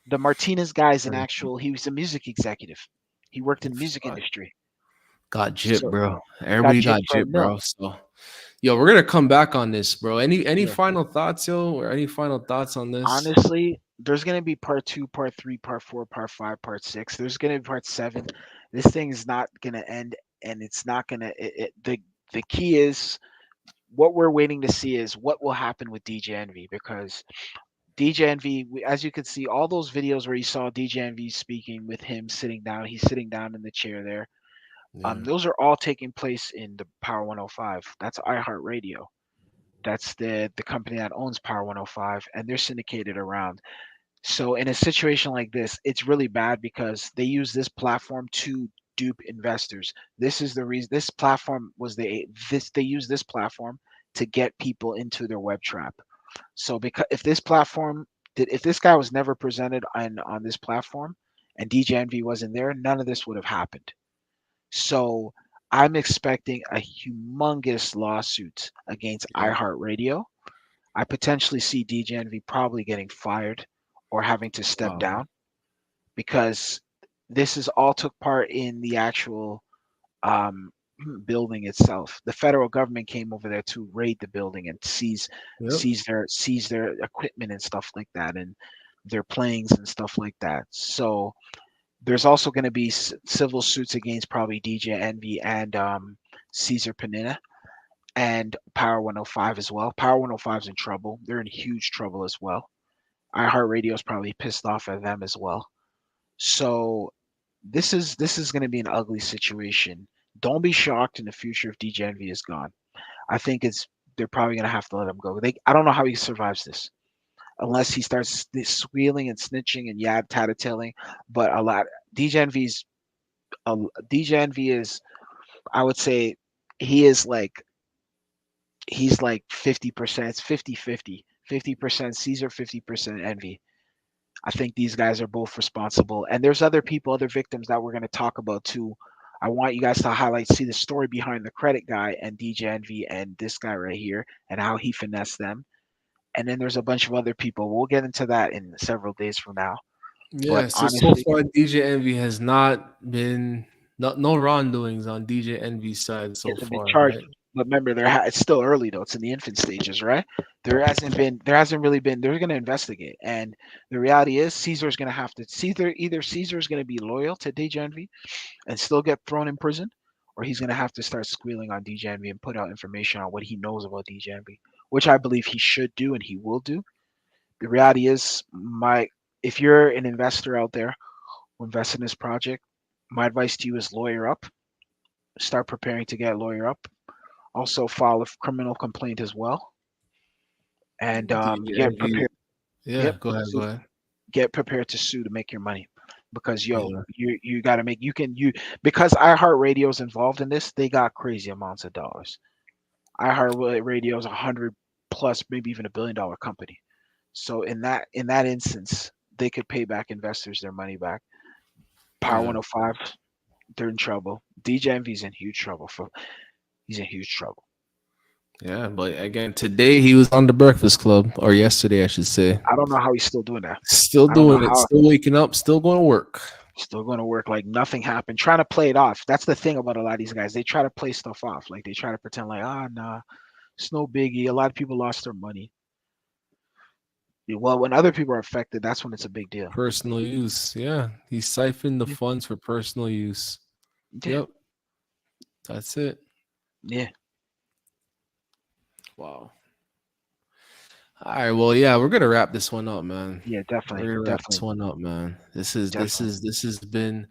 The Martinez guy is Right. he was a music executive. He worked in the music Fuck. industry. Got jip, So bro. Everybody jip got for a jip, mill. bro. So, yo, we're gonna come back on this, bro. Any Yeah. final thoughts, yo, or any final thoughts on this? Honestly, there's gonna be part 2, part 3, part 4, part 5, part 6. There's gonna be part 7. This thing is not gonna end, and it's not gonna. The key is what we're waiting to see is what will happen with DJ Envy, because DJ Envy, as you can see, all those videos where you saw DJ Envy speaking with him sitting down, he's sitting down in the chair there. Yeah. Those are all taking place in the Power 105. That's iHeartRadio. That's the company that owns Power 105, and they're syndicated around. So in a situation like this, it's really bad because they use this platform to dupe investors. This is the reason this platform was they use this platform to get people into their web trap. So because if this guy was never presented on this platform and DJ Envy wasn't there, none of this would have happened. So I'm expecting a humongous lawsuit against iHeartRadio. I potentially see DJ Envy probably getting fired or having to step down, because this is all took part in the actual building itself. The federal government came over there to raid the building and seize their equipment and stuff like that, and their planes and stuff like that. So there's also going to be civil suits against probably DJ Envy and Caesar Panina and Power 105 as well. Power 105 is in trouble. They're in huge trouble as well. iHeartRadio is probably pissed off at them as well. So this is going to be an ugly situation. Don't be shocked in the future if DJ Envy is gone. I think they're probably going to have to let him go. I don't know how he survives this, unless he starts squealing and snitching and tattatailing. But a lot DJ Envy is, I would say, he's like 50%. It's 50-50. 50% Caesar, 50% Envy. I think these guys are both responsible. And there's other people, other victims that we're going to talk about too. I want you guys to see the story behind the credit guy and DJ Envy and this guy right here and how he finessed them. And then there's a bunch of other people. We'll get into that in several days from now. Yeah, But so honestly, far DJ Envy has not been no wrongdoings on DJ Envy's side so hasn't been far, charged. right? But remember, it's still early though. It's in the infant stages, right? There hasn't really been. They're going to investigate, and the reality is, Caesar's going to have to. Either Caesar's going to be loyal to DJ Envy and still get thrown in prison, or he's going to have to start squealing on DJ Envy and put out information on what he knows about DJ Envy, which I believe he should do and he will do. The reality is, if you're an investor out there who invests in this project, my advice to you is lawyer up. Start preparing to get lawyer up. Also file a criminal complaint as well, and DJ get Envy. prepared. Yeah, go ahead. Get prepared to sue to make your money, because you got to because iHeartRadio is involved in this. They got crazy amounts of dollars. iHeartRadio is 100 plus, maybe even $1 billion company. So in that instance, they could pay back investors their money back. Power 105, they're in trouble. DJ Envy's in huge trouble. He's in huge trouble. Yeah, but again, today he was on the Breakfast Club, or yesterday, I should say. I don't know how he's still doing that. Still doing it, still waking up, still going to work. Still going to work like nothing happened. Trying to play it off. That's the thing about a lot of these guys. They try to play stuff off. Like they try to pretend like, nah, it's no biggie. A lot of people lost their money. Well, when other people are affected, that's when it's a big deal. Personal use. Yeah. He siphoned the Yeah. funds for personal use. Yeah. Yep. That's it. Yeah. Wow. All right. Well, yeah, we're gonna wrap this one up, man. Yeah, definitely. We're gonna wrap this Definitely. one up, man. This Definitely. has been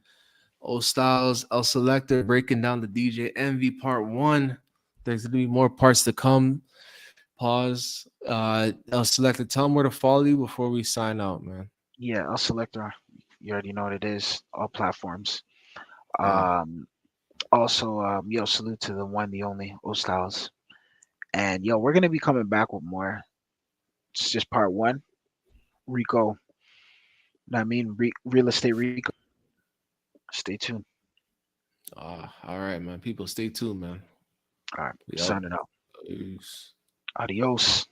O Styles, El Selector breaking down the DJ Envy part 1. There's gonna be more parts to come. Pause. El Selector, tell them where to follow you before we sign out, man. Yeah, I'll select you already know what it is. All platforms. Yeah. Also, yo, salute to the one, the only O Styles. And yo, we're gonna be coming back with more. It's just part 1. Rico. Know what I mean, real estate Rico. Stay tuned. All right, man. People, stay tuned, man. All right, We out. signing out. Peace. Adios.